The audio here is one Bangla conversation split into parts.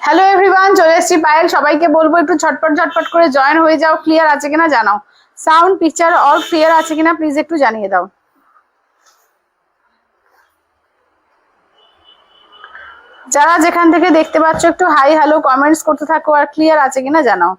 হ্যালো এভরিওয়ান, চলে এসেছি পায়েল। সবাইকে বলবো একটু ঝটপট ঝটপট করে জয়েন হয়ে যাও। ক্লিয়ার আছে কিনা জানাও, সাউন্ড পিকচার অল ক্লিয়ার আছে কিনা প্লিজ একটু জানিয়ে দাও। যারা যেখান থেকে দেখতে পাচ্ছ একটু হাই হ্যালো কমেন্টস করতে থাকো আর ক্লিয়ার আছে কিনা জানাও।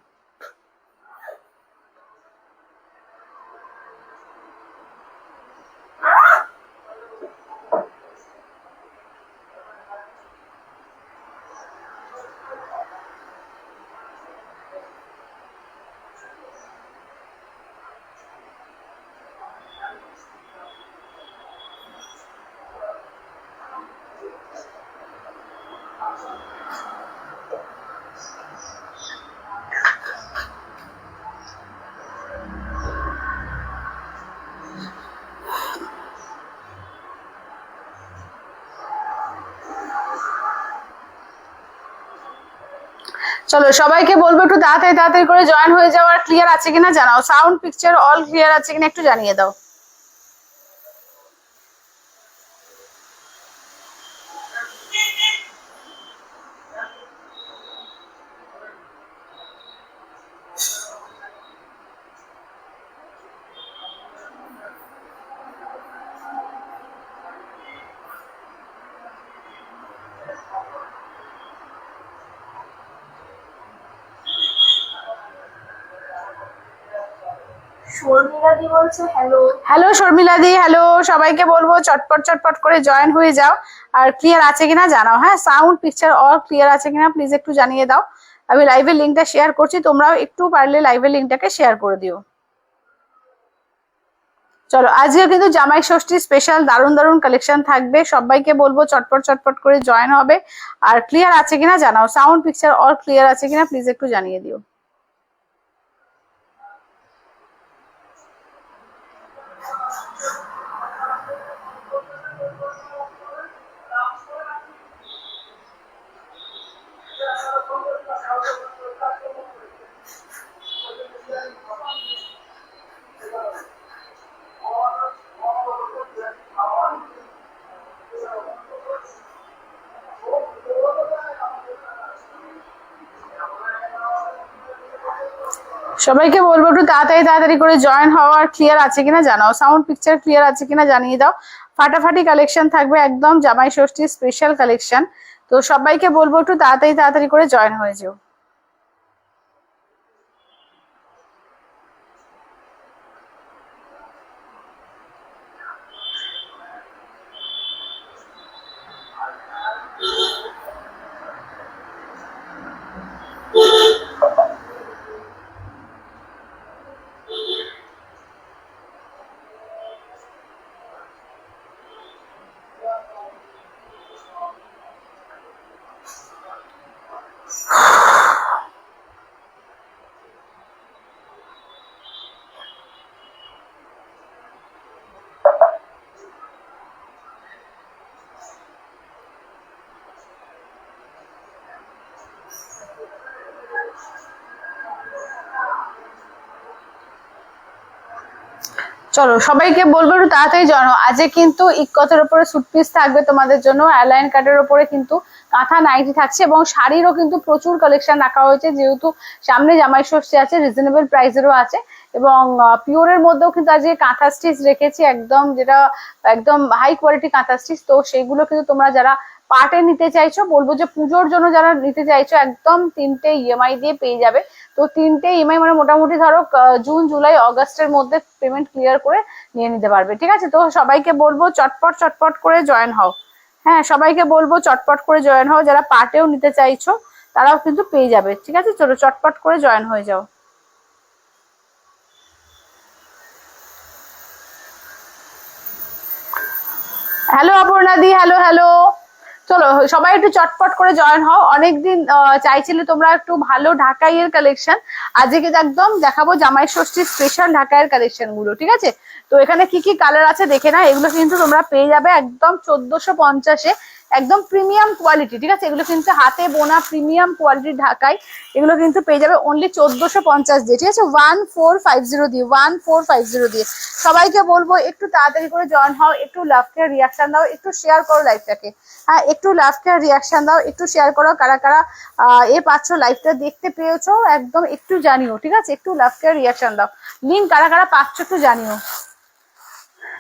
চলো সবাইকে বলবো একটু তাড়াতাড়ি তাড়াতাড়ি করে জয়েন হয়ে যাও আর ক্লিয়ার আছে কিনা জানাও, সাউন্ড পিকচার অল ক্লিয়ার আছে কিনা একটু জানিয়ে দাও। শর্মিলাদি বলছে হ্যালো। Hello শর্মিলাদি, hello. সবাইকে বলবো চটপট চটপট করে জয়েন হয়ে যাও আর ক্লিয়ার আছে কিনা জানাও। হ্যাঁ, সাউন্ড পিকচার অল ক্লিয়ার আছে কিনা প্লিজ একটু জানিয়ে দাও। আমি লাইভের লিঙ্কটা শেয়ার করছি, তোমরাও একটু পারলে লাইভের লিঙ্কটাকে শেয়ার করে দিও। চলো আজকে কিন্তু জামাই ষষ্ঠী স্পেশাল দারুণ দারুণ কালেকশন থাকবে। সবাইকে বলবো চটপট চটপট করে জয়েন হবে আর ক্লিয়ার আছে কিনা জানাও, সাউন্ড পিকচার অল ক্লিয়ার আছে কিনা প্লিজ একটু জানিয়ে দিও। সবাইকে বলবো একটু তাড়াতাড়ি তাড়াতাড়ি করে জয়েন হওয়া আর ক্লিয়ার আছে কিনা জানাও, সাউন্ড পিকচার ক্লিয়ার আছে কিনা জানিয়ে দাও। ফাটাফাটি কালেকশন থাকবে, একদম জামাই ষষ্ঠী স্পেশাল কালেকশন। তো সবাইকে বলবো একটু তাড়াতাড়ি তাড়াতাড়ি করে জয়েন হয়ে যাও। চলো সবাইকে বলবো একটু তাড়াতাড়ি জানো। আজকে কিন্তু ইকতের উপরে সুট পিস থাকবে তোমাদের জন্য, অ্যালাইন কাটের উপরে কিন্তু কাঁথা নাইটি থাকছে এবং শাড়িরও কিন্তু প্রচুর কালেকশন রাখা হয়েছে, যেহেতু সামনে জামাই ষষ্ঠী আছে, রিজনেবল প্রাইসেরও আছে এবং পিওরের মধ্যেও কিন্তু আজকে কাঁথা স্টিচ রেখেছি, একদম যেটা একদম হাই কোয়ালিটি কাঁথা স্টিচ। তো সেইগুলো কিন্তু তোমরা যারা পার্টে নিতে চাইছো, বলবো যে পুজোর জন্য যারা নিতে চাইছো একদম 3টে ইএমআই দিয়ে পেয়ে যাবে। তো 3টে ইএমআই মানে মোটামুটি ধরো জুন জুলাই অগস্টের মধ্যে পেমেন্ট ক্লিয়ার করে নিয়ে নিতে পারবে, ঠিক আছে। তো সবাইকে বলবো চটপট চটপট করে জয়েন হও। হ্যাঁ, সবাইকে বলবো চটপট করে জয়েন হও, যারা পার্টেও নিতে চাইছো তারাও কিন্তু পেয়ে যাবে, ঠিক আছে। চলো চটপট করে জয়েন হয়ে যাও। হ্যালো অপর্ণা দি, হ্যালো হ্যালো। চলো সবাই একটু চটপট করে জয়েন হও। অনেকদিন চাইছিলে তোমরা একটু ভালো ঢাকাইয়ের কালেকশন, আজকে কিন্তু একদম দেখাবো জামাই ষষ্ঠীর স্পেশাল ঢাকাইয়ের কালেকশন গুলো, ঠিক আছে। তো এখানে কি কি কালার আছে দেখে না, এগুলো কিন্তু তোমরা পেয়ে যাবে একদম 1450-এ, একদম প্রিমিয়াম কোয়ালিটি, ঠিক আছে? এগুলো কিন্তু হাতে বোনা প্রিমিয়াম কোয়ালিটির ঢাকাই, এগুলো কিন্তু পেয়ে যাবে অনলি 1450 দিয়ে, ঠিক আছে? 1450 দিয়ে, 1450 দিয়ে। সবাইকে বলবো একটু তাড়াতাড়ি করে জয়েন হও, একটু লাভ কেয়ার রিয়াকশন দাও, একটু শেয়ার করো লাইভটাকে। হ্যাঁ, একটু লাভ কেয়ার রিয়াকশন দাও, একটু শেয়ার করো। কারা কারা এ পাচ্ছ, লাইভটা দেখতে পেয়েছো একদম একটু জানিও, ঠিক আছে? একটু লাভ কেয়ার রিয়াকশন দাও। লিঙ্ক কারা কারা পাচ্ছ একটু জানিও।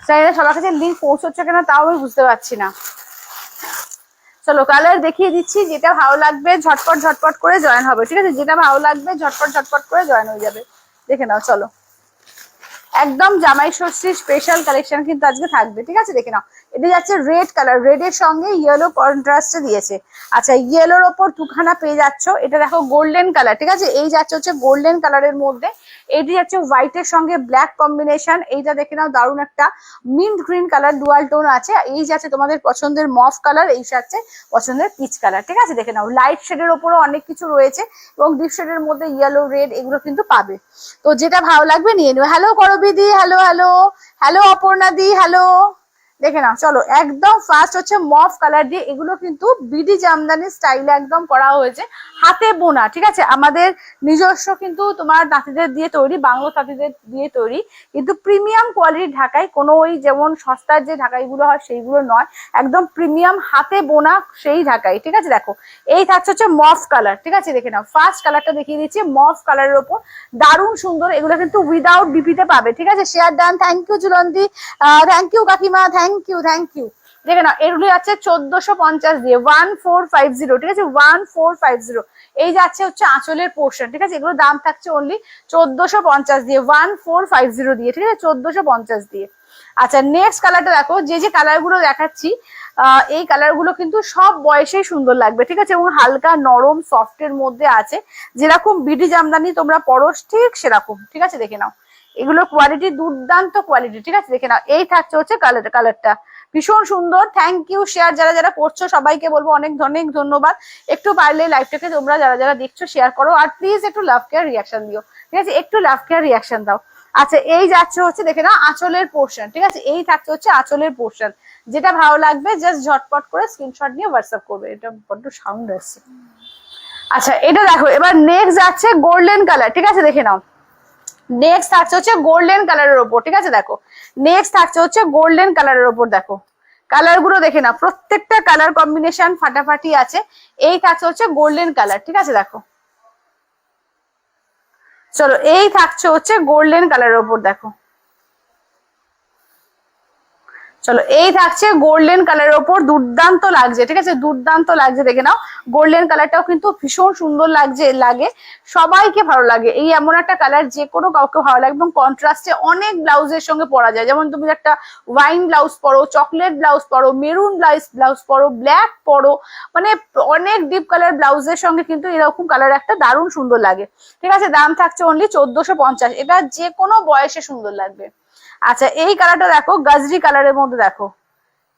জানি না সবার কাছে লিঙ্ক পৌঁছচ্ছে কিনা, তাও আমি বুঝতে পারছি না। চলো কালার দেখিয়ে দিচ্ছি, যেটা ভালো লাগবে ঝটপট ঝটপট করে জয়েন হবে, ঠিক আছে? যেটা ভালো লাগবে ঝটপট ঝটপট করে জয়েন হয়ে যাবে। দেখে নাও, চলো একদম জামাই ষষ্ঠী স্পেশাল কালেকশন কিন্তু আজকে থাকবে, ঠিক আছে? দেখে নাও, এটা যাচ্ছে রেড কালার, রেড এর সঙ্গে ইয়েলো কন্ট্রাস্টে দিয়েছে। আচ্ছা, ইয়েলোর ওপর দুখানা পেয়ে যাচ্ছ। এটা দেখো গোল্ডেন কালার, ঠিক আছে? এই যাচ্ছে হচ্ছে গোল্ডেন কালারের মধ্যে, এটি যাচ্ছে হোয়াইটের সঙ্গে ব্ল্যাক কম্বিনেশন। এইটা দেখে নাও, দারুণ একটা mint green colour dual tone আছে। এই যাচ্ছে তোমাদের পছন্দের মফ কালার, এই যাচ্ছে পছন্দের পিচ কালার, ঠিক আছে? দেখে নাও, লাইট শেডের ওপরও অনেক কিছু রয়েছে এবং ডিপ শেডের মধ্যে ইয়েলো রেড এগুলো কিন্তু পাবে। তো যেটা ভালো লাগবে নিয়ে নেবে। হ্যালো করবি দি, হ্যালো হ্যালো হ্যালো অপর্ণা দি, হ্যালো। দেখে নাও, চলো একদম ফার্স্ট হচ্ছে মফ কালার দিয়ে, এগুলো কিন্তু বিডি জামদানি স্টাইলে একদম করা হয়েছে, হাতে বোনা, ঠিক আছে? আমাদের নিজস্ব কিন্তু তোমার তাঁতিদের দিয়ে তৈরি, বাংলো তাঁতিদের দিয়ে তৈরি, কিন্তু প্রিমিয়াম কোয়ালিটির ঢাকাই, কোনো ওই যেমন সস্তার যে ঢাকাইগুলো হয় সেইগুলো নয়, একদম প্রিমিয়াম হাতে বোনা সেই ঢাকাই, ঠিক আছে? দেখো, এই থাকছে হচ্ছে মফ কালার, ঠিক আছে? দেখে নাও, ফার্স্ট কালারটা দেখিয়ে দিচ্ছি, মফ কালারের ওপর দারুণ সুন্দর। এগুলো কিন্তু উইদাউট ডিপিতে পাবে, ঠিক আছে? Share done, thank you Julanti, thank you কাকিমা, থ্যাংক ইউ থ্যাংক ইউ। দেখে নাও, এগুলি আছে 1450 দিয়ে, 1450, ঠিক আছে? 1450। এই যাচ্ছে হচ্ছে আঁচলের পোর্শন, ঠিক আছে? এগুলো দাম থাকছে অনলি 1450 দিয়ে, 1450 দিয়ে, ঠিক আছে? 1450 দিয়ে। আচ্ছা, নেক্সট কালারটা দেখো, যে যে কালার গুলো দেখাচ্ছি এই কালার গুলো কিন্তু সব বয়সেই সুন্দর লাগবে, ঠিক আছে? এবং হালকা নরম সফটের মধ্যে আছে, যেরকম বিডি জামদানি তোমরা পরো ঠিক সেরকম, ঠিক আছে? দেখে নাও, এগুলো কোয়ালিটি দুর্দান্ত কোয়ালিটি, ঠিক আছে? দেখে নাও, এই থাকছে হচ্ছে কালারটা ভীষণ সুন্দর। থ্যাংক ইউ শেয়ার যারা যারা করছো, সবাইকে বলবো অনেক অনেক ধন্যবাদ। একটু পারলে লাইভটাকে তোমরা যারা যারা দেখছো শেয়ার করো, আর প্লিজ একটু লাভ কেয়ার রিয়াকশন দিও, ঠিক আছে? একটু লাভ কেয়ার রিয়াকশন দাও। আচ্ছা, এই যাচ্ছে হচ্ছে দেখে নাও আঁচলের পোর্শন, ঠিক আছে? এই থাকছে হচ্ছে আঁচলের পোর্শন। যেটা ভালো লাগবে জাস্ট ঝটপট করে স্ক্রিনশট নিয়ে হোয়াটসঅ্যাপ করবে। এটা বড্ড সাউন্ড আসছে। আচ্ছা, এটা দেখো, এবার নেক্সট যাচ্ছে গোল্ডেন কালার, ঠিক আছে? দেখে নাও, নেক্সট থাকছে হচ্ছে গোল্ডেন কালারের ওপর, ঠিক আছে? দেখো, নেক্সট থাকছে হচ্ছে গোল্ডেন কালারের ওপর। দেখো কালার গুলো দেখে না, প্রত্যেকটা কালার কম্বিনেশন ফাটাফাটি আছে। এই থাকছে হচ্ছে গোল্ডেন কালার, ঠিক আছে? দেখো, চলো এই থাকছে হচ্ছে গোল্ডেন কালারের ওপর। দেখো, চলো এই থাকছে গোল্ডেন কালারের ওপর, দুর্দান্ত লাগছে, ঠিক আছে? দুর্দান্ত লাগছে, দেখে নাও, গোল্ডেন কালারটাও কিন্তু ভীষণ সুন্দর লাগে, সবাইকে ভালো লাগে। এই এমন একটা কালার যে কোনো কাউকে ভালো লাগে, এবং কন্ট্রাস্টে অনেক ব্লাউজের সঙ্গে পরা যায়। যেমন তুমি একটা ওয়াইন ব্লাউজ পরো, চকলেট ব্লাউজ পরো, মেরুন ব্লাউজ পরো, ব্ল্যাক পরো, মানে অনেক ডিপ কালার ব্লাউজের সঙ্গে কিন্তু এরকম কালার একটা দারুণ সুন্দর লাগে, ঠিক আছে? দাম থাকছে অনলি 1450। এটা যে কোনো বয়সে সুন্দর লাগবে। আচ্ছা, এই কালারটা দেখো, গাজরি কালারের মধ্যে, দেখো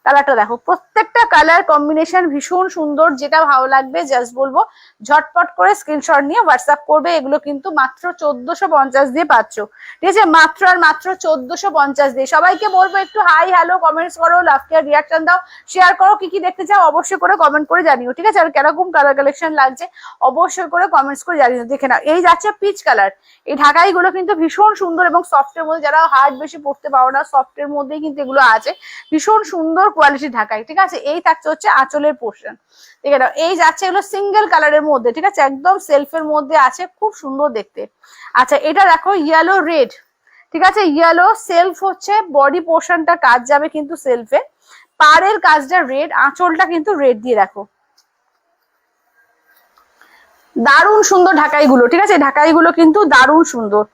কালারটা দেখো, প্রত্যেকটা কালার কম্বিনেশন ভীষণ সুন্দর। যেটা ভালো লাগবে জাস্ট বলবো ঝটপট করে স্ক্রিনশট নিয়ে হোয়াটসঅ্যাপ করবে। এগুলো কিন্তু মাত্র 1450 দিয়ে পাচ্ছ, ঠিক আছে? মাত্র আর মাত্র 1450 দিয়ে। সবাইকে বলবো একটু হাই হ্যালো কমেন্টস করো, লাভ কেয়ার রিয়াকশন দাও, শেয়ার করো। কি কি দেখতে চাও অবশ্যই করে কমেন্ট করে জানিও, ঠিক আছে? আর কিরকম কালার কালেকশন লাগছে অবশ্যই করে কমেন্টস করে জানিও। দেখে নাও, এই যাচ্ছে পিচ কালার। এই ঢাকাই গুলো কিন্তু ভীষণ সুন্দর এবং সফটের মধ্যে, যারা হার্ড বেশি পড়তে পারো না, সফটের মধ্যেই কিন্তু এগুলো আছে, ভীষণ সুন্দর কোয়ালিটি ঢাকাই, ঠিক আছে? এই থাকছে হচ্ছে আঁচলের পোর্শন, ঠিক আছে? এই যাচ্ছে এগুলো সিঙ্গেল কালারের মধ্যে, ঠিক আছে? একদম সেলফের মধ্যে আছে, খুব সুন্দর দেখতে। আচ্ছা, এটা দেখো ইয়েলো রেড, ঠিক আছে? ইয়েলো সেলফ হচ্ছে বডি পোর্শনটা কাজ যাবে কিন্তু সেলফে, পাড়ের কাজটা রেড, আঁচলটা কিন্তু রেড দিয়ে। দেখো দারুণ সুন্দর ঢাকাই গুলো, ঠিক আছে? ঢাকাই গুলো কিন্তু দারুণ সুন্দর,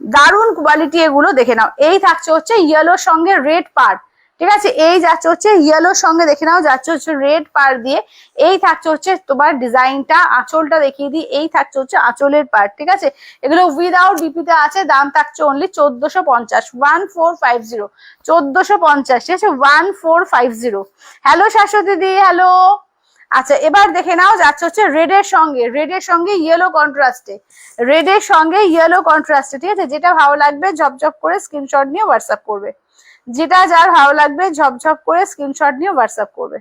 দারুণ কোয়ালিটি এগুলো। দেখে নাও, এই থাকছে হচ্ছে ইয়েলোর সঙ্গে রেড পাড়, ঠিক আছে? এই যাচ্ছে হচ্ছে ইয়েলোর সঙ্গে, দেখে নাও, যাচ্ছে হচ্ছে রেড পাড় দিয়ে। এই থাকছে হচ্ছে তোমার ডিজাইনটা, আঁচলটা দেখিয়ে দিই, এই থাকছে হচ্ছে আঁচলের পাড়, ঠিক আছে? এগুলো উইদাউট ডিপিতে আছে, দাম থাকছে অনলি 1450, 1450, 1450, ঠিক আছে? 1450। হ্যালো শাশ্বতী দি, হ্যালো। আচ্ছা, এবার দেখে নাও, যাচ্ছে হচ্ছে রেডের সঙ্গে ইয়েলো কন্ট্রাস্টে, রেডের সঙ্গে ইয়েলো কন্ট্রাস্টে, ঠিক আছে? যেটা ভালো লাগবে ঝপঝপ করে স্ক্রিনশট নিয়ে হোয়াটসঅ্যাপ করবে। যেটা যার ভালো লাগবে ঝপঝপ করে স্ক্রিনশট নিয়ে হোয়াটসঅ্যাপ করবে।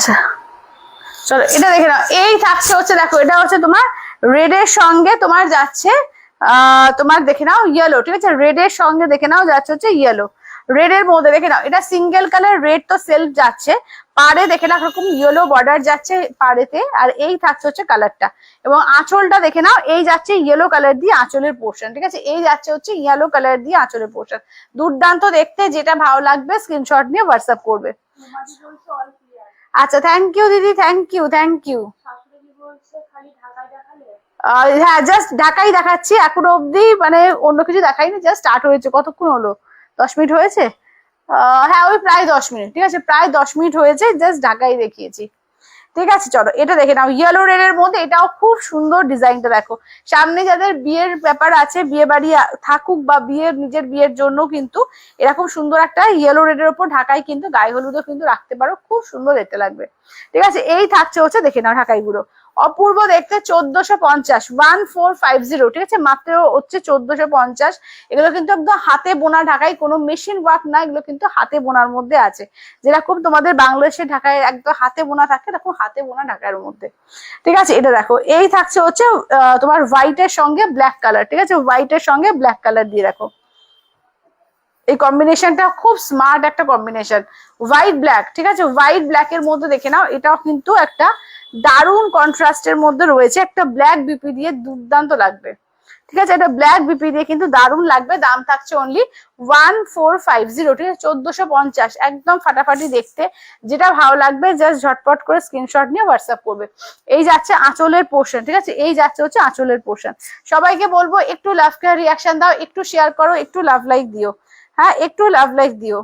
আচ্ছা চলো এটা দেখে নাও। এই থাকছে হচ্ছে, দেখো এটা হচ্ছে তোমার রেড এর সঙ্গে তোমার যাচ্ছে তোমার দেখে নাও ইয়েলো, ঠিক আছে, রেড এর সঙ্গে দেখে নাও যাচ্ছে হচ্ছে ইয়েলো, রেড এর মধ্যে দেখে নাও এটা সিঙ্গেল কালার, রেড তো সেলফ যাচ্ছে, পাড়ে দেখে নাও এরকম ইয়েলো বর্ডার যাচ্ছে পাড়েতে, আর এই থাকছে হচ্ছে কালারটা, এবং আঁচলটা দেখে নাও এই যাচ্ছে ইয়েলো কালার দিয়ে আঁচলের পোর্শন, ঠিক আছে, এই যাচ্ছে হচ্ছে ইয়েলো কালার দিয়ে আঁচলের পোর্শন। দুর্দান্ত দেখতে, যেটা ভালো লাগবে স্ক্রিনশট নিয়ে হোয়াটসঅ্যাপ করবে। রুমাদি বলছে অল ক্লিয়ার। আচ্ছা থ্যাংক ইউ দিদি, থ্যাংক ইউ থ্যাংক ইউ। শাশুড়ি বলছে খালি ঢাকায় দেখালে। হ্যাঁ জাস্ট ঢাকাই দেখাচ্ছি এখনো অব্দি, মানে অন্য কিছু দেখাইনি, জাস্ট স্টার্ট হয়েছে। কতক্ষণ হলো? 10 মিনিট হয়েছে। হ্যাঁ ওই প্রায় 10 মিনিট, ঠিক আছে, প্রায় 10 মিনিট হয়েছে, জাস্ট ঢাকাই দেখিয়েছি। ঠিক আছে চলো এটা দেখে নাও, ইয়েলো রেড এর মধ্যে এটাও খুব সুন্দর ডিজাইনটা দেখো। সামনে যাদের বিয়ের ব্যাপার আছে, বিয়ে বাড়ি থাকুক বা বিয়ের নিজের বিয়ের জন্য কিন্তু এরকম সুন্দর একটা ইয়েলো রেড এর উপর ঢাকাই কিন্তু গায়ে হলুদও কিন্তু রাখতে পারো, খুব সুন্দর দেখতে লাগবে। ঠিক আছে এই থাকছে হচ্ছে দেখে নাও ঢাকাই গুলো, অপূর্ব দেখতে, 1450, 1450, ঠিক আছে, মাত্র হচ্ছে 1450। এগুলো কিন্তু একদম হাতে বোনা ঢাকাই, কোনো মেশিন ওয়ার্ক না, এগুলো কিন্তু হাতে বোনার মধ্যে আছে, যেরকম তোমাদের বাংলাদেশের ঢাকায় একদম হাতে বোনা থাকে, এরকম হাতে বোনা ঢাকার মধ্যে। ঠিক আছে এটা দেখো, এই থাকছে হচ্ছে তোমার হোয়াইটের সঙ্গে ব্ল্যাক কালার, ঠিক আছে, হোয়াইটের সঙ্গে ব্ল্যাক কালার দিয়ে রাখো, এই কম্বিনেশনটা খুব স্মার্ট একটা কম্বিনেশন, হোয়াইট ব্ল্যাক, ঠিক আছে, হোয়াইট ব্ল্যাক এর মধ্যে দেখে নাও, এটাও কিন্তু একটা দারুণ কন্ট্রাস্টের মধ্যে রয়েছে, একটা ব্ল্যাক বিপি দিয়ে দুর্দান্ত লাগবে। ঠিক আছে, এটা ব্ল্যাক বিপি দিয়ে কিন্তু দারুণ লাগবে। দাম থাকছে অনলি 1450, ঠিক আছে, 1450, একদম ফাটাফাটি দেখতে, যেটা ভালো লাগবে জাস্ট ঝটপট করে স্ক্রিনশট নিয়ে হোয়াটসঅ্যাপ করবে। এই যাচ্ছে আঁচলের পোর্শন, ঠিক আছে, এই যাচ্ছে হচ্ছে আঁচলের পোর্শন। সবাইকে বলবো একটু লাভ করে রিয়াকশন দাও, একটু শেয়ার করো, একটু লাভ লাইক দিও, হ্যাঁ একটু লাভ লাইক দিও।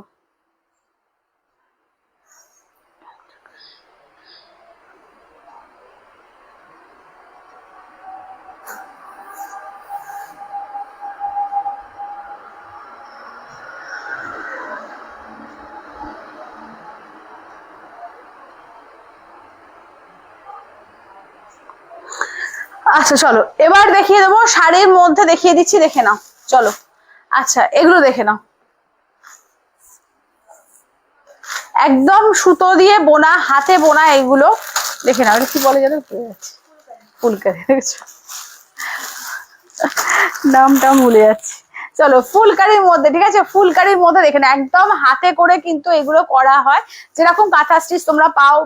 আচ্ছা চলো এবার দেখিয়ে দেবো, শাড়ির মধ্যে দেখিয়ে দিচ্ছি, দেখে নাও চলো। আচ্ছা এগুলো দেখে নাও, একদম সুতো দিয়ে বোনা, হাতে বোনা, এগুলো দেখে নাও, এটা কি বলে জানো, ফুলকারি, দেখেছো, নামটা ভুলে যাচ্ছি। চলো ফুলকারির মধ্যে, ঠিক আছে, ফুলকারির মধ্যে দেখে না, একদম হাতে করে কিন্তু এগুলো করা হয়, যেরকম কাঁথা স্টিচ তোমরা পাও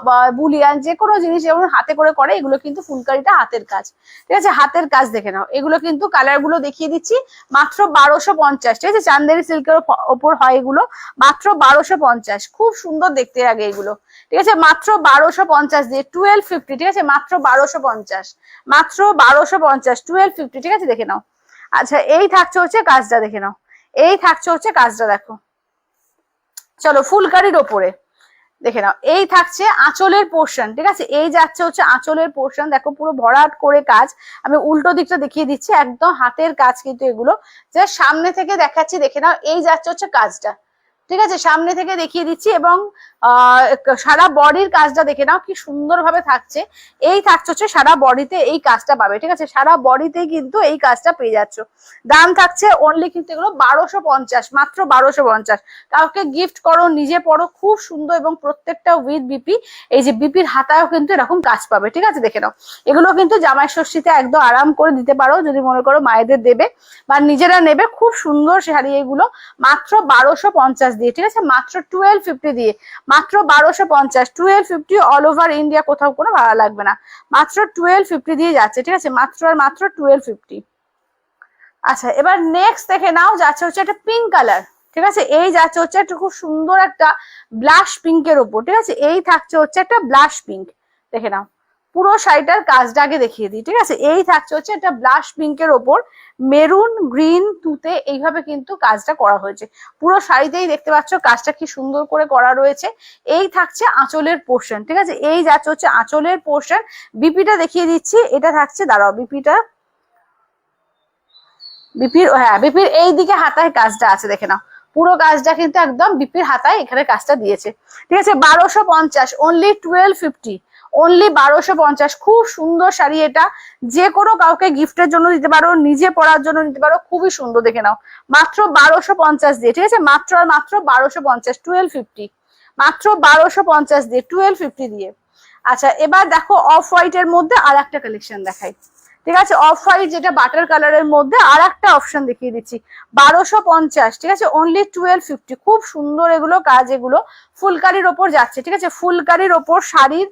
বা বুলিয়ান যে কোনো জিনিস যেমন হাতে করে করে, এগুলো কিন্তু ফুলকারিটা হাতের কাজ, ঠিক আছে, হাতের কাজ দেখে নাও। এগুলো কিন্তু কালার গুলো দেখিয়ে দিচ্ছি, মাত্র 1250, ঠিক আছে, চান্দেরি সিল্কের ওপর হয় এগুলো, মাত্র 1250, খুব সুন্দর দেখতে লাগে এগুলো, ঠিক আছে, মাত্র 1250 দিয়ে 1250, ঠিক আছে, মাত্র 1250, মাত্র 1250, 1250, ঠিক আছে দেখে নাও। আচ্ছা এই থাকছে হচ্ছে কাজটা দেখে নাও, এই থাকছে হচ্ছে কাজটা দেখো, চলো ফুলকারির ওপরে দেখে নাও, এই থাকছে আঁচলের পোর্শন, ঠিক আছে, এই যাচ্ছে হচ্ছে আঁচলের পোর্শন, দেখো পুরো ভরাট করে কাজ, আমি উল্টো দিকটা দেখিয়ে দিচ্ছি, একদম হাতের কাজ কিন্তু এগুলো, যা সামনে থেকে দেখাচ্ছি দেখে নাও, এই যাচ্ছে হচ্ছে কাজটা, ঠিক আছে, সামনে থেকে দেখিয়ে দিচ্ছি, এবং সারা বডির কাজটা দেখে নাও কি সুন্দর ভাবে থাকছে, এই থাকছে হচ্ছে সারা বডিতে এই কাজটা পাবে, ঠিক আছে, সারা বডিতে কিন্তু এই কাজটা পেয়ে যাচ্ছ। দাম থাকছে অনলি কিন্তু এগুলো 1250, মাত্র 1250, কাউকে গিফট করো, নিজে পড়ো, খুব সুন্দর, এবং প্রত্যেকটা উইথ বিপি, এই যে বিপির হাতায়ও কিন্তু এরকম কাজ পাবে, ঠিক আছে দেখে নাও। এগুলো কিন্তু জামাই ষষ্ঠীতে একদম আরাম করে দিতে পারো, যদি মনে করো মায়েদের দেবে বা নিজেরা নেবে, খুব সুন্দর শাড়ি এগুলো, মাত্র 1250 দিয়ে, ঠিক আছে, মাত্র 1250 দিয়ে, মাত্র 1250, 1250, অল ওভার ইন্ডিয়া, কোথাও কোনো ভাড়া লাগবে না, মাত্র 1250 দিয়ে যাচ্ছে, ঠিক আছে, মাত্র আর মাত্র 1250। আচ্ছা এবার নেক্সট দেখে নাও, যাচ্ছে হচ্ছে একটা পিঙ্ক কালার, ঠিক আছে, এই যাচ্ছে হচ্ছে একটা খুব সুন্দর একটা ব্লাশ পিঙ্কের উপর, ঠিক আছে, এই থাকছে হচ্ছে একটা ব্লাশ পিঙ্ক, দেখে নাও পুরো শাড়িটার কাজটা আগে দেখিয়ে দিই, ঠিক আছে, এই থাকছে হচ্ছে একটা ব্লাশ পিঙ্কের ওপর মেরুন গ্রিন তুতে এইভাবে কিন্তু কাজটা করা হয়েছে, পুরো শাড়িতেই দেখতে পাচ্ছ কাজটা কি সুন্দর করে করা রয়েছে। এই থাকছে আঁচলের পোর্শন, ঠিক আছে, এই যাচ্ছে হচ্ছে আঁচলের পোর্শন, বিপিটা দেখিয়ে দিচ্ছি, এটা থাকছে, দাঁড়াও বিপিটা, বিপির, হ্যাঁ বিপির এই দিকে হাতায় কাজটা আছে দেখে নাও, পুরো কাজটা কিন্তু একদম বিপির হাতায় এখানে কাজটা দিয়েছে, ঠিক আছে, 1250, অনলি 1250, অনলি 1250, খুব সুন্দর শাড়ি এটা, যে কোনো কাউকে গিফটের জন্য দিতে পারো, নিজে পরার জন্য নিতে পারো, খুবই সুন্দর দেখে নাও, মাত্র 1250 দিয়ে, ঠিক আছে, মাত্র আর মাত্র 1250, 1250, মাত্র 1250 দিয়ে, 1250 দিয়ে। আচ্ছা এবার দেখো অফ হোয়াইট এর মধ্যে আর একটা কালেকশন দেখাই, ঠিক আছে? অফ হোয়াইট যেটা বাটার কালারের মধ্যে আর একটা অপশন দেখিয়ে দিচ্ছি, 1250, ঠিক আছে? অনলি 1250। খুব সুন্দর এগুলো কাজ, এগুলো ফুলকারির ওপর যাচ্ছে, ঠিক আছে? ফুলকারির ওপর শাড়ির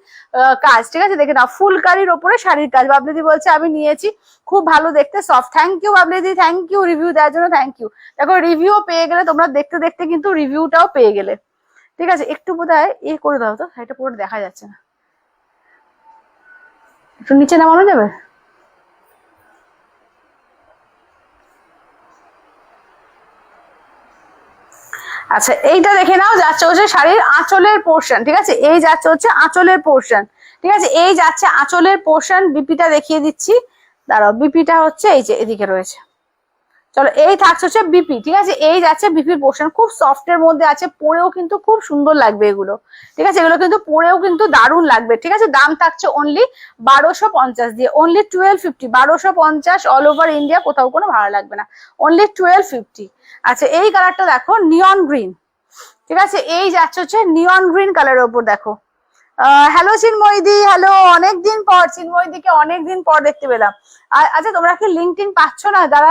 কাজ, ঠিক আছে? দেখে নাও, ফুলকারির ওপরে শাড়ির কাজ। বাবলিদি বলছে আমি নিয়েছি, খুব ভালো দেখতে, সফট। থ্যাংক ইউ বাবলিদি, থ্যাংক ইউ রিভিউ দেওয়ার জন্য, থ্যাংক ইউ। দেখো রিভিউ পেয়ে গেলে তোমরা, দেখতে দেখতে কিন্তু রিভিউটাও পেয়ে গেলে, ঠিক আছে? একটু বোধহয় এ করে দাও তো, এটা পুরো দেখা যাচ্ছে না, একটু নিচে নামানো যাবে? আচ্ছা এইটা দেখে নাও, যাচ্ছে হচ্ছে শাড়ির আঁচলের পোর্শন, ঠিক আছে? এই যাচ্ছে হচ্ছে আঁচলের পোর্শন, ঠিক আছে? এই যাচ্ছে আঁচলের পোর্শন। বিপিটা দেখিয়ে দিচ্ছি, দাঁড়াও, বিপিটা হচ্ছে এই যে এদিকে রয়েছে। চলো, এই থাকছে হচ্ছে বিপি, ঠিক আছে? এই যাচ্ছে বিপির পোর্শন, খুব সফট এর মধ্যে আছে, পরেও কিন্তু খুব সুন্দর লাগবে এগুলো, ঠিক আছে? এগুলো কিন্তু পরেও কিন্তু দারুণ লাগবে, ঠিক আছে? দাম থাকছে অনলি 1250 দিয়ে, অনলি 1250, 1250 অল ওভার ইন্ডিয়া, কোথাও কোনো ভাড়া লাগবে না, অনলি 1250। আচ্ছা এই কালারটা দেখো, নিয়ন গ্রিন, ঠিক আছে? এই যাচ্ছে হচ্ছে নিয়ন গ্রিন কালারের উপর, দেখো। হ্যালো চিন্ময়দি, হ্যালো, অনেকদিন পর চিন্ময়দিকে অনেকদিন পর দেখতে পেলাম। আচ্ছা তোমরা কি লিঙ্কডিন পাচ্ছ না? যারা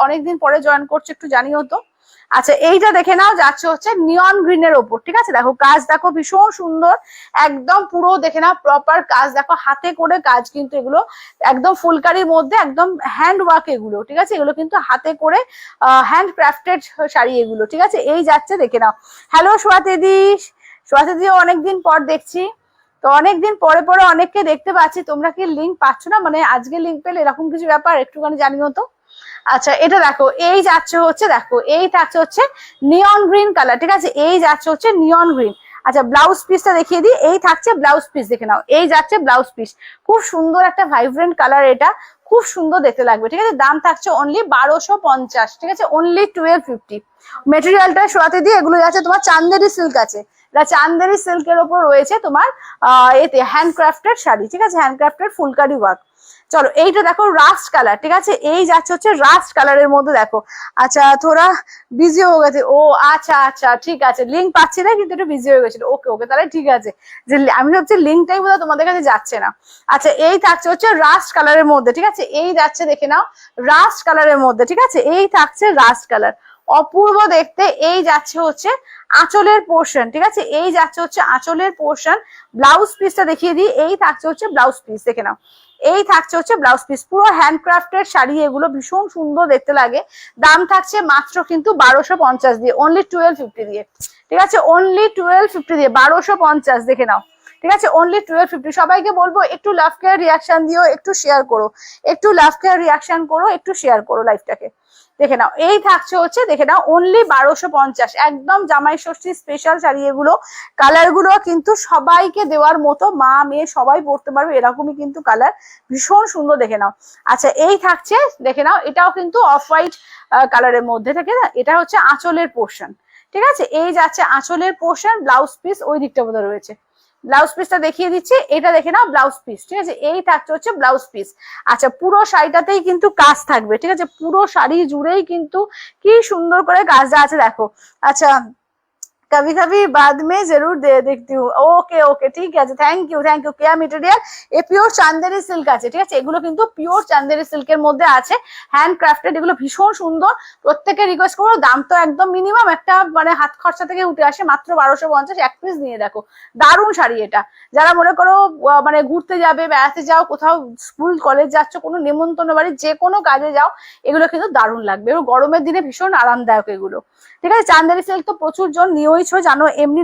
অনেকদিন পরে জয়েন করছো একটু জানিও তো। আচ্ছা এইটা দেখে নাও, যাচ্ছে হচ্ছে নিয়ন গ্রিনের ওপর, ঠিক আছে? দেখো কাজ দেখো, ভীষণ সুন্দর, একদম পুরো দেখে নাও প্রপার কাজ, দেখো হাতে করে কাজ কিন্তু এগুলো, একদম ফুলকারির মধ্যে, একদম হ্যান্ড ওয়ার্ক এগুলো, ঠিক আছে? এগুলো কিন্তু হাতে করে হ্যান্ড ক্রাফটেড শাড়ি এগুলো, ঠিক আছে? এই যাচ্ছে, দেখে নাও। হ্যালো সোয়াতিদি, সোয়াতিদিও অনেকদিন পর দেখছি, তো অনেকদিন পরে পরে অনেককে দেখতে পাচ্ছি। তোমরা কি লিঙ্ক পাচ্ছ না, মানে আজকে লিঙ্ক পেলে, এরকম কিছু ব্যাপার একটুখানি জানিও তো। আচ্ছা এটা দেখো, এই যাচ্ছে হচ্ছে, দেখো এই থাকছে হচ্ছে নিয়ন গ্রিন কালার, ঠিক আছে? এই যাচ্ছে হচ্ছে নিয়ন গ্রিন। আচ্ছা ব্লাউজ পিসটা দেখিয়ে দিই, এই থাকছে ব্লাউজ পিস, দেখে নাও, এই যাচ্ছে ব্লাউজ পিস, খুব সুন্দর একটা ভাইব্রেন্ট কালার, এটা খুব সুন্দর দেখতে লাগবে, ঠিক আছে? দাম থাকছে অনলি 1250, ঠিক আছে? অনলি 1250। মেটেরিয়ালটা শোয়াতে দিয়ে, এগুলো যাচ্ছে তোমার চান্দেরি সিল্ক আছে, এটা চান্দেরি সিল্কের ওপর রয়েছে তোমার এতে হ্যান্ডক্রাফটেড শাড়ি, ঠিক আছে? Handcrafted phulkari work. চলো এইটা দেখো রাস্ট কালার, ঠিক আছে? এই যাচ্ছে হচ্ছে রাস্ট কালারের মধ্যে, দেখো। আচ্ছা তোরা বিজি হয়ে গেছে, ও আচ্ছা আচ্ছা ঠিক আছে, লিঙ্ক পাচ্ছি না কিন্তু একটু বিজি হয়ে গেছিল, ওকে ওকে, তাহলে ঠিক আছে, যে আমি ভাবছি লিঙ্কটাই বোধহয় তোমাদের কাছে যাচ্ছে না। আচ্ছা এই থাকছে হচ্ছে রাস্ট কালারের মধ্যে, ঠিক আছে? এই যাচ্ছে, দেখে নাও, রাস্ট কালারের মধ্যে, ঠিক আছে? এই থাকছে রাস্ট কালার, অপূর্ব দেখতে। এই যাচ্ছে হচ্ছে আঁচলের পোর্শন, ঠিক আছে? এই যাচ্ছে হচ্ছে আঁচলের পোর্শন। ব্লাউজ পিসটা দেখিয়ে দিই, এই থাকছে হচ্ছে ব্লাউজ পিস, দেখে নাও, এই থাকছে হচ্ছে ব্লাউজ পিস। পুরো হ্যান্ডক্রাফটেড শাড়ি এগুলো, ভীষণ সুন্দর দেখতে লাগে। দাম থাকছে মাত্র কিন্তু 1250 দিয়ে, অনলি 1250 দিয়ে, ঠিক আছে? অনলি 1250 দিয়ে, 1250, দেখে নাও, ঠিক আছে? অনলি 1250। সবাইকে বলবো একটু লাভ কেয়ার রিয়াকশন দিও, একটু শেয়ার করো, একটু লাভ কেয়ার রিয়াকশন করো, একটু শেয়ার করো লাইভটাকে, দেখে নাও। এই থাকছে হচ্ছে, দেখে নাও, অনলি 1250, একদম জামাই ষষ্ঠী স্পেশাল শাড়ি এগুলো। কালার গুলো কিন্তু সবাইকে দেওয়ার মতো, মা মেয়ে সবাই পরতে পারবে এরকমই কিন্তু কালার, ভীষণ সুন্দর, দেখে নাও। আচ্ছা এই থাকছে, দেখে নাও, এটাও কিন্তু অফ হোয়াইট কালারের মধ্যে থাকে না, এটা হচ্ছে আঁচলের পোর্শন, ঠিক আছে? এই যাচ্ছে আঁচলের পোর্শন, ব্লাউজ পিস ওই দিকটা বোধহয় রয়েছে, ব্লাউজ পিসটা দেখিয়ে দিচ্ছি, এটা দেখে নাও ব্লাউজ পিস, ঠিক আছে? এই থাকছে হচ্ছে ব্লাউজ পিস। আচ্ছা পুরো শাড়িটাতেই কিন্তু কাজ থাকবে, ঠিক আছে? পুরো শাড়ি জুড়েই কিন্তু কি সুন্দর করে কাজটা আছে, দেখো। আচ্ছা कभी कभी बाद में जरूर दे देखती हूँ, ওকে ওকে ঠিক আছে, থ্যাংক ইউ থ্যাংক ইউ। কেয়া মেটেরিয়াল, এ পিওর চান্দেরি সিল্ক আছে, ঠিক আছে? এগুলো কিন্তু পিওর চান্দেরি সিল্কের মধ্যে আছে, হ্যান্ড ক্রাফটেড, এগুলো ভীষণ সুন্দর। প্রত্যেকে রিকোয়েস্ট করো, দাম তো একদম মিনিমাম, একটা মানে হাত খরচা থেকে উঠে আসে, মাত্র 1250, এক পিস নিয়ে দেখো, দারুণ শাড়ি এটা। যারা মনে করো মানে ঘুরতে যাবে, বেড়াতে যাও, কোথাও স্কুল কলেজ যাচ্ছ, কোনো নেমন্তন্ন বাড়ি, যে কোনো কাজে যাও, এগুলো কিন্তু দারুণ লাগবে, এবং গরমের দিনে ভীষণ আরামদায়ক এগুলো, ঠিক আছে? চান্দেরি সিল্ক তো প্রচুর জন নিয়েছো, জানো এমনি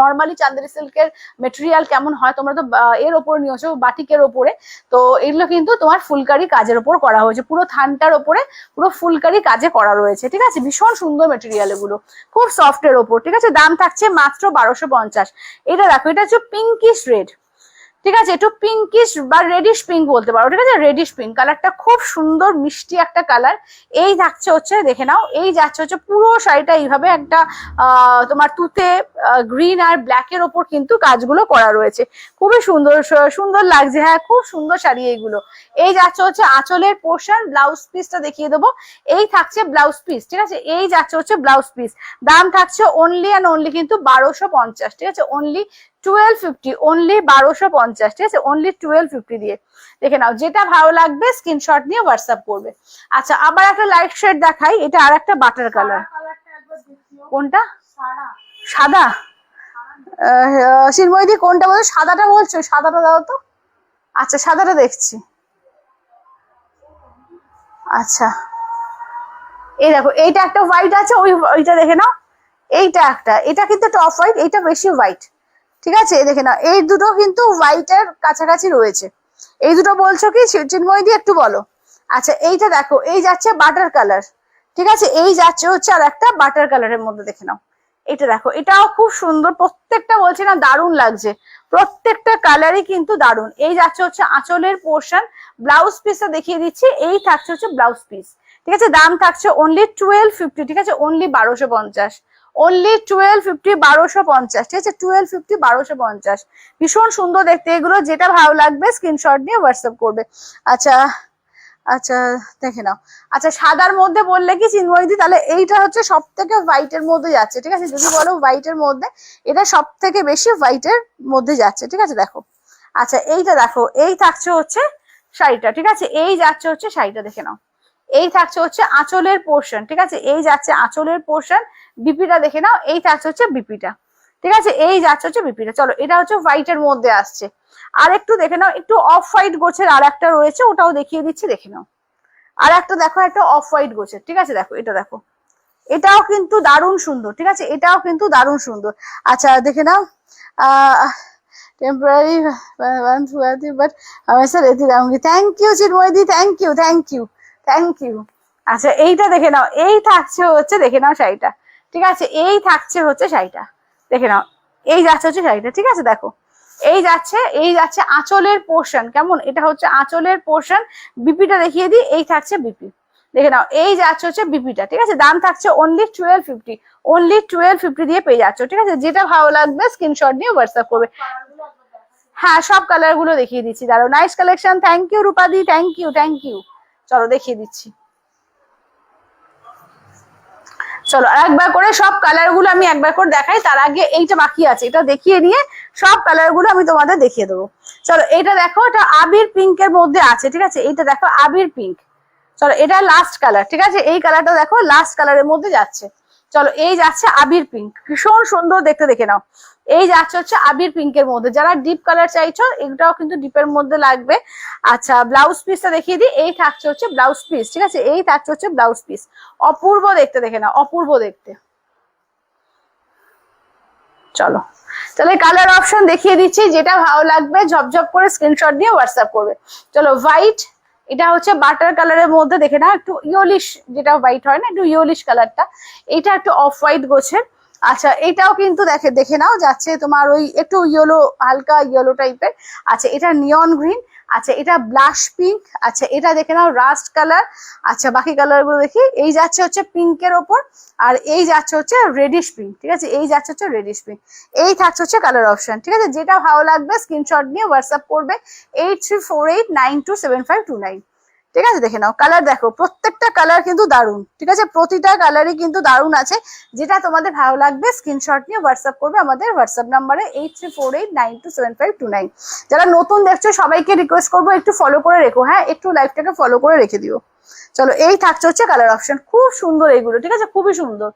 নর্মালি চান্দেরি সিল্কের মেটেরিয়াল কেমন হয়, তোমরা তো এর ওপর নিয়েছো, বাটিকের ওপরে। তো এগুলো কিন্তু তোমার ফুলকারি কাজের ওপর করা হয়েছে, পুরো থানটার ওপরে পুরো ফুলকারি কাজে করা রয়েছে, ঠিক আছে? ভীষণ সুন্দর মেটেরিয়াল এগুলো, খুব সফট এর ওপর, ঠিক আছে? দাম থাকছে মাত্র 1250। এটা দেখো, এটা হচ্ছে পিঙ্কিশ রেড, ঠিক আছে, একটু পিঙ্কিশ বা রেডিশ পিঙ্ক বলতে পারো, ঠিক আছে, রেডিশ পিঙ্ক কালারটা খুব সুন্দর মিষ্টি একটা কালার। এই থাকছে হচ্ছে দেখে নাও, এই যাচ্ছে হচ্ছে পুরো শাড়িটা এইভাবে একটা তোমার তুতে গ্রিন আর ব্ল্যাক এর ওপর কিন্তু কাজগুলো করা রয়েছে, খুবই সুন্দর সুন্দর লাগছে। হ্যাঁ, খুব সুন্দর শাড়ি এইগুলো। এই যাচ্ছে হচ্ছে আঁচলের পোর্শন, ব্লাউজ পিসটা দেখিয়ে দেবো। এই থাকছে ব্লাউজ পিস, ঠিক আছে, এই যাচ্ছে হচ্ছে ব্লাউজ পিস। দাম থাকছে অনলি অ্যান্ড অনলি কিন্তু 1250, ঠিক আছে, অনলি 1250, অনলি 1250, ঠিক আছে, অনলি 1250 দিয়ে। দেখে নাও, যেটা ভালো লাগবে স্ক্রিনশট নিয়ে হোয়াটসঅ্যাপ করবে। আচ্ছা, আবার একটা লাইট শেড দেখাই, এটা আর একটা বাটার কালার। কালারটা একবার দেখিও। কোনটা? সাদা। সাদা? চিন্ময়দি কোনটা বলছো? সাদাটা বলছো? সাদাটা দাও তো। আচ্ছা, সাদাটা দেখছি। আচ্ছা, এই দেখো, এইটা একটা হোয়াইট আছে, ওইটা দেখে নাও। এইটা একটা, এটা কিন্তু টপ হোয়াইট, এইটা বেশি হোয়াইট, ঠিক আছে, দেখে নাও। এই দুটো কিন্তু হোয়াইটের কাছাকাছি রয়েছে। এই দুটো বলছো কি চিন্ময়দি, একটু বলো। আচ্ছা, এইটা দেখো, এই যাচ্ছে বাটার কালার, ঠিক আছে, এই যাচ্ছে হচ্ছে আর একটা বাটার কালারের মধ্যে, দেখে নাও। এটা দেখো, এটাও খুব সুন্দর, প্রত্যেকটা বলছি না দারুণ লাগছে, প্রত্যেকটা কালারই কিন্তু দারুণ। এই যাচ্ছে হচ্ছে আঁচলের পোর্শন, ব্লাউজ পিসটা দেখিয়ে দিচ্ছি। এই থাকছে হচ্ছে ব্লাউজ পিস, ঠিক আছে, দাম থাকছে অনলি 1250, ঠিক আছে, অনলি 1250, অনলি 1250, 1250, ঠিক আছে, 1250, 1250। ভীষণ সুন্দর দেখতে এগুলো, যেটা ভালো লাগবে স্ক্রিনশট নিয়ে হোয়াটসঅ্যাপ করবে। আচ্ছা আচ্ছা, দেখে নাও। আচ্ছা, সাদার মধ্যে বললে কি চিন্ময়দি, তাহলে এইটা হচ্ছে সব থেকে হোয়াইটের মধ্যে যাচ্ছে, ঠিক আছে, যদি বলো হোয়াইটের মধ্যে, এটা সব থেকে বেশি হোয়াইটের মধ্যে যাচ্ছে, ঠিক আছে, দেখো। আচ্ছা, এইটা দেখো, এই থাকছে হচ্ছে শাড়িটা, ঠিক আছে, এই যাচ্ছে হচ্ছে শাড়িটা, দেখে নাও। এই থাকছে হচ্ছে আঁচলের পোর্শন, ঠিক আছে, এই যাচ্ছে আঁচলের পোর্শন, বিপিটা দেখে নাও। এই থাকছে হচ্ছে বিপিটা, ঠিক আছে, এই যাচ্ছে হচ্ছে বিপিটা। চলো, এটা হচ্ছে হোয়াইটের মধ্যে আসছে। আর একটু দেখে নাও, একটু অফ হোয়াইট গোছের আর একটা রয়েছে, ওটাও দেখিয়ে দিচ্ছি, দেখে নাও। আর একটা দেখো, একটা অফ হোয়াইট গোছের, ঠিক আছে, দেখো, এটা দেখো, এটাও কিন্তু দারুণ সুন্দর, ঠিক আছে, এটাও কিন্তু দারুণ সুন্দর। আচ্ছা, দেখে নাও। টেম্পোরারি বাট হমেশা রেডি রাখুঙ্গি। থ্যাংক ইউ চিন্ময়দি, thank you, thank you, thank you. আচ্ছা, এইটা দেখে নাও, এই থাকছে হচ্ছে দেখে নাও শাড়িটা, ঠিক আছে, এই থাকছে হচ্ছে শাড়িটা, দেখে নাও। এই যাচ্ছে হচ্ছে শাড়িটা, ঠিক আছে, দেখো, এই যাচ্ছে আঁচলের পোর্শন, কেমন, এটা হচ্ছে আঁচলের পোর্শন। বিপিটা দেখিয়ে দিই, এই থাকছে বিপি, দেখে নাও, এই যাচ্ছে হচ্ছে বিপিটা, ঠিক আছে, দাম থাকছে অনলি 1250, অনলি 1250 দিয়ে পেয়ে যাচ্ছ, ঠিক আছে, যেটা ভালো লাগবে স্ক্রিনশট নিয়ে হোয়াটসঅ্যাপ করবে। কালারগুলো একবার দেখো। হ্যাঁ, সব কালার গুলো দেখিয়ে দিচ্ছি, দাঁড়াও। নাইস কালেকশন, থ্যাংক ইউ রূপাদি, থ্যাংক ইউ, থ্যাংক ইউ। চলো, দেখিয়ে দিচ্ছি। চলো, আর একবার করে সব কালার গুলো আমি একবার করে দেখাই, তার আগে এইটা বাকি আছে, এটা দেখিয়ে নিয়ে সব কালার গুলো আমি তোমাদের দেখিয়ে দেবো। চলো, এটা দেখো, এটা আবির পিঙ্কের মধ্যে আছে, ঠিক আছে, এইটা দেখো আবির পিঙ্ক। চলো, এটা লাস্ট কালার, ঠিক আছে, এই কালারটা দেখো লাস্ট কালারের মধ্যে যাচ্ছে। চলো, এই যাচ্ছে আবির পিঙ্ক, ভীষণ সুন্দর দেখতে, দেখে নাও। এই যাচ্ছে হচ্ছে আবির পিঙ্কের মধ্যে, যারা ডিপ কালার চাইছো এটাও কিন্তু ডিপের মধ্যে লাগবে। আচ্ছা, ব্লাউজ পিসটা দেখিয়ে দিই, এই থাকছে হচ্ছে ব্লাউজ পিস, ঠিক আছে, এই থাকছে হচ্ছে ব্লাউজ পিস। অপূর্ব দেখতে, দেখে নাও, অপূর্ব দেখতে। চলো, তাহলে কালার অপশন দেখিয়ে দিচ্ছি, যেটা ভালো লাগবে ঝপঝপ করে স্ক্রিনশট দিয়ে হোয়াটসঅ্যাপ করবে। চলো, হোয়াইট, এটা হচ্ছে বাটার কালারের মধ্যে, দেখে নাও, একটু ইয়োলিশ, যেটা হোয়াইট হয় না, একটু ইয়োলিশ কালারটা, এটা একটু অফ হোয়াইট গোছের। আচ্ছা, এটাও কিন্তু দেখে নাও, যাচ্ছে তোমার ওই একটু ইয়েলো, হালকা ইয়েলো টাইপের। আচ্ছা, এটা নিয়ন গ্রিন। আচ্ছা, এটা ব্লাশ পিঙ্ক। আচ্ছা, এটা দেখে নাও রাস্ট কালার। আচ্ছা, বাকি কালার গুলো দেখি, এই যাচ্ছে হচ্ছে পিঙ্কের ওপর, আর এই যাচ্ছে হচ্ছে রেডিশ পিঙ্ক, ঠিক আছে, এই যাচ্ছে হচ্ছে রেডিশ পিঙ্ক। এই থাকছে হচ্ছে কালার অপশন, ঠিক আছে, যেটা ভালো লাগবে স্ক্রিনশট নিয়ে হোয়াটসঅ্যাপ করবে 8348927529, ঠিক আছে, দেখে নাও। কালার দেখো, প্রত্যেকটা কালার কিন্তু দারুণ, ঠিক আছে, প্রতিটা কালারই কিন্তু দারুণ আছে। যেটা তোমাদের ভালো লাগবে স্ক্রিনশট নিয়ে হোয়াটসঅ্যাপ করবে আমাদের হোয়াটসঅ্যাপ নাম্বারে 8348927529। যারা নতুন দেখছো সবাইকে রিকোয়েস্ট করবো একটু ফলো করে রেখো, হ্যাঁ, একটু লাইভটাকে ফলো করে রেখে দিও। চলো, এই থাকছে হচ্ছে কালার অপশন, খুব সুন্দর এইগুলো, ঠিক আছে, খুবই সুন্দর।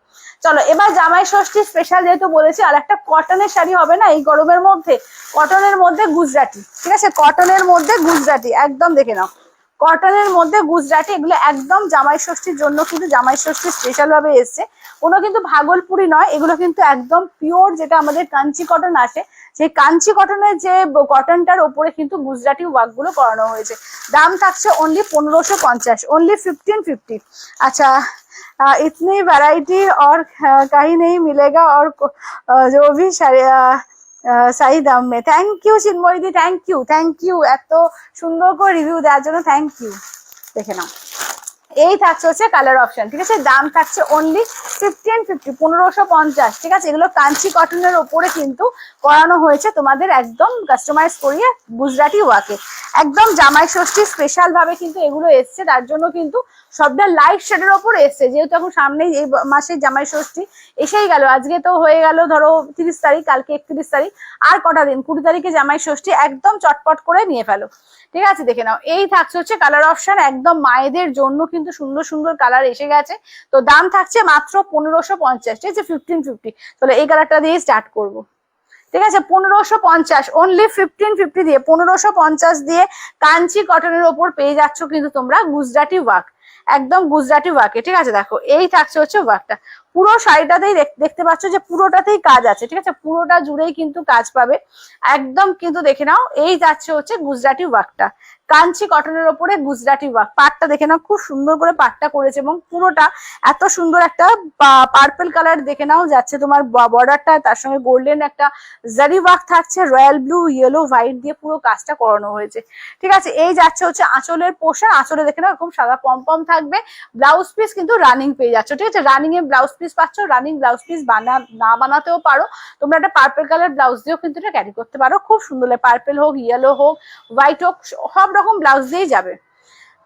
চলো, এবার জামাই ষষ্ঠী স্পেশাল যেহেতু বলেছি, আর একটা কটনের শাড়ি হবে না এই গরমের মধ্যে, কটনের মধ্যে গুজরাটি, ঠিক আছে, কটনের মধ্যে গুজরাটি, একদম দেখে নাও, কটনের মধ্যে গুজরাটি, এগুলো একদম জামাই ষষ্ঠীর জন্য কিন্তু জামাই ষষ্ঠী স্পেশাল ভাবে এসছে, কোনো কিন্তু ভাগলপুরি নয়, এগুলো কিন্তু একদম পিওর, যেটা আমাদের কাঞ্চি কটন আসে, সেই কাঞ্চি কটনের যে কটনটার ওপরে কিন্তু গুজরাটি ওয়ার্ক গুলো করানো হয়েছে। দাম থাকছে অনলি 1550, অনলি 1550। अच्छा इतनी वैरायटी और कहीं नहीं मिलेगा और जो भी सही दाम में। Thank you Chinmayi the, thank you এত সুন্দর করে রিভিউ দেওয়ার জন্য থ্যাংক ইউ। দেখে নাও এই থাকছে হচ্ছে কালার অপশন, ঠিক আছে। দাম থাকছে অনলি 1550, 1550, ঠিক আছে। এগুলো কাঞ্চি কটনের ওপরে কিন্তু করানো হয়েছে তোমাদের একদম কাস্টমাইজ করিয়ে গুজরাটি ওয়াকে। একদম জামাই ষষ্ঠী স্পেশাল ভাবে কিন্তু এগুলো এসছে, তার জন্য কিন্তু সবটা লাইট শেডের ওপর এসছে। যেহেতু এখন সামনেই এই মাসের জামাই ষষ্ঠী এসেই গেল, আজকে তো হয়ে গেল ধরো 30 তারিখ, কালকে 31 তারিখ, আর কটা দিন, 20 তারিখে জামাই ষষ্ঠী, একদম চটপট করে নিয়ে ফেলো, ঠিক আছে। দেখে নাও এই থাকছে হচ্ছে কালার অপশন, একদম মায়েদের জন্য কিন্তু সুন্দর সুন্দর কালার এসে গেছে। তো দাম থাকছে মাত্র 1550, ঠিক আছে, 1550। তাহলে এই কালারটা দিয়ে স্টার্ট করবো, ঠিক আছে। 1550 অনলি 1550 দিয়ে, 1550 দিয়ে কাঞ্চি কটনের ওপর পেয়ে যাচ্ছ কিন্তু তোমরা গুজরাটি ওয়ার্ক, একদম গুজরাটি ওয়ার্কে, ঠিক আছে। দেখো এই থাকছে হচ্ছে ওয়ার্কটা, পুরো শাড়িটাতেই দেখতে পাচ্ছ যে পুরোটাতেই কাজ আছে, ঠিক আছে, পুরোটা জুড়েই কিন্তু কাজ পাবে একদম। কিন্তু দেখে নাও এই যাচ্ছে হচ্ছে গুজরাটি ওয়ার্কটা, কাঞ্চি কটনের ওপরে গুজরাটি ওয়ার্ক। পাটটা দেখে নাও খুব সুন্দর করে পাটটা করেছে, এবং পুরোটা এত সুন্দর একটা পার্পল কালার দেখে নাও যাচ্ছে তোমার বর্ডারটা, তার সঙ্গে গোল্ডেন একটা জারি ওয়ার্ক থাকছে, রয়্যাল ব্লু, ইয়েলো, হোয়াইট দিয়ে পুরো কাজটা করানো হয়েছে, ঠিক আছে। এই যাচ্ছে হচ্ছে আঁচলের পোর্শন, আঁচলে দেখে নাও এরকম সাদা পম থাকবে। ব্লাউজ পিস কিন্তু রানিং পেয়ে যাচ্ছ, ঠিক আছে, রানিং এ ব্লাউজ পিস পাচ্ছ। রানিং ব্লাউজ পিস না বানাতেও পারো তোমরা, একটা পার্পল কালার ব্লাউজ দিয়েও কিন্তু এটা ক্যারি করতে পারো, খুব সুন্দর লাগে। পার্পল হোক, ইয়েলো হোক, হোয়াইট হোক, সব রকম ব্লাউজ দিয়েই যাবে।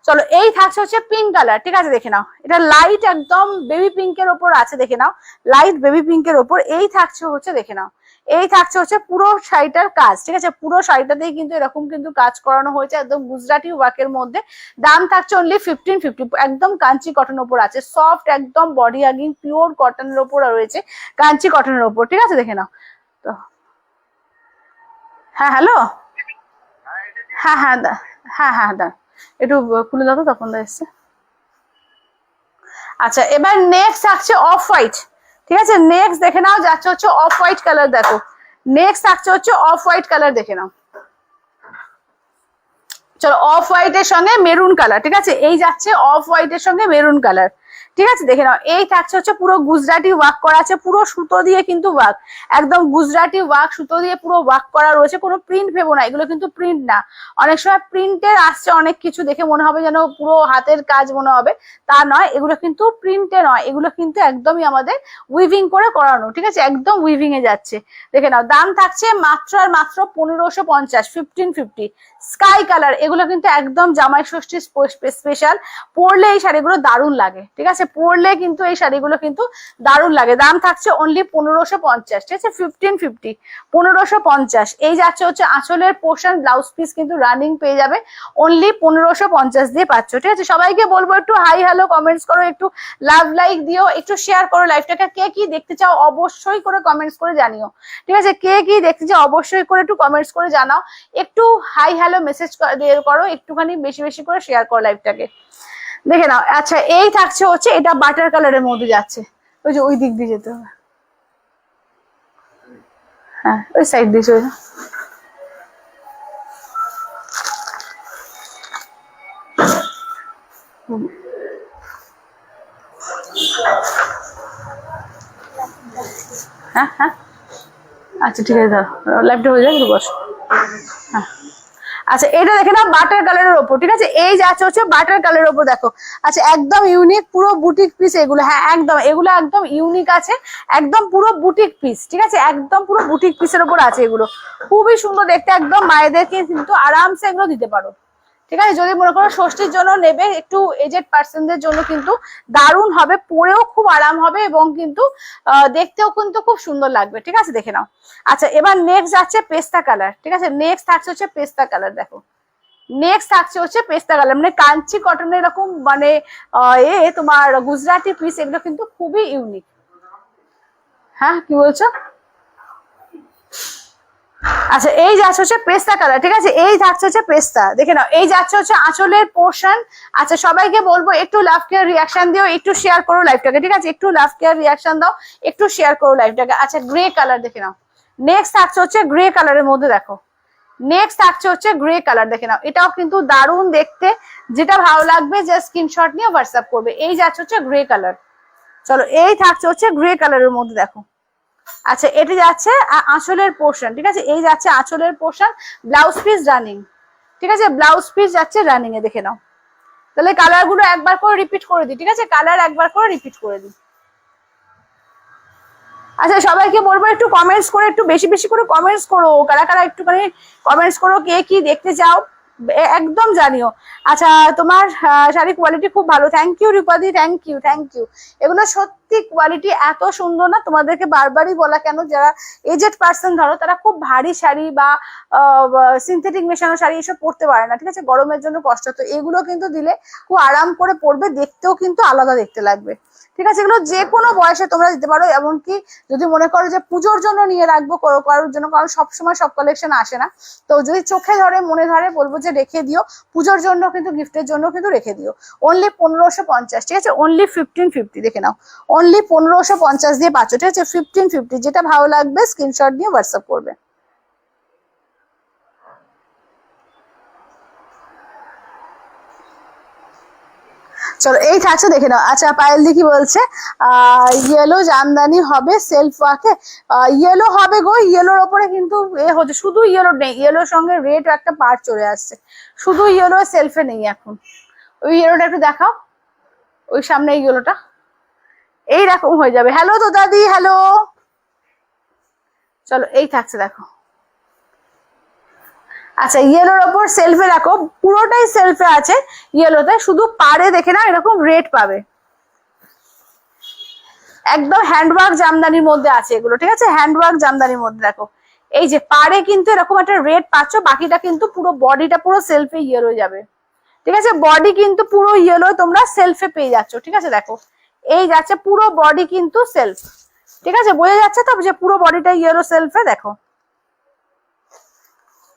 চলো এই থাকছে হচ্ছে পিঙ্ক কালার, ঠিক আছে, দেখে নাও এটা লাইট একদম বেবি পিঙ্কের ওপর আছে, দেখে নাও লাইট বেবি পিঙ্কের ওপর। এই থাকছে হচ্ছে দেখে নাও এই থাকছে হচ্ছে পুরো শাড়িটার কাজ, ঠিক আছে, পুরো শাড়িটাতেই কিন্তু এরকম কিন্তু কাজ করানো হয়েছে একদম গুজরাটি ওয়ার্কের মধ্যে। দাম থাকছে অনলি 1550, একদম কাঞ্চি কটনের ওপর আছে, সফট একদম বডি হাগিং পিওর কটনের ওপর রয়েছে, কাঞ্চি কটনের ওপর, ঠিক আছে। দেখে নাও তো, হ্যাঁ হ্যালো, হ্যাঁ হ্যাঁ হ্যাঁ দা একটু খুলে দাও তো, তখন দা এসছে। আচ্ছা এবার নেক্সট থাকছে অফ হোয়াইট, ঠিক আছে। নেক্সট দেখে নাও যাচ্ছে হচ্ছে অফ হোয়াইট কালার, দেখো নেক্সট থাকছে হচ্ছে অফ হোয়াইট কালার, দেখে নাও। চলো অফ হোয়াইটের সঙ্গে মেরুন কালার, ঠিক আছে, এই যাচ্ছে অফ হোয়াইটের সঙ্গে মেরুন কালার, ঠিক আছে। দেখে নাও এই থাকছে হচ্ছে পুরো গুজরাটি ওয়ার্ক করা আছে, পুরো সুতো দিয়ে কিন্তু ওয়ার্ক, একদম গুজরাটি ওয়ার্ক, সুতো দিয়ে পুরো ওয়ার্ক করা রয়েছে। কোনো প্রিন্ট ভেবো না, এগুলো কিন্তু প্রিন্ট না। অনেক সময় প্রিন্টের আসছে অনেক কিছু, দেখে মনে হবে যেন পুরো হাতের কাজ মনে হবে, তা নয়, এগুলো কিন্তু প্রিন্টে নয়, এগুলো কিন্তু একদমই আমাদের উইভিং করে করানো, ঠিক আছে, একদম উইভিং এ যাচ্ছে। দেখে নাও দাম থাকছে মাত্র আর মাত্র 1550, 1550। স্কাই কালার, এগুলো কিন্তু একদম জামাই ষষ্ঠী স্পেশাল, পরলে এই শাড়িগুলো দারুণ লাগে, ঠিক আছে, পরলে কিন্তু এই শাড়িগুলো কিন্তু দারুণ লাগে। দাম থাকছে অনলি 1550, ঠিক আছে, 1550, 1550। এই যাচ্ছে হচ্ছে আঁচলের পোর্শন, ব্লাউজ পিস কিন্তু রানিং পেয়ে যাবে, অনলি 1550 দিয়ে পাচ্ছ, ঠিক আছে। সবাইকে বলবো একটু হাই হ্যালো কমেন্টস করো, একটু লাভ লাইক দিও, একটু শেয়ার করো লাইভটাকে। কে কি দেখতে চাও অবশ্যই করে কমেন্টস করে জানিও, ঠিক আছে, কে কি দেখতে চাও অবশ্যই করে একটু কমেন্টস করে জানাও, একটু হাই হ্যালো মেসেজ করো, একটুখানি বেশি বেশি করে শেয়ার করো লাইভটাকে। দেখে নাও আচ্ছা এই থাকছে হচ্ছে এটা বাটার কালারের মধ্যে যাচ্ছে, ওই যে ওই দিক দিয়ে যেতে হবে, হ্যাঁ ওই সাইড দিয়ে চলে যাও। হ্যাঁ হ্যাঁ আচ্ছা ঠিক আছে, দাও লাইভটা হয়ে যাক, একটু বসো। হ্যাঁ আচ্ছা এটা দেখে নাও বাটার কালারের ওপর, ঠিক আছে, এই যাচ্ছে হচ্ছে বাটার কালারের ওপর, দেখো আচ্ছা একদম ইউনিক পুরো বুটিক পিস এগুলো, হ্যাঁ একদম এগুলো একদম ইউনিক আছে, একদম পুরো বুটিক পিস, ঠিক আছে, একদম পুরো বুটিক পিসের ওপর আছে এগুলো, খুবই সুন্দর দেখতে, একদম মায়েদেরকে কিন্তু আরামসে এগুলো দিতে পারো, ঠিক আছে। যদি মনে করো ষষ্ঠীর জন্য নেবে, একটু এজেড পার্সনদের জন্য কিন্তু দারুণ হবে, পরেও খুব আরাম হবে, এবং কিন্তু দেখতেও কিন্তু খুব সুন্দর লাগবে, ঠিক আছে। দেখে নাও আচ্ছা এবার নেক্সট যাচ্ছে পেস্তা কালার, ঠিক আছে, নেক্সট থাকছে হচ্ছে পেস্তা কালার, দেখো নেক্সট থাকছে হচ্ছে পেস্তা কালার, মানে কাঞ্চি কটনের এরকম মানে তোমার গুজরাটি পিস, এগুলো কিন্তু খুবই ইউনিক। হ্যাঁ কি বলছো? আচ্ছা এই যাচ্ছে হচ্ছে পেস্তা কালার, ঠিক আছে, এই থাকছে হচ্ছে পেস্তা, দেখে নাও এই যাচ্ছে হচ্ছে আঁচলের পোর্শন। আচ্ছা সবাইকে বলবো একটু লাভ কেয়ার রিয়াকশন দিও, একটু শেয়ার করো লাইভটাকে, ঠিক আছে, একটু লাভ কেয়ার রিয়াকশন দাও, একটু শেয়ার করো লাইভটাকে। আচ্ছা গ্রে কালার দেখে নাও, নেক্সট থাকছে হচ্ছে গ্রে কালারের মধ্যে, দেখো নেক্সট থাকছে হচ্ছে গ্রে কালার, দেখে নাও এটাও কিন্তু দারুণ দেখতে, যেটা ভালো লাগবে জাস্ট স্ক্রিনশট নিয়ে হোয়াটসঅ্যাপ করবে। এই যাচ্ছে হচ্ছে গ্রে কালার, চলো এই থাকছে হচ্ছে গ্রে কালারের মধ্যে, দেখো আচ্ছা এটি যাচ্ছে আঁচলের পোর্শন, ঠিক আছে, এই যাচ্ছে আঁচলের পোর্শন, ব্লাউজ পিস রানিং, ঠিক আছে, ব্লাউজ পিস যাচ্ছে রানিং এ, দেখে নাও। তাহলে কালার গুলো একবার করে রিপিট করে দিই, ঠিক আছে, কালার একবার করে রিপিট করে দিই। আচ্ছা সবাইকে বলবো একটু কমেন্টস করে, একটু বেশি বেশি করে কমেন্টস করো, কারা কারা একটুখানি কমেন্টস করো, কে কি দেখতে চাও একদম জানিও। আচ্ছা তোমার শাড়ির কোয়ালিটি খুব ভালো, থ্যাংক ইউ রূপাদি, থ্যাংক ইউ থ্যাংক ইউ। এগুলো সত্যি কোয়ালিটি এত সুন্দর না, তোমাদেরকে বারবারই বলা কেন, যারা এজেড পার্সন ধরো তারা খুব ভারী শাড়ি বা সিনথেটিক মেশানো শাড়ি এসব পরতে পারে না, ঠিক আছে, গরমের জন্য কষ্ট, তো এগুলো কিন্তু দিলে খুব আরাম করে পরবে, দেখতেও কিন্তু আলাদা দেখতে লাগবে, ঠিক আছে। এগুলো যে কোনো বয়সে তোমরা দিতে পারো, এমনকি যদি মনে করো যে পুজোর জন্য নিয়ে রাখবো কারোর জন্য, কারণ সবসময় সব কালেকশন আসে না, তো যদি চোখে ধরে মনে ধরে বলবো যে রেখে দিও, পুজোর জন্য কিন্তু গিফটের জন্য কিন্তু রেখে দিও। অনলি 1550, ঠিক আছে, অনলি 1550, দেখে নাও, অনলি 1550 দিয়ে পাচ্ছ, ঠিক আছে, 1550, যেটা ভালো লাগবে স্ক্রিনশট নিয়ে হোয়াটসঅ্যাপ করবে। চলো এই থাকছে দেখে নাও। আচ্ছা পায়েল দি কি বলছে, ইয়েলো জামদানি হবে সেলফ ওয়ার্কে, ইয়েলো হবে গো, ইয়েলোর ওপরে কিন্তু এ হচ্ছে, শুধু ইয়েলো নেই, ইয়েলোর সঙ্গে রেড একটা পার্ট চলে আসছে, শুধু ইয়েলো সেলফে নেই এখন। ওই ইয়েলোটা একটু দেখাও, ওই সামনে এই ইয়েলোটা এইরকম হয়ে যাবে। হ্যালো তো দাদি, হ্যালো। চলো এই থাকছে দেখো। আচ্ছা ইয়েলোর ওপর সেলফে রাখো, পুরোটাই সেলফে আছে ইয়েলোতে, শুধু পাড়ে দেখে না এরকম রেড পাবে, একদম হ্যান্ডওয়ার্ক জামদানির মধ্যে আছে এগুলো, ঠিক আছে, হ্যান্ডওয়ার্ক জামদানির মধ্যে দেখো, এই যে পাড়ে কিন্তু এরকম একটা রেড পাচ্ছ, বাকিটা কিন্তু পুরো বডিটা পুরো সেলফে ইয়েলো যাবে, ঠিক আছে, বডি কিন্তু পুরো ইয়েলো তোমরা সেলফে পেয়ে যাচ্ছ, ঠিক আছে, দেখো এই যাচ্ছে পুরো বডি কিন্তু সেলফ, ঠিক আছে, বোঝা যাচ্ছে তো যে পুরো বডিটা ইয়েলো সেলফে, দেখো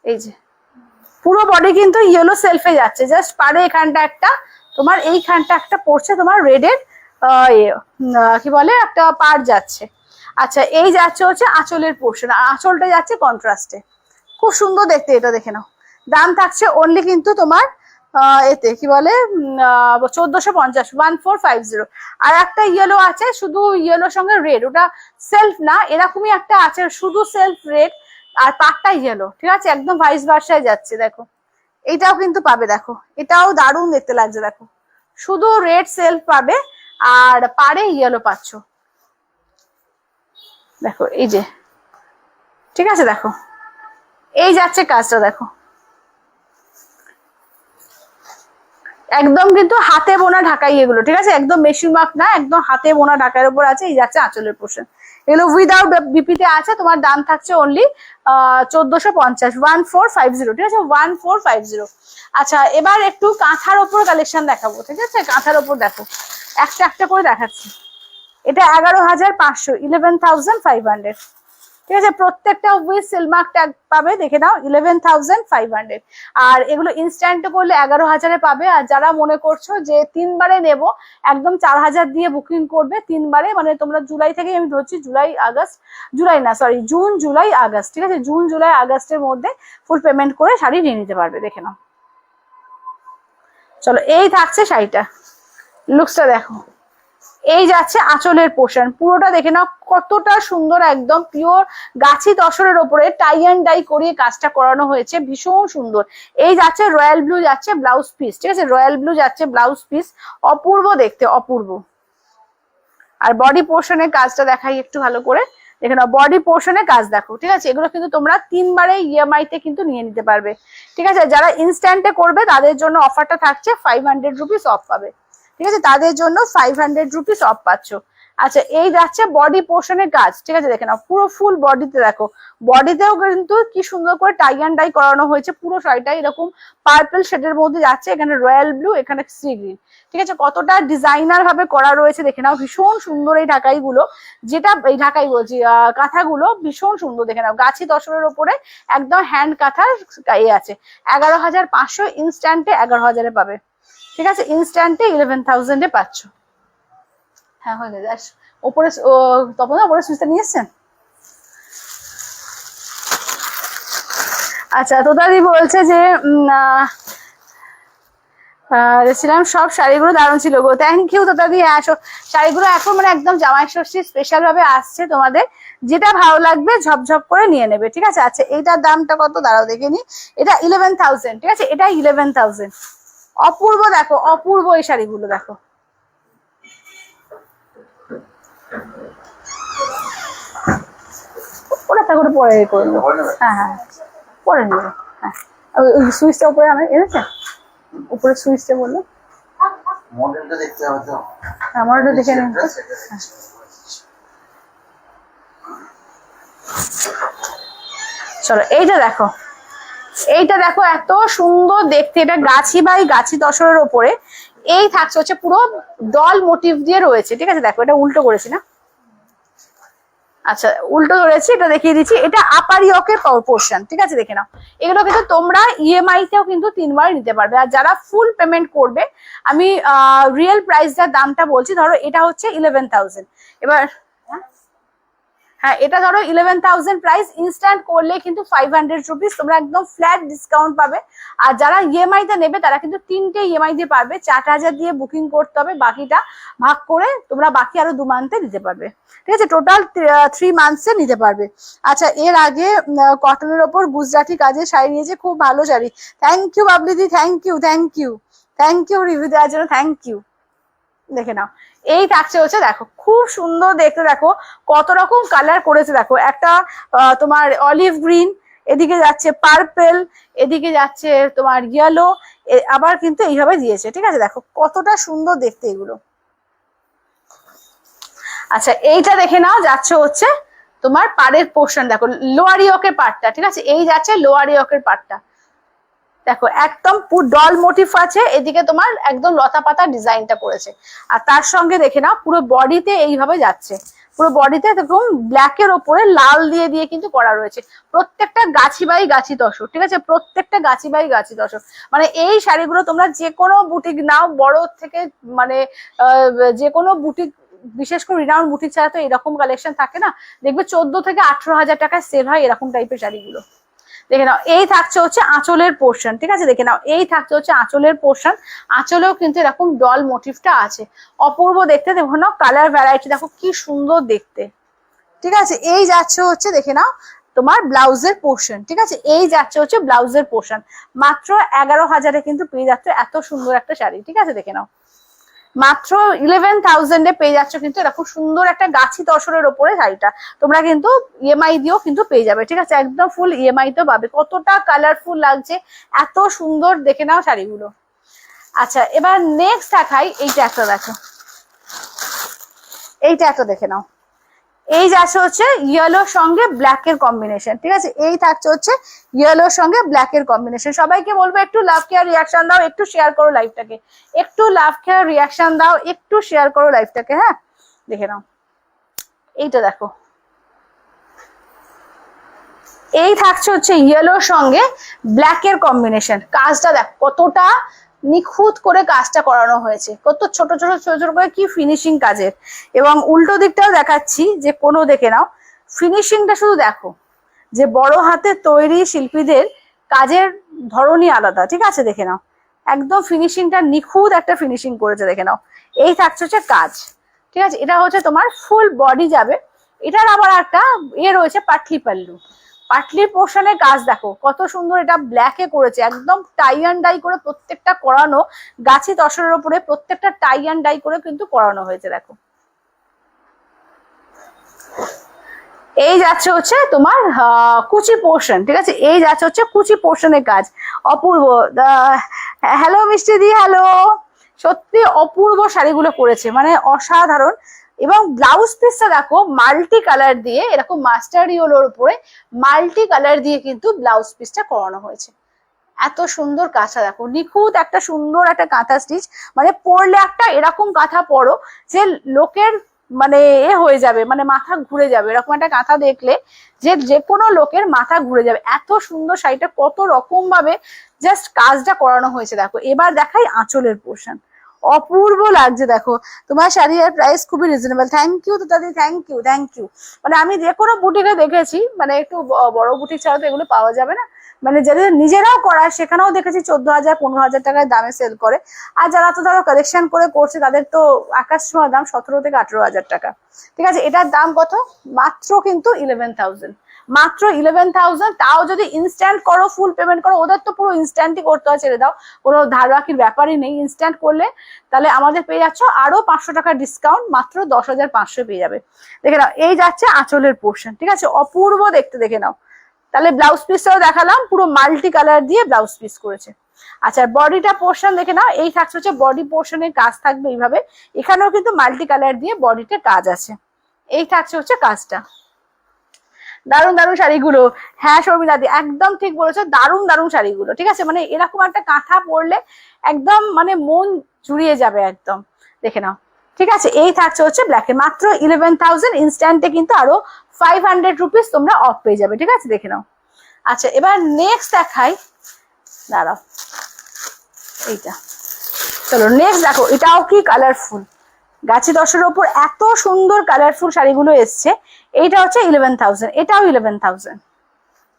এই যে পুরো বডি কিন্তু ইয়েলো সেলফে যাচ্ছে, জাস্ট পারে এখানটা একটা তোমার, এইখানটা একটা পড়ছে তোমার রেডের কি বলে একটা পার যাচ্ছে। আচ্ছা এই যাচ্ছে হচ্ছে আঁচলের পোর্শন, আর আঁচলটা যাচ্ছে কন্ট্রাস্টে, খুব সুন্দর দেখতে, এটা দেখে নাও। দাম থাকছে অনলি কিন্তু তোমার এতে কি বলে 1450, 1450। আর একটা ইয়েলো আছে শুধু ইয়েলোর সঙ্গে রেড, ওটা সেলফ না, এরকমই একটা আছে শুধু সেলফ রেড আর পাটটা ইয়েলো, ঠিক আছে, একদম ভাইস ভার্সায় যাচ্ছে, দেখো এটাও কিন্তু পাবে, দেখো এটাও দারুণ দেখতে লাগছে, দেখো শুধু রেড সেলফ পাবে আর পারে ইয়েলো পাচ্ছ, দেখো এই যে, ঠিক আছে, দেখো এই যাচ্ছে কাজটা, দেখো একদম কিন্তু হাতে বোনা ঢাকাই এগুলো, ঠিক আছে, একদম মেশিন ওয়ার্ক না, একদম হাতে বোনা ঢাকার উপর আছে, এই যাচ্ছে আঁচলের পোর্শন, এগুলো উইদাউট বিপিতে আছে, তোমার দাম থাকছে অনলি 1450, 1450, ঠিক আছে, 1450। আচ্ছা এবার একটু কাঁথার ওপর কালেকশন দেখাবো, ঠিক আছে, কাঁথার ওপর দেখো একটা একটা করে দেখাচ্ছি। এটা 11,500, 11,500, ঠিক আছে, প্রত্যেকটা উইথ সিলমার্ক ট্যাগ পাবে, দেখে নাও 11,500। আর এগুলো ইনস্ট্যান্ট করলে 11,000-এ পাবে, আর যারা মনে করছো যে 3বারে নেব একদম 4,000 দিয়ে বুকিং করবে, 3বারে মানে তোমরা জুলাই থেকে, আমি ধরছি জুলাই আগস্ট, জুলাই না সরি জুন জুলাই আগস্ট, ঠিক আছে, জুন জুলাই আগস্টের মধ্যে ফুল পেমেন্ট করে শাড়ি নিয়ে নিতে পারবে, দেখে নাও। চলো এই থাকছে শাড়িটা, লুকসটা দেখো, এই যাচ্ছে আঁচলের পোর্শন, পুরোটা দেখে নাও কতটা সুন্দর, একদম পিওর গাছি তসরের ওপরে টাই অ্যান্ড ডাই করিয়ে কাজটা করানো হয়েছে, ভীষণ সুন্দর। এই যাচ্ছে রয়্যাল ব্লু যাচ্ছে ব্লাউজ পিস, ঠিক আছে, রয়্যাল ব্লু যাচ্ছে ব্লাউজ পিস, অপূর্ব দেখতে, অপূর্ব। আর বডি পোর্শনের কাজটা দেখাই একটু ভালো করে, দেখে নাও বডি পোর্শনের কাজ দেখো, ঠিক আছে, এগুলো কিন্তু তোমরা 3বারে ইএমআই তে কিন্তু নিয়ে নিতে পারবে, ঠিক আছে, যারা ইনস্ট্যান্টে করবে তাদের জন্য অফারটা থাকছে 500 রুপিস অফ পাবে, ঠিক আছে, তাদের জন্য 500 রুপিস অফ পাচ্ছ। আচ্ছা এই যাচ্ছে বডি পোর্শনের কাজ, ঠিক আছে, দেখে নাও পুরো ফুল বডিতে, দেখো বডিতেও কিন্তু কি সুন্দর করে টাই অ্যান্ড ডাই করানো হয়েছে, পুরো শাড়িটা এরকম পার্পল শেডের মধ্যে যাচ্ছে, এখানে রয়্যাল ব্লু, এখানে সি গ্রিন, ঠিক আছে, কতটা ডিজাইনার ভাবে করা রয়েছে দেখে নাও, ভীষণ সুন্দর এই ঢাকাই গুলো, যেটা এই ঢাকাই বলছি কাঁথাগুলো ভীষণ সুন্দর, দেখে নাও গাছি তসরের ওপরে একদম হ্যান্ড কাঁথার এ আছে, 11,500, ইনস্ট্যান্টে 11,000-এ পাবে, ঠিক আছে, ইনস্ট্যান্টে 11,000-এ পাচ্ছ। হ্যাঁ হয়ে গেছে, ওপরে তপন ওপরে সুইচটা নিয়ে এসছেন। আচ্ছা তো দাদি বলছে যে দেখছিলাম সব শাড়িগুলো দারুণ ছিল গো, থ্যাংক ইউ দাদি। হ্যাঁ শাড়িগুলো এখন মানে একদম জামাই ষষ্ঠী স্পেশাল ভাবে আসছে, তোমাদের যেটা ভালো লাগবে ঝপঝপ করে নিয়ে নেবে, ঠিক আছে। আচ্ছা এইটার দামটা কত দাঁড়াও দেখে নি, এটা 11,000, ঠিক আছে, এটা 11,000। অপূর্ব দেখো, অপূর্ব এই শাড়িগুলো দেখো। ওটা করে পরে করে নেবো, হ্যাঁ হ্যাঁ পরে নেবো। হ্যাঁ ওই সুইচটা উপরে এনেছে, উপরে সুইচটা বললো মডেলটা দেখতে হবে তো, আমার ওটা দেখে নিন। চলো এইটা দেখো, এইটা দেখো এত সুন্দর দেখতে, এটা গাছি বাই গাছি তসরের ওপরে এই থাকছে হচ্ছে পুরো ডল মোটিভ দিয়ে রয়েছে, ঠিক আছে। দেখো এটা উল্টো করেছি না, আচ্ছা উল্টো ধরেছি, এটা দেখিয়ে দিচ্ছি, এটা আপার ইয়কের পোর্শন, ঠিক আছে, দেখে নাও। এগুলো কিন্তু তোমরা ইএমআই তেও কিন্তু 3 বার নিতে পারবে, আর যারা ফুল পেমেন্ট করবে আমি রিয়েল প্রাইসটার দামটা বলছি, ধরো এটা হচ্ছে 11,000, এবার হ্যাঁ এটা ধরো 11,000 প্রাইস, ইনস্ট্যান্ট করলে কিন্তু 500 রুপিস তোমরা একদম ফ্ল্যাট ডিসকাউন্ট পাবে। আর যারা ইএমআই তে নেবে তারা কিন্তু 3টে ইএমআই দিয়ে পারবে, 4,000 দিয়ে বুকিং করতে হবে, বাকিটা ভাগ করে তোমরা বাকি আরো 2 মান্থে নিতে পারবে, ঠিক আছে, টোটাল 3 মান্থসে নিতে পারবে। আচ্ছা এর আগে কটনের ওপর গুজরাটি কাজের শাড়ি নিয়েছে, খুব ভালো শাড়ি, থ্যাংক ইউ বাবলিদি, thank you thank you thank you review দেওয়ার জন্য, থ্যাংক ইউ। দেখে নাও এই থাকছে হচ্ছে, দেখো খুব সুন্দর দেখতে, দেখো কত রকম কালার করেছে, দেখো একটা তোমার অলিভ গ্রিন, এদিকে যাচ্ছে পার্পেল, এদিকে যাচ্ছে তোমার ইয়েলো, আবার কিন্তু এইভাবে দিয়েছে, ঠিক আছে, দেখো কতটা সুন্দর দেখতে এগুলো। আচ্ছা এইটা দেখে নাও, যাচ্ছে হচ্ছে তোমার পাড়ের পোর্শন, দেখো লোয়ার ইয়কের পার্টটা, ঠিক আছে, এই যাচ্ছে লোয়ার ইয়কের পার্টটা, দেখো একদম পুরো ডল মোটিভ আছে, এদিকে তোমার একদম লতা পাতা ডিজাইনটা করেছে, আর তার সঙ্গে দেখে নাও পুরো বডিতে এইভাবে যাচ্ছে, পুরো বডিতে দেখুন ব্ল্যাকের ওপরে লাল দিয়ে দিয়ে কিন্তু করা রয়েছে, প্রত্যেকটা গাছি বাই গাছি তসর, ঠিক আছে, প্রত্যেকটা গাছি বাই গাছি তসর। মানে এই শাড়িগুলো তোমরা যে কোনো বুটিক নাও, বড় থেকে মানে যে কোনো বুটিক, বিশেষ করে রিনাউন্ড বুটিক ছাড়া তো এরকম কালেকশন থাকে না, দেখবে 14 থেকে 18,000 টাকায় সেল হয় এরকম টাইপের শাড়িগুলো। দেখে নাও এই থাকছে হচ্ছে আঁচলের পোর্শন, ঠিক আছে, দেখে নাও এই থাকছে হচ্ছে আঁচলের পোর্শন, আঁচলেও কিন্তু এরকম ডল মোটিভটা আছে, অপূর্ব দেখতে। দেখো নাও কালার ভ্যারাইটি দেখো কি সুন্দর দেখতে, ঠিক আছে। এই যাচ্ছে হচ্ছে দেখে নাও তোমার ব্লাউজের পোর্শন, ঠিক আছে, এই যাচ্ছে হচ্ছে ব্লাউজের পোর্শন, মাত্র 11,000-এ কিন্তু পেয়ে যাচ্ছে এত সুন্দর একটা শাড়ি, ঠিক আছে, দেখে নাও মাত্র 11,000-এ পেয়ে যাচ্ছ কিন্তু এরকম সুন্দর একটা গাছি তসরের ওপরে শাড়িটা, তোমরা কিন্তু ইএমআই দিয়েও কিন্তু পেয়ে যাবে, ঠিক আছে, একদম ফুল ইএমআই তেও পাবে, কতটা কালারফুল লাগছে, এত সুন্দর দেখে নাও শাড়িগুলো। আচ্ছা এবার নেক্সট দেখাই, এইটা একটা দেখো, এইটা একটা দেখে নাও, এই যাচ্ছে হচ্ছে ইয়েলোর সঙ্গে ব্ল্যাক এর কম্বিনেশন, ঠিক আছে, এই থাকছে হচ্ছে ইয়েলোর সঙ্গে ব্ল্যাক এর কম্বিনেশন। সবাইকে বলবো একটু লাভ কেয়ার রিয়াকশন দাও, একটু শেয়ার করো লাইভটাকে, একটু লাভ কেয়ার রিয়াকশন দাও, একটু শেয়ার করো লাইভটাকে, হ্যাঁ দেখে নাও এইটা দেখো, এই থাকছে হচ্ছে ইয়েলোর সঙ্গে ব্ল্যাক এর কম্বিনেশন, কাজটা দেখো কতটা নিখুঁত করে কাজটা করানো হয়েছে, কত ছোট ছোট ছোট ছোট করে কি ফিনিশিং কাজের, এবং উল্টো দিকটাও দেখাচ্ছি যে কোনো দেখে নাও ফিনিশিংটা শুধু দেখো, যে বড় হাতের তৈরি শিল্পীদের কাজের ধরনই আলাদা, ঠিক আছে, দেখে নাও একদম ফিনিশিংটা নিখুঁত একটা ফিনিশিং করেছে, দেখে নাও এই থাকছে হচ্ছে কাজ, ঠিক আছে, এটা হচ্ছে তোমার ফুল বডি যাবে, এটার আবার একটা রয়েছে পাটলি পাল্লু, পাটলির পোর্শনের কাজ দেখো কত সুন্দর, এটা ব্ল্যাকে করেছে, একদম টাই অ্যান্ড ডাই করে প্রত্যেকটা করানো, গাছি তসরের উপরে প্রত্যেকটা টাই অ্যান্ড ডাই করে কিন্তু করানো হয়েছে, দেখো এই যাচ্ছে হচ্ছে তোমার কুচি পোর্শন, ঠিক আছে, এই যাচ্ছে হচ্ছে কুচি পোর্শনের কাজ, অপূর্ব। হ্যালো মিষ্টি দি, হ্যালো, সত্যি অপূর্ব শাড়িগুলো করেছে, মানে অসাধারণ। এবং ব্লাউজ পিসটা দেখো মাল্টি কালার দিয়ে, এরকম মাস্টার ইয়েলোর উপরে মাল্টি কালার দিয়ে কিন্তু ব্লাউজ পিসটা করানো হয়েছে, এত সুন্দর কাঁথা দেখো, নিখুঁত একটা সুন্দর একটা কাঁথা স্টিচ, মানে পরলে একটা এরকম কাঁথা পরো যে লোকের মানে হয়ে যাবে, মানে মাথা ঘুরে যাবে, এরকম একটা কাঁথা দেখলে যে কোনো লোকের মাথা ঘুরে যাবে, এত সুন্দর শাড়িটা কত রকম ভাবে জাস্ট কাজটা করানো হয়েছে। দেখো এবার দেখাই আঁচলের পোর্শন, অপূর্ব লাগছে দেখো। তোমার শাড়ির প্রাইস খুবই রিজনেবল। থ্যাংক ইউ তো দাদি, থ্যাংক ইউ থ্যাংক ইউ। মানে আমি যে কোনো বুটিকে দেখেছি, মানে একটু বড় বুটিক ছাড়া তো এগুলো পাওয়া যাবে না, মানে যাদের নিজেরাও করার সেখানেও দেখেছি 14,000 15,000 টাকার দামে সেল করে। আর যারা তো ধরো কালেকশন করে করছে তাদের তো আকাশ ছোঁয়া দাম, 17 থেকে 18,000 টাকা। ঠিক আছে, এটার দাম কত? মাত্র কিন্তু 11,000, মাত্র 11,000। তাও যদি ইনস্ট্যান্ট করো, ফুল পেমেন্ট করো, ওদের তো পুরো ইনস্ট্যান্টই করতে হয়, ছেড়ে দাও, কোনো ধার বাকির ব্যাপারই নেই। ইনস্ট্যান্ট করলে তাহলে আমাদের পেয়ে যাচ্ছ আরো 500 টাকা ডিসকাউন্ট, মাত্র 10,500 পেয়ে যাবে। দেখে নাও, এই যাচ্ছে আঁচলের পোর্শন। ঠিক আছে, অপূর্ব দেখতে, দেখে নাও। তাহলে ব্লাউজ পিসটাও দেখালাম, পুরো মাল্টি কালার দিয়ে ব্লাউজ পিস করেছে। আচ্ছা, বডিটা পোর্শন দেখে নাও, এই থাকছে হচ্ছে বডি পোর্শনের কাজ থাকবে এইভাবে। এখানেও কিন্তু মাল্টি কালার দিয়ে বডিতে কাজ আছে। এই থাকছে হচ্ছে কাজটা। দারুণ দারুণ শাড়িগুলো। হ্যাঁ শর্মিলাদি, একদম ঠিক বলেছো, দারুণ দারুণ শাড়িগুলো। ঠিক আছে, মানে এরকম একটা কাঁথা পরলে একদম মানে মন জুড়িয়ে যাবে একদম। দেখে নাও। ঠিক আছে, এই থাকছে হচ্ছে ব্ল্যাকে, মাত্র 11,000। ইনস্ট্যান্টে কিন্তু আরো 500 রুপিস তোমরা অফ পেয়ে যাবে। ঠিক আছে, দেখে নাও। আচ্ছা, এবার নেক্সট দেখাই, দাঁড়াও এইটা। চলো নেক্সট দেখো, এটাও কি কালারফুল, গাছি দশের ওপর এত সুন্দর কালারফুল শাড়িগুলো এসছে। এইটা হচ্ছে 11,000, এটাও 11,000।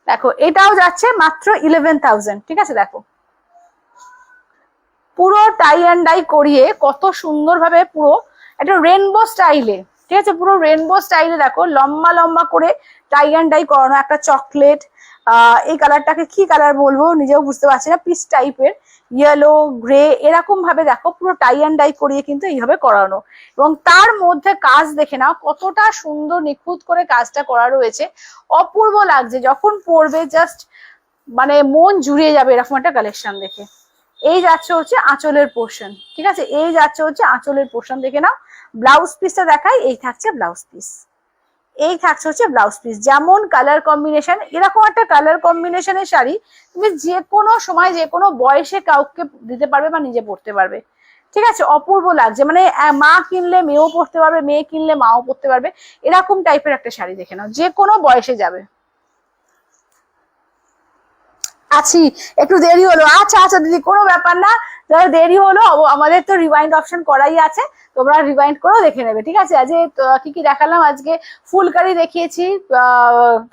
দেখো, এটাও যাচ্ছে মাত্র 11,000। ঠিক আছে, দেখো পুরো টাই অ্যান্ড ডাই করিয়ে কত সুন্দর ভাবে, পুরো একটা রেনবো স্টাইলে। ঠিক আছে, পুরো রেনবো স্টাইলে দেখো, লম্বা লম্বা করে টাই অ্যান্ড ডাই করানো, একটা চকলেট, এই কালারটাকে কি কালার বলবো নিজেও বুঝতে পারছি না, পিচ টাইপের, ইয়েলো গ্রে, এরকম ভাবে দেখো পুরো টাই অ্যান্ড ডাই করিয়ে কিন্তু এইভাবে করানো। এবং তার মধ্যে কাজ দেখে নাও, কতটা সুন্দর নিখুঁত করে কাজটা করা রয়েছে। অপূর্ব লাগছে যখন পরবে, জাস্ট মানে মন জুড়িয়ে যাবে এরকম একটা কালেকশন দেখে। এই যাচ্ছে হচ্ছে আঁচলের পোর্শন। ঠিক আছে, এই যাচ্ছে হচ্ছে আঁচলের পোর্শন, দেখে নাও। ব্লাউজ পিসটা দেখাই, এই থাকছে ব্লাউজ পিস, এই থাকছে হচ্ছে ব্লাউজ পিস। যেমন কালার কম্বিনেশন, এরকম একটা কালার কম্বিনেশনের শাড়ি তুমি যে কোনো সময় যে কোনো বয়সে কাউকে দিতে পারবে বা নিজে পরতে পারবে। ঠিক আছে, অপূর্ব লাগছে, মানে মা কিনলে মেয়েও পরতে পারবে, মেয়ে কিনলে মাও পরতে পারবে, এরকম টাইপের একটা শাড়ি। দেখে নাও, যে কোনো বয়সে যাবে। আছি, একটু দেরি হলো। আচ্ছা আচ্ছা দিদি, কোনো ব্যাপার না, যারা দেরি হলো আমাদের তো রিওয়াইন্ড অপশন করাই আছে, তোমরা রিওয়াইন্ড করেও দেখে নেবে। ঠিক আছে, আজকে কি কি দেখালাম, আজকে ফুলকারি দেখিয়েছি,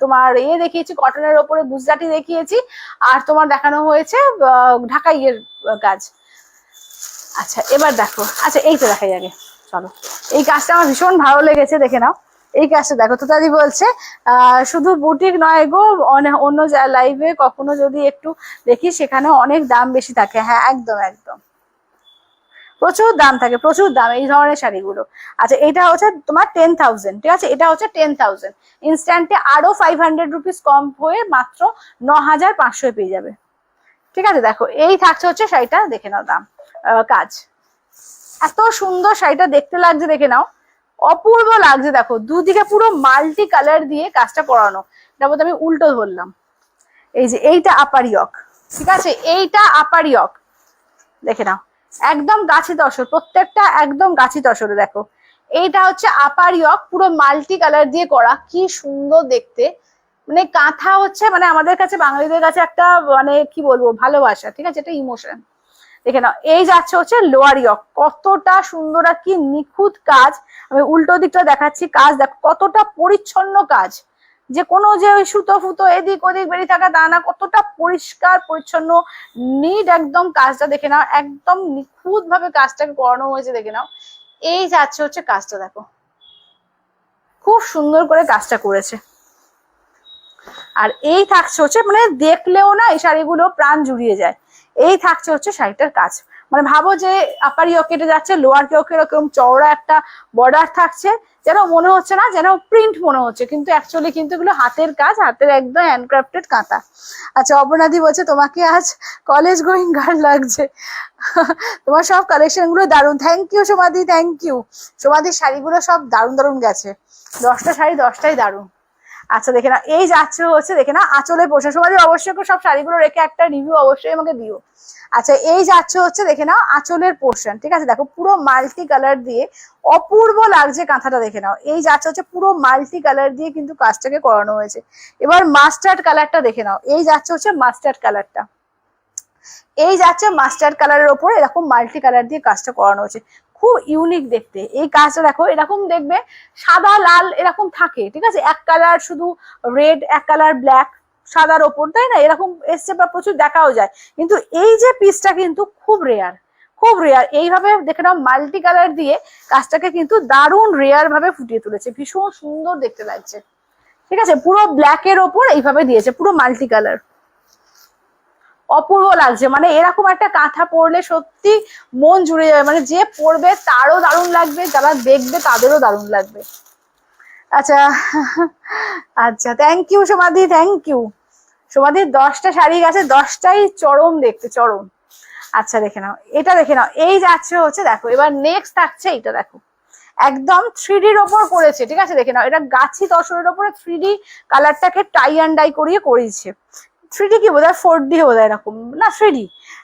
তোমার দেখিয়েছি কটনের ওপরে গুজরাটি দেখিয়েছি, আর তোমার দেখানো হয়েছে ঢাকাইয়ের কাজ। আচ্ছা, এবার দেখো, আচ্ছা এইটা দেখাই আগে, চলো। এই কাজটা আমার ভীষণ ভালো লেগেছে, দেখে নাও। এই কাজটা দেখো, তো দাদি বলছে শুধু বুটিক নয় গো, অন্য লাইভে কখনো যদি একটু দেখি সেখানে অনেক দাম বেশি থাকে। হ্যাঁ, একদম একদম, প্রচুর দাম থাকে, প্রচুর দাম এই ধরনের শাড়িগুলো। আচ্ছা, এটা হচ্ছে তোমার 10,000। ঠিক আছে, এটা হচ্ছে 10,000। ইনস্ট্যান্টে আরো 500 রুপিস কম হয়ে মাত্র 9,500 পেয়ে যাবে। ঠিক আছে, দেখো এই থাকছে হচ্ছে শাড়িটা, দেখে নাও দাম, কাজ এত সুন্দর শাড়িটা দেখতে লাগছে, দেখে নাও, অপূর্ব লাগছে। দেখো, দুদিকে পুরো মাল্টি কালার দিয়ে কাজটা করানো। এটা বলতে আমি উল্টো ধরলাম, এই যে এইটা আপার ইয়ক। ঠিক আছে, এইটা আপার ইয়ক, দেখে নাও, একদম গাছি তসর, প্রত্যেকটা একদম গাছি তসরে। দেখো, এইটা হচ্ছে আপার ইয়ক, পুরো মাল্টি কালার দিয়ে করা, কি সুন্দর দেখতে। মানে কাঁথা হচ্ছে, মানে আমাদের কাছে বাঙালিদের কাছে একটা মানে কি বলবো, ভালোবাসা। ঠিক আছে, এটা ইমোশন। দেখে নাও, এই যাচ্ছে হচ্ছে লোয়ার ইয়ক, কতটা সুন্দর আর কি নিখুঁত কাজ। আমি উল্টো দিকটা দেখাচ্ছি, কাজ দেখো কতটা পরিচ্ছন্ন কাজ, যে কোনো যে ওই সুতো ফুতো এদিক ওদিক বেরিয়ে থাকা তা না, কতটা পরিষ্কার পরিচ্ছন্ন নিট একদম কাজটা। দেখে নাও, একদম নিখুঁত ভাবে কাজটাকে করানো হয়েছে। দেখে নাও, এই যাচ্ছে হচ্ছে কাজটা, দেখো খুব সুন্দর করে কাজটা করেছে। আর এই থাকছে হচ্ছে, মানে দেখলেও না এই শাড়িগুলো প্রাণ জুড়িয়ে যায়। এই থাকছে হচ্ছে শাড়িটার কাজ, মানে ভাবো যে আপার ইয়কেটে যাচ্ছে, লোয়ার ইয়কের এরকম চওড়া একটা বর্ডার থাকছে, যেন মনে হচ্ছে না যেন প্রিন্ট মনে হচ্ছে, কিন্তু অ্যাকচুয়ালি কিন্তু এগুলো হাতের কাজ, হাতের একদম হ্যান্ডক্রাফটেড কাঁথা। আচ্ছা, অপর্ণাদি বলছে তোমাকে আজ কলেজ গোয়িং গার্ল লাগছে। তোমার সব কালেকশন গুলো দারুণ। থ্যাংক ইউ সোমাদি, থ্যাংক ইউ। সোমাদির শাড়িগুলো সব দারুণ দারুণ গেছে, 10টা শাড়ি 10টাই দারুণ। আচ্ছা, দেখে না, এই যাচ্ছে হচ্ছে, দেখে না আঁচলে পোষা। সবাই অবশ্যই সব শাড়িগুলো রেখে একটা রিভিউ অবশ্যই আমাকে দিও। আচ্ছা, এই যাচ্ছে হচ্ছে, দেখে নাও আঁচলের পোর্শন। ঠিক আছে, দেখো পুরো মাল্টি কালার দিয়ে অপূর্ব লাগছে কাঁথাটা। দেখে নাও, এই যাচ্ছে হচ্ছে পুরো মাল্টি কালার দিয়ে কিন্তু কাজটাকে করানো হয়েছে। এবার মাস্টার্ড কালারটা দেখে নাও, এই যাচ্ছে হচ্ছে মাস্টার্ড কালারটা। এই যাচ্ছে মাস্টার্ড কালারের ওপর এরকম মাল্টি কালার দিয়ে কাজটা করানো হয়েছে, খুব ইউনিক দেখতে। এই কাজটা দেখো এরকম দেখবে সাদা লাল এরকম থাকে, ঠিক আছে, এক কালার শুধু রেড, এক কালার ব্ল্যাক, সাদার ওপর, তাই না, এরকম এসছে বা প্রচুর দেখাও যায়। কিন্তু এই যে পিসটা কিন্তু খুব রেয়ার, খুব রেয়ার। এইভাবে দেখে নাও মাল্টি কালার দিয়ে কাজটাকে কিন্তু দারুণ রেয়ার ভাবে ফুটিয়ে তুলেছে, ভীষণ সুন্দর দেখতে লাগছে, ঠিক আছে। পুরো ব্ল্যাক এর ওপর এইভাবে দিয়েছে, পুরো মাল্টি কালার, অপূর্ব লাগছে। মানে এরকম একটা কাঁথা পরলে সত্যি মন জুড়ে যাবে, মানে যে পরবে তারও দারুণ লাগবে, যারা দেখবে তাদেরও দারুণ লাগবে। আচ্ছা আচ্ছা, থ্যাংক ইউ সমাধি, থ্যাংক ইউ সমাধির 10টা শাড়ি গেছে, 10টাই চরম দেখতে, চরম। আচ্ছা দেখে নাও, এটা দেখে নাও, এই যাচ্ছে হচ্ছে দেখো, এবার নেক্সট থাকছে এটা দেখো, একদম 3Dর ওপর করেছে, ঠিক আছে। দেখে নাও, এটা গাছি তসরের ওপরে 3D কালারটাকে টাই অ্যান্ড ডাই করিয়ে করিয়েছে। 3D কি বোধহয় 4D বোধহয় এরকম, না 3D।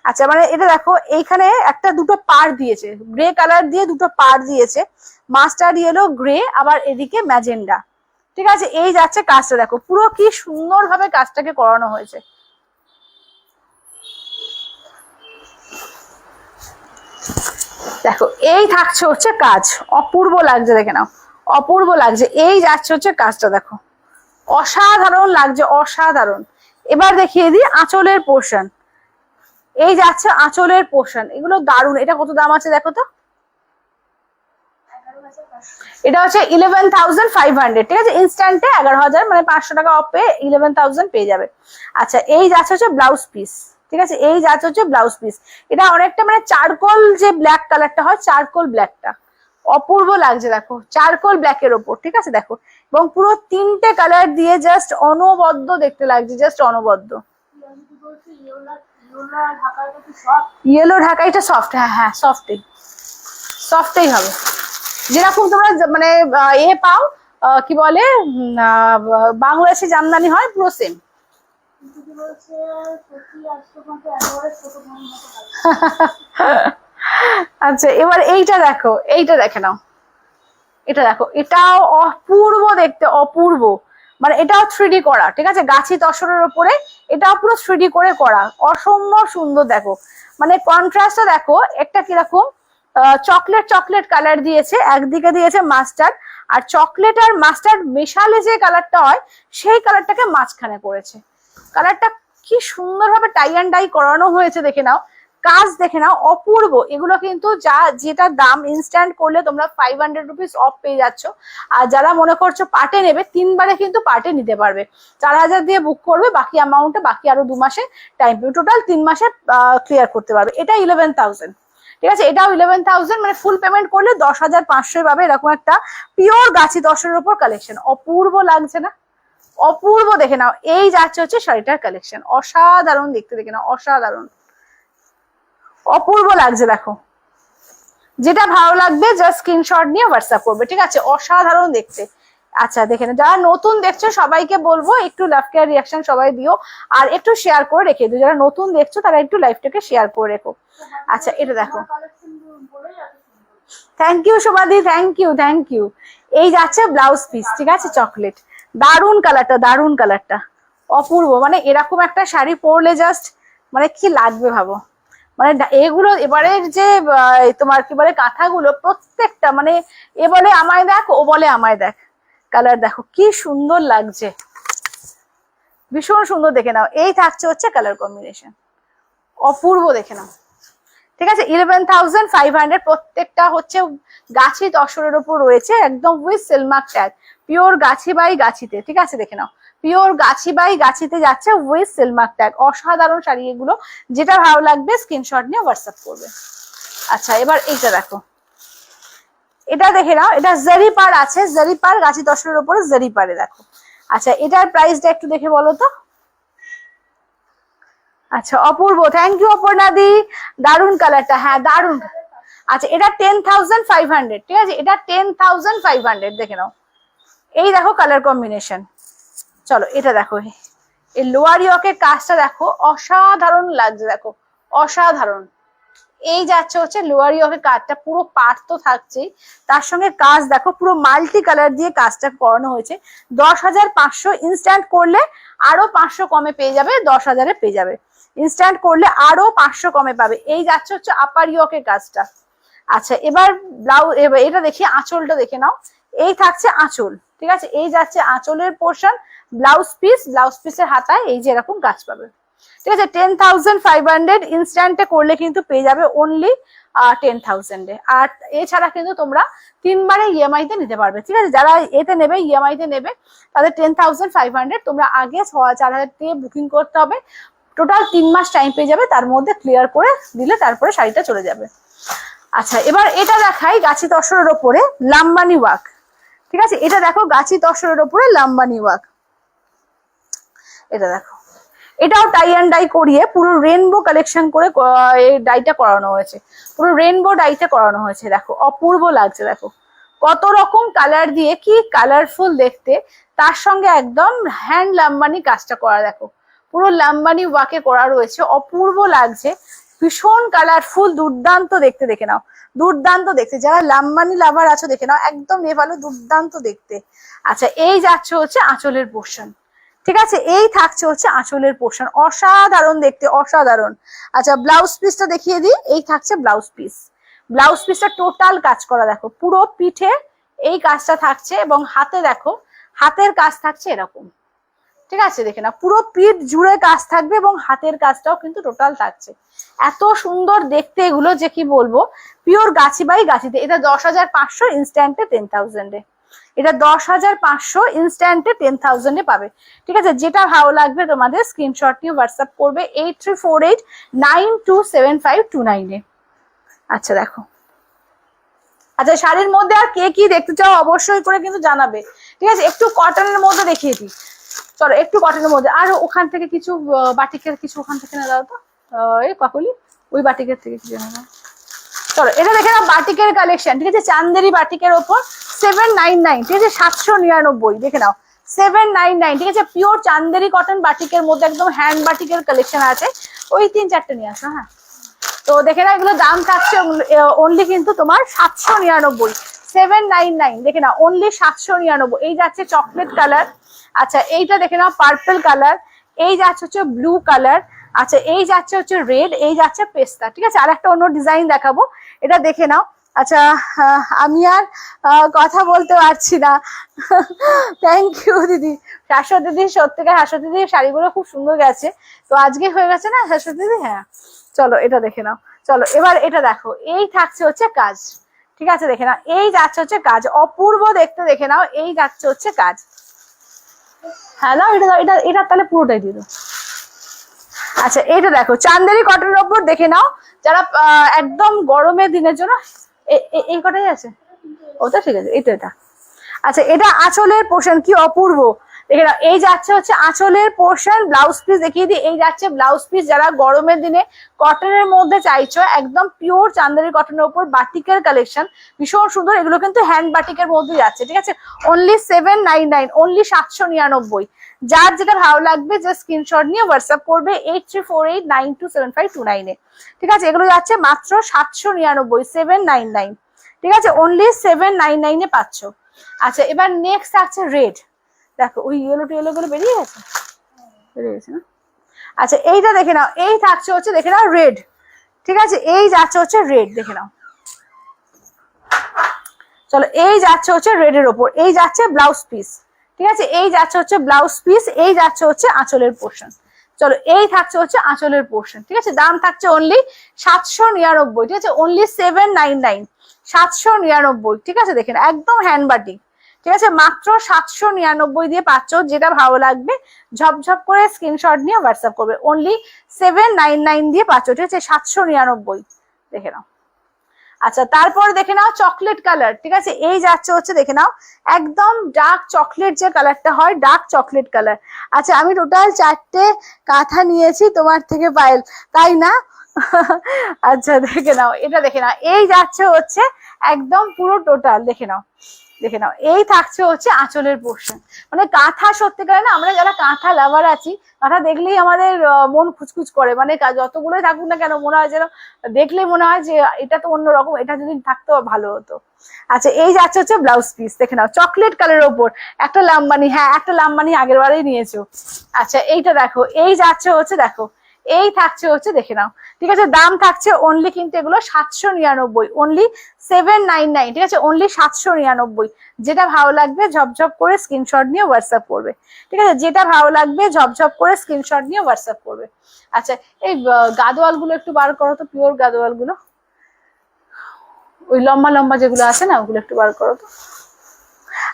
আচ্ছা, মানে এটা দেখো এইখানে একটা দুটো পার দিয়েছে, গ্রে কালার দিয়ে দুটো পার দিয়েছে, মাস্টার্ড ইয়েলো গ্রে, আবার এদিকে ম্যাজেন্ডা, ঠিক আছে। এই যাচ্ছে কাজটা দেখো, পুরো কি সুন্দর ভাবে কাজটাকে করানো হয়েছে। দেখো এই থাকছে হচ্ছে কাজ, অপূর্ব লাগছে, দেখে নাও অপূর্ব লাগছে। এই যাচ্ছে হচ্ছে কাজটা দেখো, অসাধারণ লাগছে, অসাধারণ। এবার দেখিয়ে দিই আঁচলের পোর্শন, এই যাচ্ছে আঁচলের পোর্শন, এগুলো দারুণ। এটা কত দাম আছে দেখো তো, এটা হচ্ছে 11,500, ঠিক আছে। ইনস্ট্যান্টে 11,000, মানে 500 টাকা অফ পেয়ে 11,000 পেয়ে যাবে। আচ্ছা, এই যাচ্ছে হচ্ছে ব্লাউজ পিস, ঠিক আছে, এই যাচ্ছে হচ্ছে ব্লাউজ পিস। এটা অনেকটা মানে চারকোল যে ব্ল্যাক কালারটা হয়, চারকোল ব্ল্যাকটা, অপূর্ব লাগছে দেখো, চারকোল ব্ল্যাকের ওপর, ঠিক আছে দেখো। এবং পুরো 3টে কালার দিয়ে জাস্ট অনবদ্য দেখতে লাগছে, জাস্ট অনবদ্য। ইয়েলো ঢাকাইটা সফট, হ্যাঁ হ্যাঁ, সফটই, সফটই হবে, যেরকম তোমরা মানে এ পাও, কি বলে, বাংলাদেশি জামদানি হয়, পুরো সেম। আচ্ছা, এবার এইটা দেখো, এইটা দেখে নাও, এটা দেখো, এটাও অপূর্ব দেখতে, অপূর্ব। মানে এটাও 3D করা, ঠিক আছে, গাছি তসরের ওপরে এটাও পুরো 3D করে করা, অসম্ভব সুন্দর। দেখো মানে কন্ট্রাস্টটা দেখো, একটা কিরকম চকলেট চকলেট কালার দিয়েছে, একদিকে দিয়েছে মাস্টার্ড, আর চকলেট আর মাস্টার্ড মেশালে যে কালারটা হয় সেই কালারটাকে মাঝখানে করেছে। কালারটা কি সুন্দরভাবে টাই অ্যান্ড ডাই করানো হয়েছে, দেখে নাও কাজ, দেখে নাও অপূর্ব। এগুলো কিন্তু যেটা দাম ইনস্ট্যান্ট করলে তোমরা 500 রুপিস অফ পেয়ে যাচ্ছ। আর যারা মনে করছো পার্টে নেবে, 3বারে কিন্তু পার্টে নিতে পারবে। 4,000 দিয়ে বুক করবে, বাকি অ্যামাউন্টে বাকি আরো 2 মাসে টাইম পেয়ে, টোটাল 3 মাসে ক্লিয়ার করতে পারবে। এটা 11,000, ঠিক আছে, এটাও 11,000, মানে ফুল পেমেন্ট করলে 10,500 পাবে। এরকম একটা পিওর গাছি তসরের উপর কালেকশন, অপূর্ব লাগছে না, অপূর্ব। দেখে নাও, এই যাচ্ছে হচ্ছে শাড়িটার কালেকশন, অসাধারণ দেখতে, দেখে নাও অসাধারণ, অপূর্ব লাগছে। দেখো যেটা ভালো লাগবে জাস্ট স্ক্রিনশট নিয়ে হোয়াটসঅ্যাপ করবে, ঠিক আছে, অসাধারণ দেখতে। আচ্ছা দেখে না, যারা নতুন দেখছো সবাইকে বলবো একটু লাভ কেয়ার রিয়াকশন সবাই দিও, আর একটু শেয়ার করে রেখে দিও। যারা নতুন দেখছো তারা একটু লাইভটাকে শেয়ার করে রেখো। আচ্ছা, এটা দেখো, থ্যাংক ইউ সমাধি, থ্যাংক ইউ, থ্যাংক ইউ। এই যাচ্ছে ব্লাউজ পিস, ঠিক আছে, চকলেট, দারুন কালারটা, দারুন কালারটা, অপূর্ব। মানে এরকম একটা শাড়ি পরলে জাস্ট মানে কি লাগবে ভাবো। মানে এগুলো এবারের যে তোমার কি বলে কাঁথাগুলো প্রত্যেকটা, মানে এ বলে আমায় দেখ, ও বলে আমায় দেখ, কালার দেখো কি সুন্দর লাগছে, ভীষণ সুন্দর। দেখে নাও, এই থাকছে হচ্ছে কালার কম্বিনেশন, অপূর্ব, দেখে নাও, ঠিক আছে। 11,500, প্রত্যেকটা হচ্ছে গাছি তসরের উপর রয়েছে, একদম with সেলমার্ক tag, pure Gachhi by গাছিতে, ঠিক আছে। দেখে নাও, পিওর গাছি বাই গাছিতে যাচ্ছে উইথ সেলমার্ক ট্যাগ, অসাধারণ শাড়ি এগুলো। যেটা ভালো লাগবে স্ক্রিনশট নিয়ে হোয়াটসঅ্যাপ করবে। আচ্ছা, এবার এইটা দেখো, এটা দেখে নাও, এটা জারি পার আছে, জারি পার গাছি তসরের উপরে জারি পারে, দেখো। আচ্ছা, এটার প্রাইসটা একটু দেখে বলো তো। আচ্ছা, অপূর্ব, থ্যাংক ইউ অপর্ণাদি, দারুন কালারটা, হ্যাঁ দারুন। আচ্ছা, এটা 10,500, ঠিক আছে, এটা 10,500, দেখে নাও। এই দেখো কালার কম্বিনেশন। চলো এটা দেখো, এই লোয়ার ইয়কের কাজটা দেখো, অসাধারণ লাগছে, দেখো অসাধারণ। এই যাচ্ছে হচ্ছে লোয়ার ইয়কের কাজটা, পুরো পাট তো থাকছেই, তার সঙ্গে কাজ দেখো পুরো মাল্টি কালার দিয়ে কাজটা করানো হয়েছে। 10,500 ইনস্ট্যান্ট করলে আরো 500 কমে পেয়ে যাবে, 10,000-এ পেয়ে যাবে। ইনস্ট্যান্ট করলে আরো 500 কমে পাবে। এই যাচ্ছে হচ্ছে আপার ইয়কের কাজটা। আচ্ছা এবার এবার এটা দেখি আঁচলটা দেখে নাও। এই থাকছে আঁচল, ঠিক আছে, এই যাচ্ছে আঁচলের পোর্শন, ব্লাউজ পিসের হাতায় এই যে এরকম কাজ পাবে, ঠিক আছে। 10,500 ইনস্ট্যান্টে করলে কিন্তু পেয়ে যাবে অনলি 10,000-এ। আর এছাড়া কিন্তু তোমরা 3 বারে ইএমআই তে নিতে পারবে, ঠিক আছে। যারা এতে নেবে, ইএমআই তে নেবে, তাদের 10,500 তোমরা আগে 4,000 দিয়ে বুকিং করতে হবে। টোটাল 3 মাস টাইম পেয়ে যাবে, তার মধ্যে ক্লিয়ার করে দিলে তারপরে শাড়িটা চলে যাবে। আচ্ছা এবার এটা দেখাই গাছি তসরের ওপরে লাম্বানি ওয়ার্ক, ঠিক আছে। এটা দেখো গাছি তসরের ওপরে লাম্বানি ওয়ার্ক, এটা দেখো, এটাও টাই অ্যান্ড ডাই করিয়ে পুরো রেনবো কালেকশন করে এই ডাইটা করানো হয়েছে, পুরো রেনবো ডাইতে করানো হয়েছে। দেখো অপূর্ব লাগছে, দেখো কত রকম কালার দিয়ে, কি কালারফুল দেখতে, তার সঙ্গে একদম হ্যান্ড লাম্বানি কাজটা করা, দেখো পুরো লাম্বানি ওয়ার্কে করা রয়েছে, অপূর্ব লাগছে, ভীষণ কালারফুল, দুর্দান্ত দেখতে, দেখে নাও দুর্দান্ত দেখতে। যারা লাম্বানি লাভার আছো দেখে নাও, একদম নেভালো, দুর্দান্ত দেখতে। আচ্ছা এই যাচ্ছে হচ্ছে আঁচলের পোর্শন, ঠিক আছে, এই থাকছে হচ্ছে আঁচলের পোর্শন, অসাধারণ দেখতে, অসাধারণ। আচ্ছা ব্লাউজ পিসটা দেখিয়ে দিই, এই থাকছে ব্লাউজ পিসটা টোটাল কাজ করা, দেখো পুরো পিঠে এই কাজটা থাকছে, এবং হাতে দেখো হাতের কাজ থাকছে এরকম, ঠিক আছে, দেখে না পুরো পিঠ জুড়ে কাজ থাকবে, এবং হাতের কাজটাও কিন্তু টোটাল থাকছে। এত সুন্দর দেখতে এগুলো যে কি বলবো, পিওর গাছি বাই গাছিতে। এটা 10,500 ইনস্ট্যান্টে 10,000-এ, এটা 10,500 ইনস্ট্যান্টে 10,000-এ পাবে, ঠিক আছে। যেটা ভালো লাগবে তোমাদের স্ক্রিনশট নিয়ে হোয়াটসঅ্যাপ করবে 8348927529-এ। আচ্ছা দেখো, আচ্ছা শাড়ির মধ্যে আর কে কি দেখতে চাও অবশ্যই করে কিন্তু জানাবে, ঠিক আছে। একটু কটনের মধ্যে দেখিয়ে দিই, চলো একটু কটনের মধ্যে। আর ওখান থেকে কিছু বাটিকের কিছু ওখান থেকে না দাও তো, এই কাকুলি ওই বাটিকের থেকে কিছু না। চলো এটা দেখে নাও বাটিকের কালেকশন, ঠিক আছে, চান্দেরি বাটিকের ওপর 799, ঠিক আছে, 799 দেখে নাও, 799, ঠিক আছে, পিওর চান্দেরি কটন বাটিকের মধ্যে একদম হ্যান্ড বাটিকের কালেকশন আছে। ওই 3-4টে নিয়ে আসো, হ্যাঁ। তো দেখে নাও এগুলো দাম থাকছে অনলি কিন্তু তোমার 799, 799 দেখে নাও, অনলি 799। এই যাচ্ছে চকলেট কালার, আচ্ছা এইটা দেখে নাও পার্পল কালার, এই যাচ্ছে হচ্ছে ব্লু কালার, আচ্ছা এই যাচ্ছে হচ্ছে রেড, এই যাচ্ছে পেস্তা, ঠিক আছে। আর একটা অন্য ডিজাইন দেখাবো, এটা দেখে নাও। আচ্ছা আমি আর কথা বলতে পারছি না, থ্যাংক ইউ দিদি, শাশ্বত দিদি, সত্যিকার শাশ্বত দিদি শাড়িগুলো খুব সুন্দর গেছে, তো আজকে হয়ে গেছে না শাশ্বত দিদি, হ্যাঁ। চলো এটা দেখে নাও, চলো এবার এটা দেখো, এই থাকছে হচ্ছে কাজ, ঠিক আছে, দেখে নাও এই যাচ্ছে হচ্ছে কাজ, অপূর্ব দেখতে, দেখে নাও এই যাচ্ছে হচ্ছে কাজ। হ্যাঁ না এটা এটা এটা তাহলে পুরোটাই দিয়ে দাও। আচ্ছা এইটা দেখো চান্দেরি কটনের ওপর দেখে নাও, যারা একদম গরমের দিনের জন্য, এই কটাই আছে, ওটা ঠিক আছে, এটা আচ্ছা এটা আঁচলের পোর্শন, কি অপূর্ব দেখে নাও, এই যাচ্ছে হচ্ছে আঁচলের পোর্শন। ব্লাউজ পিস দেখিয়ে দিই, এই যাচ্ছে ব্লাউজ পিস। যারা গরমের দিনে কটনের মধ্যে চাইছো, একদম পিওর চান্দেরি কটনের উপর বাটিকের কালেকশন, ভীষণ সুন্দর, এগুলো কিন্তু হ্যান্ড বাটিকের মধ্যে যাচ্ছে, ঠিক আছে, অনলি 799, অনলি 799। যার যেটা ভালো লাগবে যে স্ক্রিনশট নিয়ে হোয়াটসঅ্যাপ করবে 8348927529-এ, ঠিক আছে। এগুলো যাচ্ছে মাত্র 799, 799, ঠিক আছে, অনলি 799-এ পাচ্ছ। আচ্ছা এবার নেক্সট আছে রেড, দেখো ওই ইয়েলো গুলো বেরিয়ে গেছে না। আচ্ছা এইটা দেখে নাও, এই থাকছে হচ্ছে দেখে নাও রেড, ঠিক আছে, এই যাচ্ছে হচ্ছে রেড, দেখে নাও। চলো এই যাচ্ছে হচ্ছে রেড এর ওপর, এই যাচ্ছে ব্লাউজ পিস, ঠিক আছে, এই যাচ্ছে হচ্ছে ব্লাউজ পিস, এই যাচ্ছে হচ্ছে আঁচলের পোর্শন। চলো এই থাকছে হচ্ছে আঁচলের পোর্শন, ঠিক আছে, দাম থাকছে অনলি 799, ঠিক আছে, অনলি 799, 799, ঠিক আছে, দেখেন একদম হ্যান্ড বাটিক, ঠিক আছে, মাত্র 799 দিয়ে পাচ্ছ। যেটা ভালো লাগবে ঝপঝপ করে স্ক্রিনশট নিয়ে হোয়াটসঅ্যাপ করবে, অনলি 799 দিয়ে পাচ্ছ, ঠিক আছে, 799 দেখে নাও। আচ্ছা তারপর দেখে নাও চকলেট কালার, ঠিক আছে, এই যাচ্ছে হচ্ছে দেখে নাও একদম ডার্ক চকলেট যে কালারটা হয়, ডার্ক চকলেট কালার। আচ্ছা আমি টোটাল 4টে কাঁথা নিয়েছি তোমার থেকে পায়েল, তাই না? আচ্ছা দেখে নাও, এটা দেখে নাও, এই যাচ্ছে হচ্ছে একদম পুরো টোটাল, দেখে নাও, দেখে নাও এই থাকছে হচ্ছে আঁচলের পোর্শন। মানে কাঁথা সত্যিকারে না, আমরা যারা কাঁথা লাভার আছি, কাঁথা দেখলেই আমাদের মন খুচখুচ করে, মানে যতগুলোই থাকুক না কেন মনে হয় যেন দেখলেই মনে হয় যে এটা তো অন্যরকম, এটা যদি থাকতো ভালো হতো। আচ্ছা এই যাচ্ছে হচ্ছে ব্লাউজ পিস, দেখে নাও চকলেট কালারের ওপর একটা লাম্বানি, হ্যাঁ একটা লাম্বানি আগের বারেই নিয়েছো। আচ্ছা এইটা দেখো, এই যাচ্ছে হচ্ছে দেখো এই থাকছে হচ্ছে দেখে নাও, ঠিক আছে। দাম থাকছে অনলি কিন্তু এগুলো 799, অনলি 799, ঠিক আছে, অনলি 799। যেটা ভালো লাগবে ঝপঝপ করে স্ক্রিনশট নিয়ে হোয়াটসঅ্যাপ করবে, ঠিক আছে, যেটা ভালো লাগবে ঝপঝপ করে স্ক্রিনশট নিয়ে হোয়াটসঅ্যাপ করবে। আচ্ছা এই গাদোয়াল গুলো একটু বার করো তো, পিওর গাদোয়াল গুলো, ওই লম্বা লম্বা যেগুলো আছে না ওগুলো একটু বার করো তো।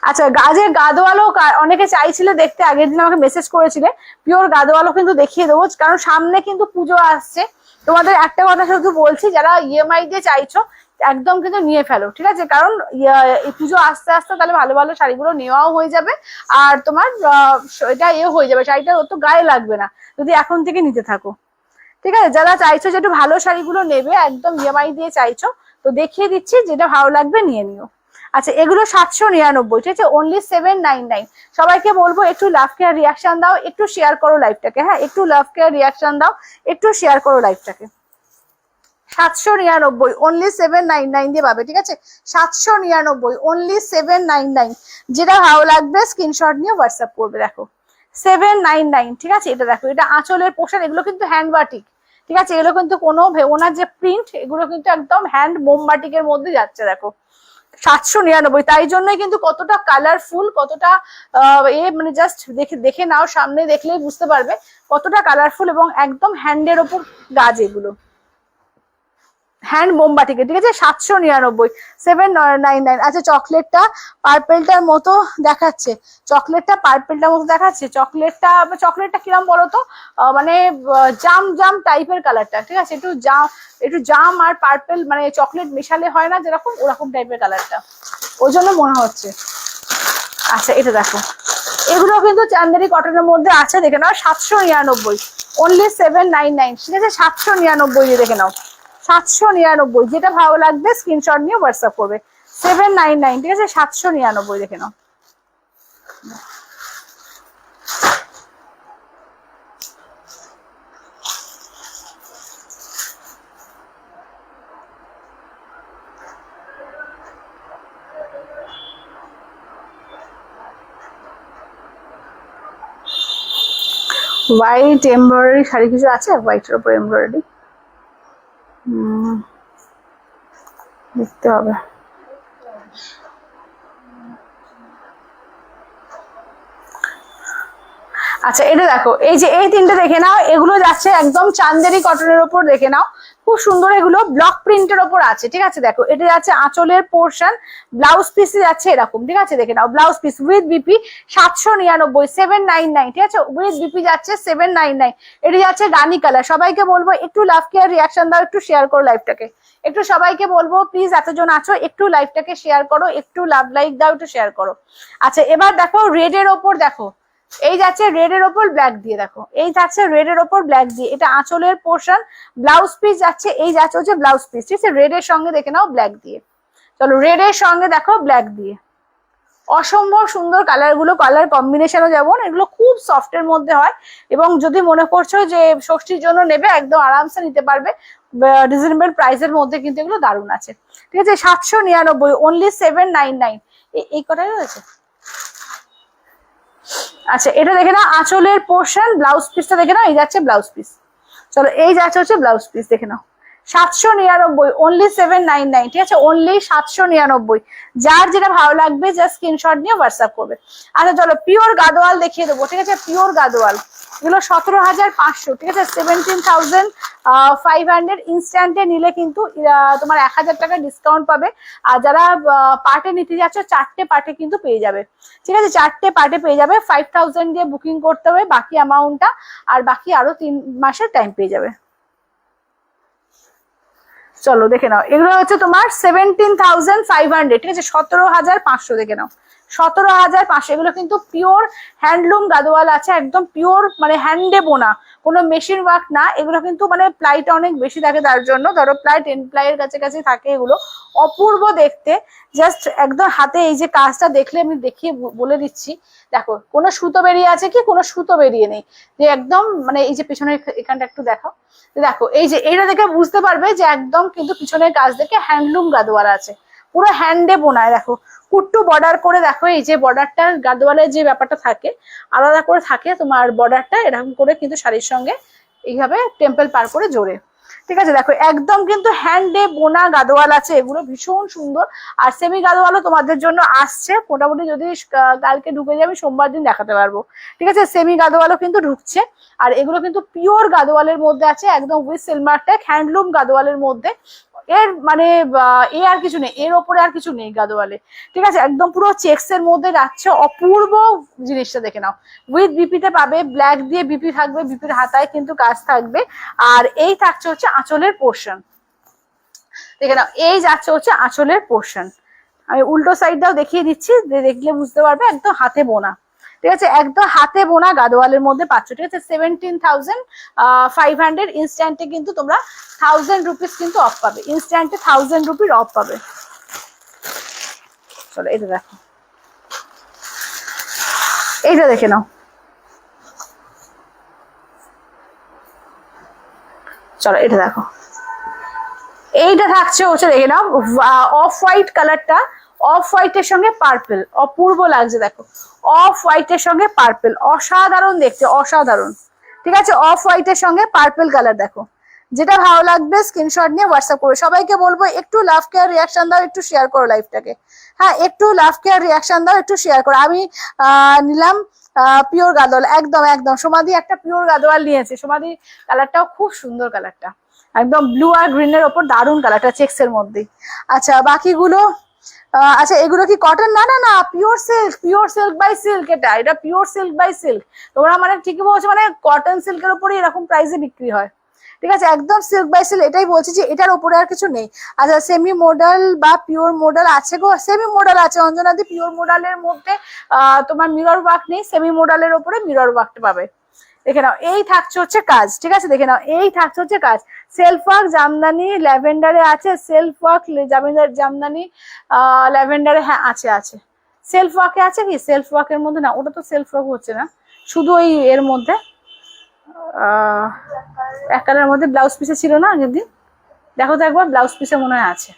আচ্ছা গাজের গাদোয়ালও অনেকে চাইছিলে দেখতে, আগের দিন আমাকে মেসেজ করেছিলে, পিওর গাদোয়ালও কিন্তু দেখিয়ে দেবো, কারণ সামনে কিন্তু পুজো আসছে। তোমাদের একটা কথা শুধু বলছি, যারা ইএমআই দিয়ে চাইছো একদম কিন্তু নিয়ে ফেলো, ঠিক আছে, কারণ এই পুজো আস্তে আস্তে তাহলে ভালো ভালো শাড়িগুলো নেওয়াও হয়ে যাবে, আর তোমার এটা হয়ে যাবে, শাড়িটা অত গায়ে লাগবে না যদি এখন থেকে নিতে থাকো, ঠিক আছে। যারা চাইছো যে একটু ভালো শাড়িগুলো নেবে, একদম ইএমআই দিয়ে চাইছো, তো দেখিয়ে দিচ্ছি, যেটা ভালো লাগবে নিয়ে নিও। আচ্ছা এগুলো 799, ঠিক আছে, অনলি 799। সবাইকে বলবো একটু লাভ কেয়ার রিয়াকশন দাও, একটু শেয়ার করো লাইভটাকে, হ্যাঁ একটু লাভ কেয়ার রিয়াকশন দাও, একটু শেয়ার করো লাইভটাকে। 799, অনলি 799 দিয়ে পাবে, ঠিক আছে, 799, অনলি 799। যেটা ভালো লাগবে স্ক্রিনশট নিয়ে হোয়াটসঅ্যাপ করবে। দেখো 799, ঠিক আছে। এটা দেখো, এটা আঁচলের পোশাক, এগুলো কিন্তু হ্যান্ড বাটিক, ঠিক আছে, এগুলো কিন্তু কোনো ওনার যে প্রিন্ট, এগুলো কিন্তু একদম হ্যান্ড মোমবাটিকের মধ্যে যাচ্ছে। দেখো 799, তাই জন্যই কিন্তু কতটা কালারফুল, কতটা মানে জাস্ট দেখে দেখে নাও, সামনে দেখলেই বুঝতে পারবে কতটা কালারফুল, এবং একদম হ্যান্ডের ওপর গাছ, এগুলো হ্যান্ড মোমবাটিকে, ঠিক আছে, 799, 799। আচ্ছা চকলেটটা পার্পেলটার মতো দেখাচ্ছে, চকলেটটা পার্পেলটার মতো দেখাচ্ছে, চকলেটটা কিরম বলো তো, মানে জাম জাম টাইপের কালারটা, ঠিক আছে, একটু জাম আর পার্পেল মানে চকলেট মেশালে হয় না যেরকম, ওরকম টাইপের কালারটা, ওই জন্য মনে হচ্ছে। আচ্ছা এটা দেখো, এগুলো কিন্তু চান্দেরি কটনের মধ্যে আছে, দেখে নাও, 799, অনলি 799, ঠিক আছে, 799 দিয়ে দেখে নাও, 799। যেটা ভালো লাগবে স্ক্রিনশট নিয়ে হোয়াটসঅ্যাপ করবে। 799, ঠিক আছে, 799 দেখে নাও। হোয়াইট এমব্রয়ডারি শাড়ি কিছু আছে, হোয়াইটের উপর এমব্রয়ডারি, দেখতে হবে। আচ্ছা এটা দেখো, এই যে এই তিনটে দেখে নাও, এগুলো যাচ্ছে একদম চান্দেরি কটনের ওপর, দেখে নাও খুব সুন্দর, এগুলো ব্লক প্রিন্টের ওপর আছে, ঠিক আছে। দেখো এটা যাচ্ছে আঁচলের পোর্শন, ব্লাউজ পিসে যাচ্ছে এরকম, ঠিক আছে, দেখে নাও, ব্লাউজ পিস উইথ বিপি 799, 799, ঠিক আছে, উইথ বিপি যাচ্ছে 799। এটি যাচ্ছে রানী কালার। সবাইকে বলবো একটু লাভ কেয়ার রিয়াকশন দাও, একটু শেয়ার করো লাইভটাকে, একটু সবাইকে বলবো প্লিজ, এতজন আছো একটু লাইভটাকে শেয়ার করো, একটু লাভ লাইক দাও, একটু শেয়ার করো। আচ্ছা এবার দেখো রেড এর ওপর, দেখো এই যাচ্ছে রেড এর ওপর ব্ল্যাক দিয়ে, দেখো এই যাচ্ছে রেড এর ওপর ব্ল্যাক দিয়ে, এটা আঁচলের পোর্শন, ব্লাউজ পিস যাচ্ছে, এই যাচ্ছে হচ্ছে ব্লাউজ পিস, ঠিক আছে, রেড এর সঙ্গে দেখে নাও ব্ল্যাক দিয়ে। চলো রেড এর সঙ্গে দেখো ব্ল্যাক দিয়ে, অসম্ভব সুন্দর কালার গুলো, কালার কম্বিনেশনও যেমন, এগুলো খুব সফটের মধ্যে হয়, এবং যদি মনে করছো যে ষষ্ঠীর জন্য নেবে একদম আরামসে নিতে পারবে, রিজনেবল প্রাইসের মধ্যে কিন্তু এগুলো দারুণ আছে, ঠিক আছে। 799, অনলি 799, এই কটাই রয়েছে। আচ্ছা এটা দেখে নাও আঁচলের পোর্শন, ব্লাউজ পিসটা দেখে নাও, এই যাচ্ছে ব্লাউজ পিস। চলো এই যাচ্ছে হচ্ছে ব্লাউজ পিস, দেখে নাও, 799, অনলি 799, ঠিক আছে, অনলি 799। যার যেটা ভালো লাগবে জাস্ট স্ক্রিনশট নিয়ে হোয়াটসঅ্যাপ করবে। আচ্ছা চলো পিওর গাদোয়াল দেখিয়ে দেবো, ঠিক আছে, পিওর গাদোয়াল, এগুলো 17,500, ঠিক আছে, 17,500। ইনস্ট্যান্টে নিলে কিন্তু তোমার 1000 টাকা ডিসকাউন্ট পাবে, আর যারা পার্টে নিতে যাচ্ছ 4টে পার্টে কিন্তু পেয়ে যাবে, ঠিক আছে, 4টে পার্টে পেয়ে যাবে। 5000 দিয়ে বুকিং করতে হবে বাকি অ্যামাউন্টটা, আর বাকি আরো 3 মাসের টাইম পেয়ে যাবে। চলো দেখে নাও, এগুলো হচ্ছে তোমার 17,500, ঠিক আছে, 17,500 দেখে নাও, 17,500। এগুলো কিন্তু পিওর হ্যান্ডলুম গাদোয়াল আছে, একদম পিওর মানে হ্যান্ডে বোনা, কোনো মেশিন ওয়ার্ক না, এগুলো কিন্তু মানে প্লাইটা অনেক বেশি থাকে, তার জন্য ধরো প্লাই 10 প্লাইয়ের কাছে থাকে, এগুলো অপূর্ব দেখতে, জাস্ট একদম হাতে এই যে কাজটা দেখলে আমি দেখিয়ে বলে দিচ্ছি। দেখো কোনো সুতো বেরিয়ে আছে কি, কোনো সুতো বেরিয়ে নেই, যে একদম মানে এই যে পিছনের এখানটা একটু দেখাও, দেখো এই যে এইটা দেখে বুঝতে পারবে যে একদম কিন্তু পিছনের কাজ দেখে হ্যান্ডলুম গাদোয়াল আছে, পুরো হ্যান্ডে বোনায়। দেখো কুট্টু বর্ডার করে, দেখো এই যে বর্ডারটা গাদোয়ালের যে ব্যাপারটা থাকে আলাদা করে থাকে, তোমার বর্ডারটা এরকম করে কিন্তু শাড়ির সঙ্গে এইভাবে টেম্পল পার করে জোরে। ঠিক আছে, দেখো একদম কিন্তু হ্যান্ডে বোনা গাদোয়াল আছে, এগুলো ভীষণ সুন্দর। আর সেমি গাদোয়ালও তোমাদের জন্য আসছে মোটামুটি, যদি কালকে ঢুকে যাবে সোমবার দিন দেখাতে পারবো। ঠিক আছে, সেমি গাদোয়ালও কিন্তু ঢুকছে। আর এগুলো কিন্তু পিওর গাদোয়ালের মধ্যে আছে, একদম উইথ সিলমার ট্যাগ, হ্যান্ডলুম গাদোয়ালের মধ্যে। এর মানে এ আর কিছু নেই, এর ওপরে আর কিছু নেই গাদোয়ালে। ঠিক আছে, একদম পুরো চেক্স এর মধ্যে যাচ্ছে, অপূর্ব জিনিসটা দেখে নাও। উইথ বিপিতে পাবে, ব্ল্যাক দিয়ে বিপি থাকবে, বিপির হাতায় কিন্তু কাজ থাকবে। আর এই থাকছে হচ্ছে আঁচলের পোর্শন, দেখে নাও, এই যাচ্ছে হচ্ছে আঁচলের পোর্শন। আমি উল্টো সাইডটাও দেখিয়ে দিচ্ছি, দেখলে বুঝতে পারবে, একদম হাতে বোনা। ঠিক আছে, একদম হাতে বোনা গাদোয়ালের মধ্যে পাচ্ছ। ঠিক আছে, 17,500 ইনস্ট্যান্টে কিন্তু তোমরা 1000 রুপিস কিন্তু অফ পাবে, ইনস্ট্যান্টে 1000 রুপির অফ পাবে। চলো এটা দেখো, এইটা দেখে নাও। চলো এটা দেখো, এইটা থাকছে হচ্ছে দেখে নাও অফ হোয়াইট কালারটা, অফ হোয়াইটের সঙ্গে পার্পল, অপূর্ব লাগছে দেখো। অফ হোয়াইটের সঙ্গে পার্পল, অসাধারণ দেখতে, অসাধারণ। ঠিক আছে, অফ হোয়াইটের সঙ্গে পার্পল কালার দেখো। যেটা ভালো লাগবে স্ক্রিনশট নিয়ে হোয়াটসঅ্যাপ করো। সবাইকে বলবো একটু লাভ কেয়ার রিয়াকশন দাও, একটু শেয়ার করো লাইভটাকে। হ্যাঁ, একটু লাভ কেয়ার রিয়াকশন দাও, একটু শেয়ার করো। আমি নিলাম পিওর গাদোয়াল, একদম একদম। সমাধি একটা পিওর গাদোয়াল নিয়েছে, সমাধি কালারটাও খুব সুন্দর, কালারটা একদম ব্লু আর গ্রিনের ওপর দারুন কালারটা, চেক্স এর মধ্যে। আচ্ছা বাকিগুলো, আচ্ছা এগুলো কি কটন? না না না, pure silk, pure silk by silk, এটা পিওর সিল্ক বাই সিল্ক। তোমরা মানে ঠিকই বলছো, মানে কটন সিল্কের উপরে এরকম প্রাইসে বিক্রি হয়। ঠিক আছে, একদম সিল্ক বাই সিল্ক, এটাই বলছি যে এটার উপরে আর কিছু নেই। আচ্ছা সেমি মডেল বা পিওর মডেল আছে গো, সেমি মডেল আছে অঞ্জনাদি। পিওর মডেলের মধ্যে তোমার মিরর ওয়ার্ক নেই, সেমি মডেলের উপরে মিরর ওয়ার্কটা পাবে। দেখে নাও, এই থাকছে হচ্ছে কাজ। ঠিক আছে, দেখে নাও, এই থাকছে হচ্ছে কাজ। সেলফ ওয়ার্ক জামদানি ল্যাভেন্ডারে আছে, সেলফ ওয়ার্ক জামদানি ল্যাভেন্ডারে, হ্যাঁ আছে আছে। সেলফ ওয়ার্কে আছে কি? সেলফ ওয়ার্কের মধ্যে না, ওটা তো সেলফ ওয়ার্ক হচ্ছে না, শুধু ওই এর মধ্যে এক কালারের মধ্যে ব্লাউজ পিসে ছিল না আগের দিন, দেখো তো একবার, ব্লাউজ পিসে মনে হয় আছে।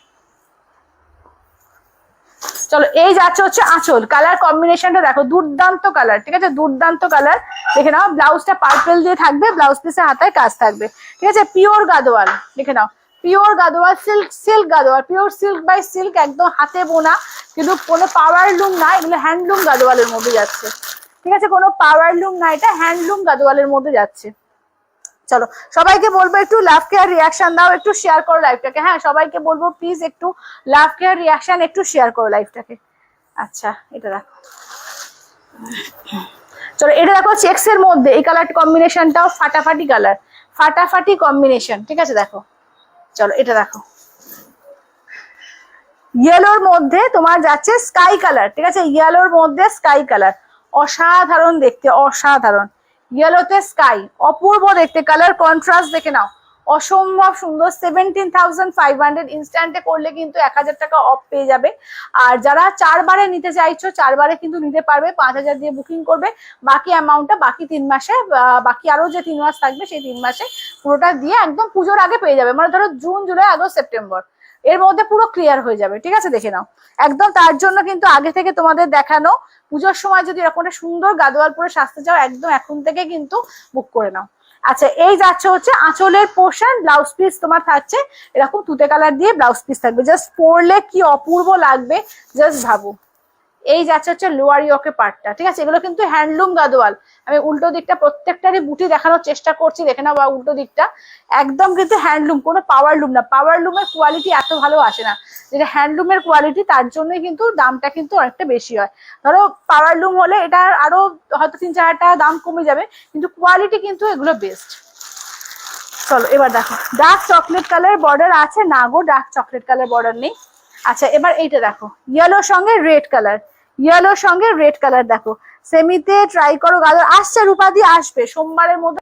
চলো এই যাচ্ছে হচ্ছে আঁচল, কালার কম্বিনেশনটা দেখো, দুর্দান্ত কালার। ঠিক আছে, দুর্দান্ত কালার। দেখে নাও, ব্লাউজটা পার্পল দিয়ে থাকবে, ব্লাউজ পিসে হাতায় কাজ থাকবে। ঠিক আছে, পিওর গাদোয়াল, দেখে নাও, pure Gadwal, silk, silk Gadwal, pure silk by silk, একদম হাতে বোনা, কিন্তু কোনো পাওয়ার লুম না, এগুলো হ্যান্ডলুম গাদোয়ালের মধ্যে যাচ্ছে। ঠিক আছে, কোনো পাওয়ার লুম না, এটা হ্যান্ডলুম গাদোয়ালের মধ্যে যাচ্ছে। চলো সবাইকে বলবো একটু লাভ কেয়ার রিয়াকশন দাও, একটু শেয়ার করো লাইভটাকে। হ্যাঁ, সবাইকে বলবো প্লিজ একটু লাভ কেয়ার রিয়াকশন, একটু শেয়ার করো লাইভটাকে। আচ্ছা এটা দেখো, চলো এটা দেখো, চেক্স এর মধ্যে এই কালার কম্বিনেশনটাও ফাটাফাটি কালার, ফাটাফাটি কম্বিনেশন। ঠিক আছে দেখো, চলো এটা দেখো, ইয়েলোর মধ্যে তোমার যাচ্ছে স্কাই কালার। ঠিক আছে, ইয়েলোর মধ্যে স্কাই কালার, অসাধারণ দেখতে, অসাধারণ। ইয়েলোতে স্কাই, অপূর্ব দেখতে, কালার কন্ট্রাস্ট দেখে নাও, অসম্ভব সুন্দর। 17,500 ইনস্ট্যান্টে করলে কিন্তু 1000 টাকা অফ পেয়ে যাবে। আর যারা 4 বারে নিতে চাইছো, 4 বারে কিন্তু নিতে পারবে, 5000 দিয়ে বুকিং করবে, বাকি অ্যামাউন্টটা বাকি 3 মাসে, বাকি আরো যে 3 মাস থাকবে সেই 3 মাসে পুরোটা দিয়ে একদম পুজোর আগে পেয়ে যাবে। মানে ধরো জুন জুলাই আগস্ট সেপ্টেম্বর এর মধ্যে পুরো ক্লিয়ার হয়ে যাবে। ঠিক আছে, দেখে নাও, একদম তার জন্য কিন্তু আগে থেকে তোমাদের দেখানো। পুজোর সময় যদি এরকম একটা সুন্দর গাদোয়াল পরে সাজতে চাও, একদম এখন থেকে কিন্তু বুক করে নাও। আচ্ছা এই যাচ্ছে হচ্ছে আঁচলের পোর্শন, ব্লাউজ পিস তোমার থাকছে এরকম তুতে কালার দিয়ে ব্লাউজ পিস থাকবে, জাস্ট পরলে কি অপূর্ব লাগবে, জাস্ট ভাবো। এই যাচ্ছে হচ্ছে লোয়ার ইয়োকের পার্টটা। ঠিক আছে, এগুলো কিন্তু হ্যান্ডলুম গাদোয়াল। আমি উল্টো দিকটা প্রত্যেকটারই বুটি দেখানোর চেষ্টা করছি, দেখে নাও, বা উল্টো দিকটা একদম কিন্তু হ্যান্ডলুম, কোনো পাওয়ার লুম না। পাওয়ার লুমের কোয়ালিটি এত ভালো আসে না, যেটা হ্যান্ডলুমের কোয়ালিটি, তার জন্যই কিন্তু দামটা কিন্তু অনেকটা বেশি হয়। ধরো পাওয়ার লুম হলে এটা আরো হয়তো 3-4 টাকা দাম কমে যাবে, কিন্তু কোয়ালিটি কিন্তু এগুলো বেস্ট। চলো এবার দেখো, ডার্ক চকলেট কালার বর্ডার আছে না গো, ডার্ক চকলেট কালার বর্ডার নেই। আচ্ছা এবার এইটা দেখো, ইয়েলোর সঙ্গে রেড কালার, ইয়েলোর সঙ্গে রেড কালার দেখো, সেমিতে ট্রাই করো গাদর। আসছে রূপাদি, আসবে সোমবারের মধ্যে।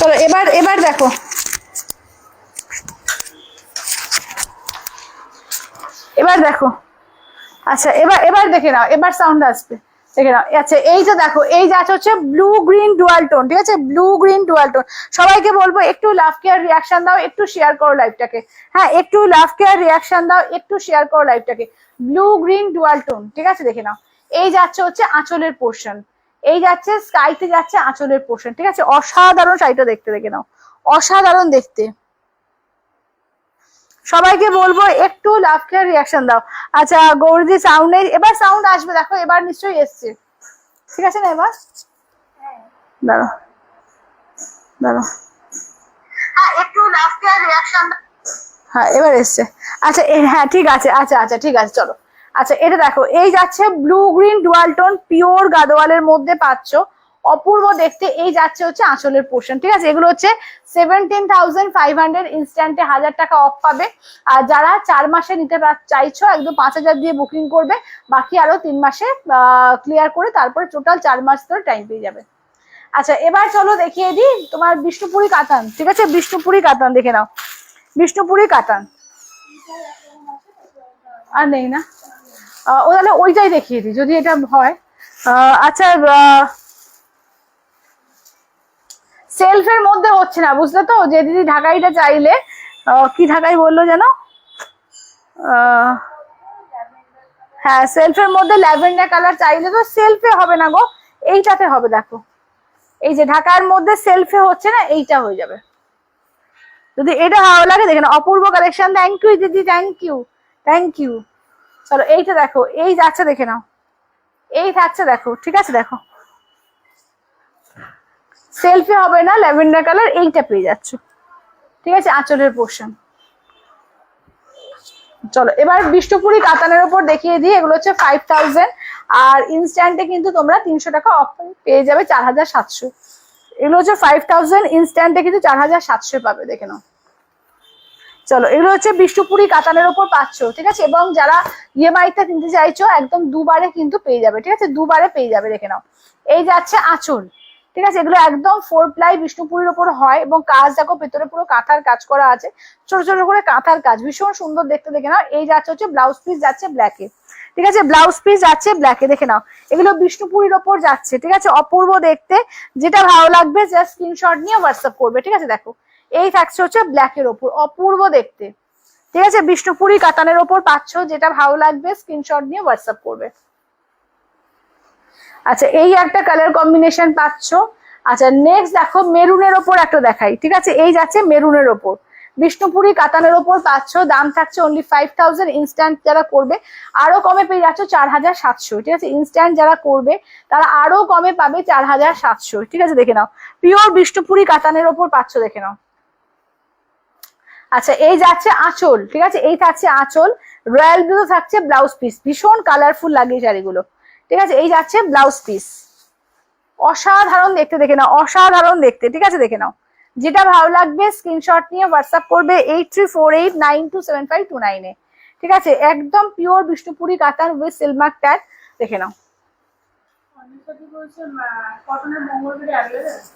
চলো এবার এবার দেখো, এবার দেখো। আচ্ছা এবার এবার দেখে নাও, এবার সাউন্ড আসবে, দেখে নাও। আচ্ছা এই যে দেখো, এই যে হচ্ছে ব্লু গ্রিন ডুয়াল টোন, ঠিক আছে, ব্লু গ্রিন ডুয়াল টোন। সবাইকে বলবো একটু লাভ কেয়ার রিয়াকশন দাও, একটু শেয়ার করো লাইভটাকে। হ্যাঁ, একটু লাভ কেয়ার রিয়াকশন দাও, একটু শেয়ার করো লাইভটাকে। ব্লু গ্রিন ডুয়াল টোন, ঠিক আছে, দেখে নাও। এই যাচ্ছে হচ্ছে আঁচলের পোর্শন, এই যাচ্ছে স্কাইতে যাচ্ছে আঁচলের পোর্শন, ঠিক আছে। অসাধারণ শাড়িটা দেখতে, দেখে নাও, অসাধারণ দেখতে। সবাইকে বলবো একটু লাভ কেয়ার রিয়াকশন দাও। আচ্ছা গৌরীদি সাউন্ড নেই, এবার সাউন্ড আসবে, দেখো এবার নিশ্চয়ই এসছে, ঠিক আছে না? এবার দাঁড়ো দাঁড়ো, একটু লাভ কেয়ার রিয়াকশন, হ্যাঁ এবার এসছে। আচ্ছা হ্যাঁ ঠিক আছে, আচ্ছা আচ্ছা ঠিক আছে, চলো। আচ্ছা এটা দেখো, এই যাচ্ছে blue green dual tone, pure গাদোয়ালের মধ্যে পাচ্ছ, অপূর্ব দেখতে। এই যাচ্ছে হচ্ছে আঁচলের পোর্শন, ঠিক আছে। এগুলো হচ্ছে 17,500 ইনস্ট্যান্টে 1000 টাকা অফ পাবে। আর যারা 4 মাসে নিতে চাইছো একদম 5000 দিয়ে বুকিং করবে, বাকি আরো 3 মাসে ক্লিয়ার করে তারপরে টোটাল 4 মাস ধরে টাইম পেয়ে যাবে। আচ্ছা এবার চলো দেখিয়ে দিই তোমার বিষ্ণুপুরি কাতান, ঠিক আছে, বিষ্ণুপুরি কাতান দেখে নাও, বিষ্ণুপুরি কাতান। আর নেই না? ও তাহলে ওইটাই দেখিয়ে দিই যদি এটা হয়। আচ্ছা সেলফের মধ্যে হচ্ছে না, বুঝলে তো? যে দিদি ঢাকাইটা চাইলে, কি ঢাকাই বললো যেন, হ্যাঁ সেলফের মধ্যে ল্যাভেন্ডার কালার চাইলে তো সেলফে হবে না গো, এইটাতে হবে। দেখো এই যে ঢাকার মধ্যে সেলফে হচ্ছে না, এইটা হয়ে যাবে। যদি এটা ভালো লাগে দেখেন, অপূর্ব কালেকশন। থ্যাংক ইউ দিদি, থ্যাংক ইউ, থ্যাংক ইউ। চলো এইটা দেখো, এই যাচ্ছে, দেখে নাও, এই থাকছে, দেখো, ঠিক আছে, দেখো সেলফি হবে না, ল্যাভেন্ডার কালার, এইটা পেয়ে যাচ্ছ, ঠিক আছে, আঁচলের পোর্শন। চলো এবার বিষ্ণুপুরি কাতানের উপর দেখিয়ে দিই। এগুলো হচ্ছে 5000, আর ইনস্ট্যান্টে কিন্তু তোমরা 300 টাকা অফ পেয়ে যাবে, 4700। এগুলো হচ্ছে 5000, ইনস্ট্যান্টে কিন্তু 4700 পাবে, দেখে নাও। চলো এগুলো হচ্ছে বিষ্ণুপুরি কাতানের উপর পাচ্ছ, ঠিক আছে। এবং যারা ইএমআই তে কিনতে চাইছো একদম দুবারে কিন্তু পেয়ে যাবে, ঠিক আছে, দুবারে পেয়ে যাবে, দেখে নাও। এই যাচ্ছে আঁচল, ঠিক আছে। এগুলো একদম 4 প্লাই বিষ্ণুপুরির উপর হয়, এবং কাজ দেখো ভেতরে পুরো কাঁথার কাজ করা আছে, ছোট ছোট করে কাঁথার কাজ, ভীষণ সুন্দর দেখতে, দেখে নাও। এই যাচ্ছে হচ্ছে ব্লাউজ পিস যাচ্ছে ব্ল্যাকে, ঠিক আছে, ব্লাউজ পিস যাচ্ছে ব্ল্যাকে, দেখে নাও। এগুলো বিষ্ণুপুরির ওপর যাচ্ছে, ঠিক আছে, অপূর্ব দেখতে। যেটা ভালো লাগবে জাস্ট স্ক্রিনশট নিয়ে হোয়াটসঅ্যাপ করবে, ঠিক আছে। দেখো এই থাকছে হচ্ছে ব্ল্যাকের ওপর, অপূর্ব দেখতে, ঠিক আছে, বিষ্ণুপুরি কাতানের ওপর পাচ্ছ। যেটা ভালো লাগবে স্ক্রিনশট নিয়ে হোয়াটসঅ্যাপ করবে। আচ্ছা এই একটা কালার কম্বিনেশন পাচ্ছ। আচ্ছা নেক্সট দেখো মেরুনের ওপর একটা দেখাই, ঠিক আছে। এই যাচ্ছে মেরুনের ওপর, বিষ্ণুপুরি কাতানের ওপর পাচ্ছ। দাম থাকছে অনলি 5000, ইনস্ট্যান্ট যারা করবে আরো কমে পেয়ে যাচ্ছ 4700, ঠিক আছে। ইনস্ট্যান্ট যারা করবে তারা আরো কমে পাবে 4700, ঠিক আছে, দেখে নাও। পিওর বিষ্ণুপুরি কাতানের ওপর পাচ্ছ, দেখে নাও। আচ্ছা এই যাচ্ছে আঁচল, ঠিক আছে, এই থাকছে আঁচল। রয়্যাল ব্লু থাকছে ব্লাউজ পিস, ভীষণ কালারফুল লাগে শাড়িগুলো, ঠিক আছে। এই যাচ্ছে ব্লাউজ পিস, অসাধারণ দেখতে, দেখে নাও, অসাধারণ দেখতে, ঠিক আছে, দেখে নাও। যেটা ভালো লাগবে স্ক্রিনশট নিয়ে হোয়াটসঅ্যাপ করবে 8348927529 এ, ঠিক আছে। একদম পিওর বিষ্ণুপুরি কাতান উইথ সিলমার্ক ট্যাগ, দেখে নাও।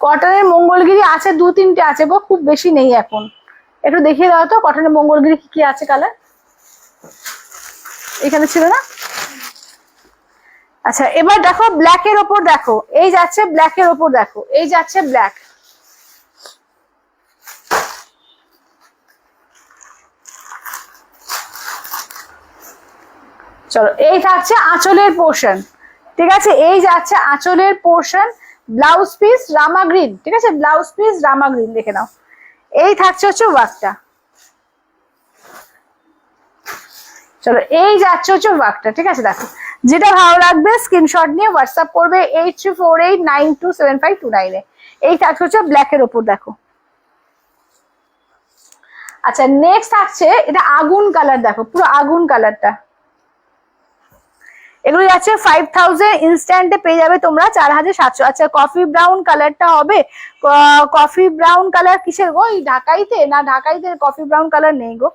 কটনের মঙ্গলগিরি আছে 2-3টে আছে গো, খুব বেশি নেই এখন। একটু দেখিয়ে দাও তো কটনের মঙ্গলগিরি কি কি আছে কালার, এখানে ছিল না? আচ্ছা এবার দেখো ব্ল্যাকের ওপর, দেখো এই যাচ্ছে ব্ল্যাকের ওপর, দেখো এই যাচ্ছে ব্ল্যাক। চলো এই থাকছে আঁচলের পোর্শন, ঠিক আছে, এই যাচ্ছে আঁচলের পোর্শন। ব্লাউজ পিস রামা গ্রিন, ঠিক আছে, ব্লাউজ পিস রামা গ্রিন, দেখে নাও। এই থাকছে হচ্ছে ওয়ার্কটা। চলো এই যাচ্ছে হচ্ছে ওয়ার্কটা, ঠিক আছে, দেখো। যেটা ভালো লাগবে স্ক্রিনশট নিয়ে হোয়াটসঅ্যাপ করবে 8348927529 এ। এই থাকছে হচ্ছে ব্ল্যাকের ওপর, দেখো। আচ্ছা নেক্সট থাকছে এটা আগুন কালার, দেখো পুরো আগুন কালারটা। এগুলো যাচ্ছে 5000, ইনস্ট্যান্টে পেয়ে যাবে তোমরা 4700। আচ্ছা কফি ব্রাউন কালারটা হবে, কফি ব্রাউন কালার কিসের গো? ঢাকাইতে না, ঢাকাইতে কফি ব্রাউন কালার নেই গো।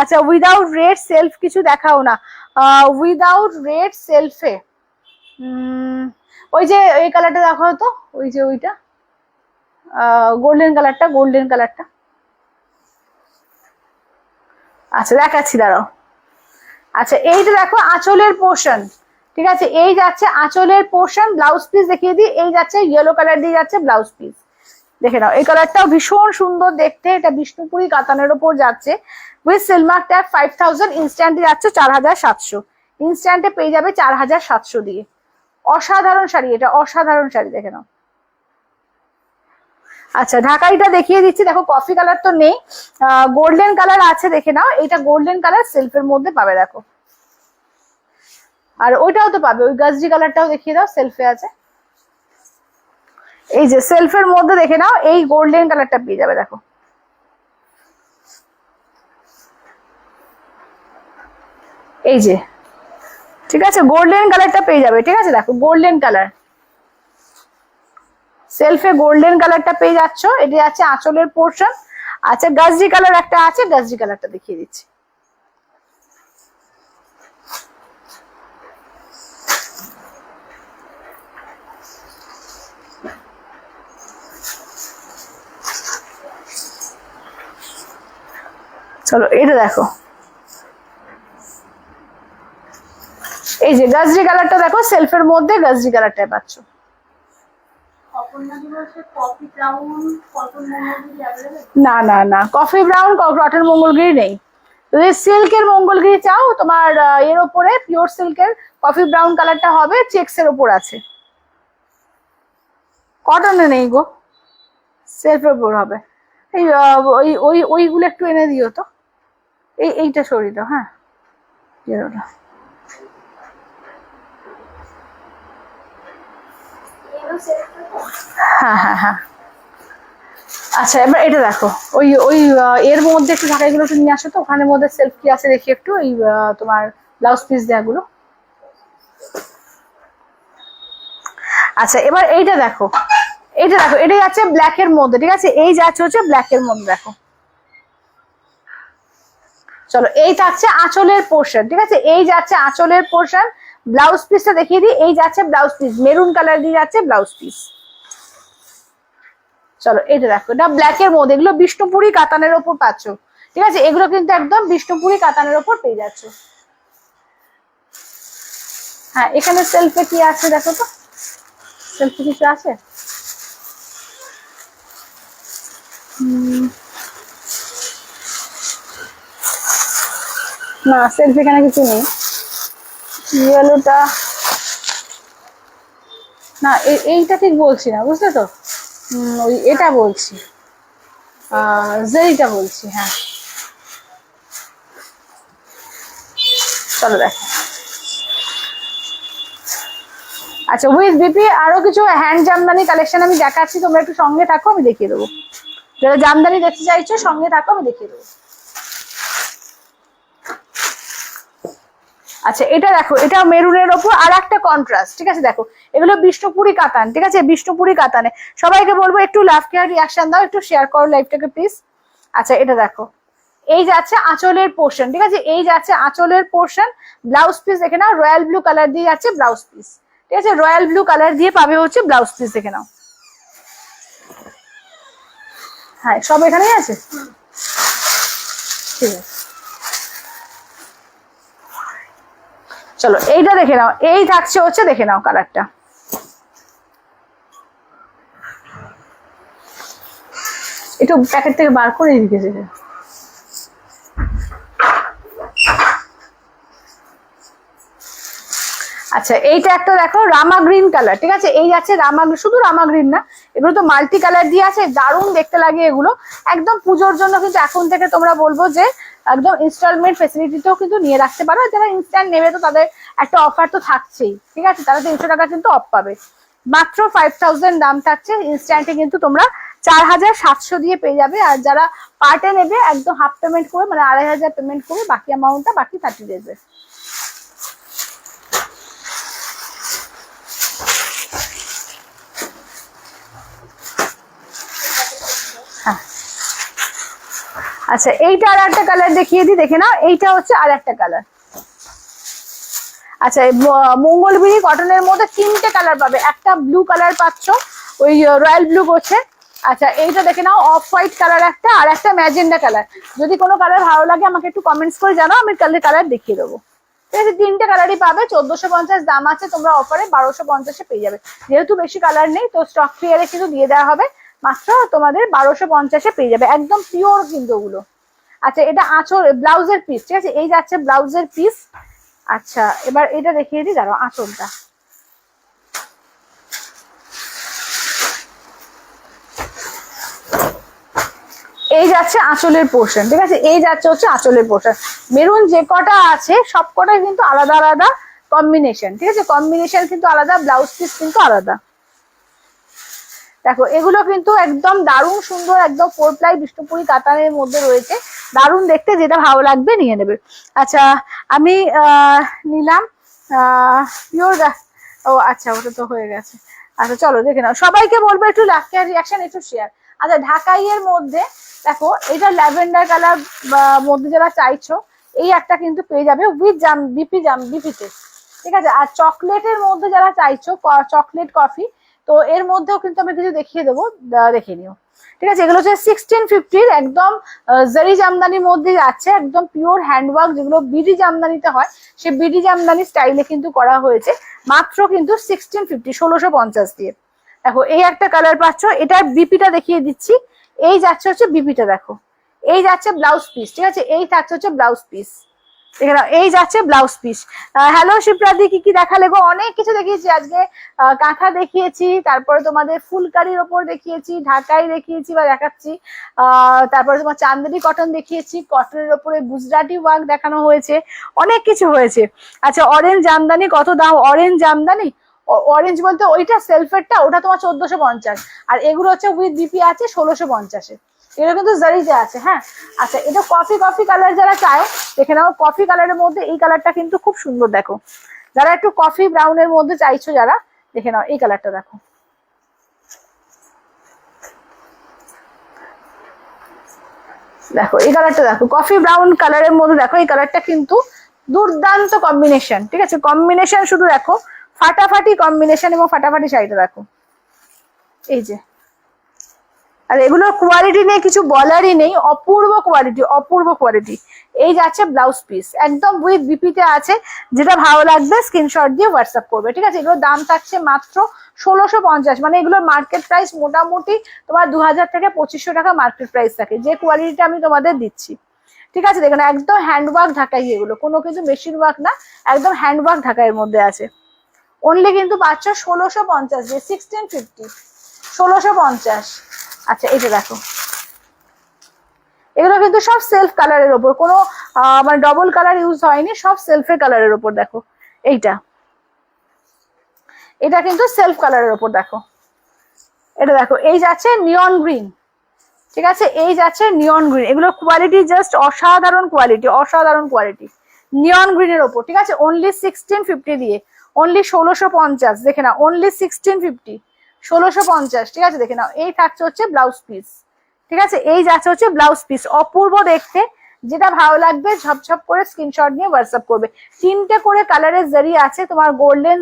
আচ্ছা উইদাউট রেড সেলফ কিছু দেখাও না, উইদাউট রেড সেলফে ওই যে এই কালারটা দেখাও তো, ওই যে ওইটা গোল্ডেন কালারটা আচ্ছা দেখাচ্ছি, দাঁড়াও। আচ্ছা এইটা দেখো আঁচলের পোর্শন, ঠিক আছে, এই যাচ্ছে আঁচলের পোর্শন। ব্লাউজ পিস দেখিয়ে দিই, এই যাচ্ছে ইয়েলো কালার দিয়ে যাচ্ছে ব্লাউজ পিস, দেখে নাও। এই কালারটাও ভীষণ সুন্দর দেখতে, এটা বিষ্ণুপুরি কাতানের ওপর যাচ্ছে উইথ সিলমার্ক ট্যাগ 5000, ইনস্ট্যান্টে যাচ্ছে 4700, ইনস্ট্যান্টে পেয়ে যাবে 4700 দিয়ে। অসাধারণ শাড়ি, এটা অসাধারণ শাড়ি, দেখে নাও। আচ্ছা ঢাকাইটা দেখিয়ে দিচ্ছি, দেখো কফি কালার তো নেই, গোল্ডেন কালার আছে, দেখে নাও। এটা গোল্ডেন কালার সেলফের মধ্যে পাবে, দেখো। আর ওইটাও তো পাবে, ওই গাজরি কালারটাও দেখিয়ে দাও, সেলফে আছে। এই যে সেলফের মধ্যে দেখে নাও, এই গোল্ডেন কালারটা পেয়ে যাবে, দেখো। এই যে, ঠিক আছে, গোল্ডেন কালারটা পেয়ে যাবে, ঠিক আছে, দেখো গোল্ডেন কালার, সেলফে গোল্ডেন কালারটা পেয়ে যাচ্ছ। এটি আছে আঁচলের পোর্শন। আচ্ছা গাজরি কালার একটা আছে, গাজরি কালারটা দেখিয়ে দিচ্ছি। চলো এটা দেখো, এই যে গাজরি কালারটা দেখো, সেলফের মধ্যে গাজরি কালারটা পাচ্ছ। না না না, কফি ব্রাউন কটন মঙ্গলগিরি নেই। যদি সিল্কের মঙ্গলগিরি চাও তোমার এর ওপরে পিওর সিল্কের কফি ব্রাউন কালারটা হবে, চেক্স এর ওপর আছে, কটনে নেই গো, সেলফের ওপর হবে। এই ওইগুলো একটু এনে দিও তো, এইটা সরিয়ে দাও, হ্যাঁ এরোটা। হ্যাঁ হ্যাঁ হ্যাঁ। আচ্ছা এবার এটা দেখো, ওই ওই এর মধ্যে একটু ঢাকাইগুলো একটু নিয়ে আসো তো, ওখানের মধ্যে সেলফ কি আছে দেখি একটু, এই তোমার ব্লাউজ পিস দেওয়াগুলো। আচ্ছা এবার এইটা দেখো, এইটা দেখো, এটা যাচ্ছে ব্ল্যাক এর মধ্যে, ঠিক আছে, এই যাচ্ছে হচ্ছে ব্ল্যাক এর মধ্যে, দেখো। চলো এই থাকছে আঁচলের পোর্শন, ঠিক আছে, এই যাচ্ছে আঁচলের পোর্শন। ব্লাউজ পিসটা দেখিয়ে দিই, এই যাচ্ছে ব্লাউজ পিস, মেরুন কালার দিয়ে যাচ্ছে ব্লাউজ পিস। চলো এটা দেখো, এটা ব্ল্যাক এর মধ্যে, এগুলো বিষ্ণুপুরি কাতানের ওপর পাচ্ছ, ঠিক আছে, এগুলো কিন্তু একদম বিষ্ণুপুরি কাতানের ওপর পেয়ে যাচ্ছে। হ্যাঁ এখানে সেলফে কি আছে দেখো তো, সেলফে কিছু আছে? না সেলফি এখানে কিছু নেই। ইয়েলোটা না, এইটা ঠিক বলছি না, বুঝলে তো, ওই এটা বলছি, জেরিটা বলছি, হ্যাঁ। চলো দেখো, আচ্ছা উইথ বিপি আরো কিছু হ্যান্ড জামদানি কালেকশন আমি দেখাচ্ছি, তোমরা একটু সঙ্গে থাকো, আমি দেখিয়ে দেবো। যারা জামদানি দেখতে চাইছো সঙ্গে থাকো, আমি দেখিয়ে দেবো। আচ্ছা এটা দেখো, এটা মেরুনের ওপর আর একটা কন্ট্রাস্ট, ঠিক আছে, দেখো এগুলো বিষ্ণুপুরি কাতান, ঠিক আছে, বিষ্ণুপুরি কাতানে। সবাইকে বলবো একটু লাভ কেয়ার রিয়াকশন দাও, একটু শেয়ার করো লাইভটাকে প্লিজ। আচ্ছা এটা দেখো, এই যাচ্ছে আঁচলের পোর্শন, ঠিক আছে, এই যাচ্ছে আঁচলের পোর্শন। ব্লাউজ পিস দেখে নাও, রয়্যাল ব্লু কালার দিয়ে যাচ্ছে ব্লাউজ পিস, ঠিক আছে, রয়্যাল ব্লু কালার দিয়ে পাবে হচ্ছে ব্লাউজ পিস, দেখে নাও। হ্যাঁ সব এখানেই আছে, ঠিক আছে। চলো এইটা দেখে নাও, এই থাকছে হচ্ছে, দেখে নাও কালারটা। একটু প্যাকেট থেকে বার করে রেখেছে। আচ্ছা এইটা একটা দেখো রামা গ্রিন কালার, ঠিক আছে, এই যাচ্ছে রামা, শুধু রামা গ্রিন না, এগুলো তো মাল্টি কালার দিয়ে আছে, দারুণ দেখতে লাগে এগুলো। একদম পুজোর জন্য কিন্তু এখন থেকে তোমরা বলবো যে একদম ইনস্টলমেন্ট ফেসিলিটিতেও কিন্তু নিয়ে রাখতে পারো। যারা ইনস্ট্যান্ট নেবে তো তাদের একটা অফার তো থাকছেই, ঠিক আছে, তারা 300 টাকা কিন্তু অফ পাবে। মাত্র 5000 দাম থাকছে, ইনস্ট্যান্টে কিন্তু তোমরা 4700 দিয়ে পেয়ে যাবে। আর যারা পার্টে নেবে একদম হাফ পেমেন্ট করে, মানে 2500 পেমেন্ট করে বাকি অ্যামাউন্টটা বাকি 30 ডেজে। আচ্ছা এইটা আর একটা কালার দেখিয়ে দিই, দেখে নাও, এইটা হচ্ছে আর একটা কালার। আচ্ছা মঙ্গলবিরি কটনের মধ্যে 3টে কালার পাবে, একটা ব্লু কালার পাচ্ছ, ওই রয়্যাল ব্লু করছে, আচ্ছা এইটা দেখে নাও, অফ হোয়াইট কালার একটা, আর একটা ম্যাজেন্ডা কালার। যদি কোনো কালার ভালো লাগে আমাকে একটু কমেন্টস করে জানাও, আমি কালার দেখিয়ে দেবো। ঠিক আছে, তিনটে কালারই পাবে, 1450 দাম আছে, তোমরা অফারে 1250-এ পেয়ে যাবে। যেহেতু বেশি কালার নেই তো স্টক ক্লিয়ারে কিন্তু দিয়ে দেওয়া হবে, মাত্র তোমাদের 1250-এ পেয়ে যাবে, একদম পিওর কিন্তু ওগুলো। আচ্ছা এটা আঁচল ব্লাউজের পিস, ঠিক আছে, এই যাচ্ছে ব্লাউজের পিস। আচ্ছা এবার এটা দেখিয়ে দিই, দাঁড়াও আঁচলটা। এই যাচ্ছে আঁচলের পোর্শন, ঠিক আছে, এই যাচ্ছে হচ্ছে আঁচলের পোর্শন। মেরুন যে কটা আছে সব কটাই কিন্তু আলাদা আলাদা কম্বিনেশন, ঠিক আছে, কম্বিনেশন কিন্তু আলাদা, ব্লাউজ পিস কিন্তু আলাদা। দেখো এগুলো কিন্তু একদম দারুণ সুন্দর, একদম 4 প্লাই বিষ্ণুপুরি কাতানের মধ্যে রয়েছে, দারুণ দেখতে, যেটা ভালো লাগবে নিয়ে নেবে। আচ্ছা আমি নিলাম পিওর, ও আচ্ছা ওটা তো হয়ে গেছে। আচ্ছা চলো দেখে নাও, সবাইকে বলবো একটু লাভ কেয়ার রিয়াকশন একটু শেয়ার। আচ্ছা ঢাকাইয়ের মধ্যে দেখো এটা ল্যাভেন্ডার কালার মধ্যে যারা চাইছো, এই একটা কিন্তু পেয়ে যাবে উইথ বিপিতে, ঠিক আছে। আর চকলেটের মধ্যে যারা চাইছো, চকলেট কফি, তো এর মধ্যেও কিন্তু আমি কিছু দেখিয়ে দেবো, দেখে নিও, ঠিক আছে। এগুলো হচ্ছে 1650 একদম জারি জামদানির মধ্যে যাচ্ছে, একদম পিওর হ্যান্ডওয়ার্ক, যেগুলো বিডি জামদানিতে হয় সেই বিডি জামদানি স্টাইলে কিন্তু করা হয়েছে, মাত্র কিন্তু 1650, 1650 দিয়ে। দেখো এই একটা কালার পাচ্ছ, এটার বিপিটা দেখিয়ে দিচ্ছি, এই যাচ্ছে হচ্ছে বিপিটা, দেখো এই যাচ্ছে ব্লাউজ পিস, ঠিক আছে, এই থাকছে হচ্ছে ব্লাউজ পিস, দেখে নাও এই যাচ্ছে ব্লাউজ পিস। হ্যালো শিপ্রাদি, কি কি দেখালে গো? অনেক কিছু দেখিয়েছি আজকে, কাঁথা দেখিয়েছি, তারপরে তোমাদের ফুলকারির ওপর দেখিয়েছি, ঢাকাই দেখিয়েছি বা দেখাচ্ছি, তারপরে তোমার চান্দেরি কটন দেখিয়েছি, কটনের ওপরে গুজরাটি ওয়ার্ক দেখানো হয়েছে, অনেক কিছু হয়েছে। আচ্ছা অরেঞ্জ জামদানি কত দাম? অরেঞ্জ জামদানি, অরেঞ্জ বলতে ওইটা সেলফেরটা, ওটা তোমার 1450, আর এগুলো হচ্ছে উইথ বিপি আছে 1650-এ, এটা কিন্তু জারিতে আছে, হ্যাঁ। আচ্ছা এটা কফি কালার যারা চায় দেখে নাও, কফি কালারের মধ্যে এই কালারটা কিন্তু খুব সুন্দর, দেখো যারা একটু কফি ব্রাউনের মধ্যে চাইছো যারা, দেখে নাও এই কালারটা, দেখো দেখো এই কালারটা, দেখো কফি ব্রাউন কালারের মধ্যে, দেখো এই কালারটা কিন্তু দুর্দান্ত কম্বিনেশন, ঠিক আছে, কম্বিনেশন শুধু দেখো, ফাটাফাটি কম্বিনেশন, এবং ফাটাফাটি শাড়িটা দেখো, এই যে, আর এগুলোর কোয়ালিটি নিয়ে কিছু বলারই নেই, অপূর্ব কোয়ালিটি, অপূর্ব কোয়ালিটি। এই যাচ্ছে ব্লাউজ পিস, একদম উইথ বিপিতে আছে, যেটা ভালো লাগবে স্ক্রিনশট দিয়ে হোয়াটসঅ্যাপ করবে, ঠিক আছে। এগুলোর দাম থাকছে মাত্র 1650, মানে এগুলোর মার্কেট প্রাইস মোটামুটি তোমার 2000 থেকে 2500 টাকা মার্কেট প্রাইস থাকে, যে কোয়ালিটিটা আমি তোমাদের দিচ্ছি, ঠিক আছে। দেখুন একদম হ্যান্ডওয়ার্ক ঢাকাই, এগুলো কোনো কিছু মেশিন ওয়ার্ক না, একদম হ্যান্ডওয়ার্ক ঢাকাইয়ের মধ্যে আছে। অনলি কিন্তু পাচ্ছ 1650 দিয়ে, 1650, 1650। আচ্ছা এটা দেখো, এগুলো কিন্তু সব সেলফ কালারের ওপর, কোনো মানে ডবল কালার ইউজ হয়নি, সব সেলফের কালারের ওপর, দেখো এইটা, এটা কিন্তু সেলফ কালারের ওপর, দেখো এটা, দেখো এই যাচ্ছে নিয়ন গ্রিন, ঠিক আছে, এই যাচ্ছে নিয়ন গ্রিন, এগুলো কোয়ালিটি জাস্ট অসাধারণ কোয়ালিটি, অসাধারণ কোয়ালিটি, নিয়ন গ্রিনের ওপর, ঠিক আছে। অনলি 1650 দিয়ে, অনলি 1650, দেখে না, অনলি 1650, 1650, ঠিক আছে, দেখে নাও এই থাকছে হচ্ছে ব্লাউজ পিস, ঠিক আছে, এই যাচ্ছে হচ্ছে ব্লাউজ পিস, অপূর্ব দেখতে, যেটা ভালো লাগবে ঝপঝপ করে স্ক্রিনশট নিয়ে হোয়াটসঅ্যাপ করবে। তিনটে করে কালারের জারি আছে তোমার, গোল্ডেন,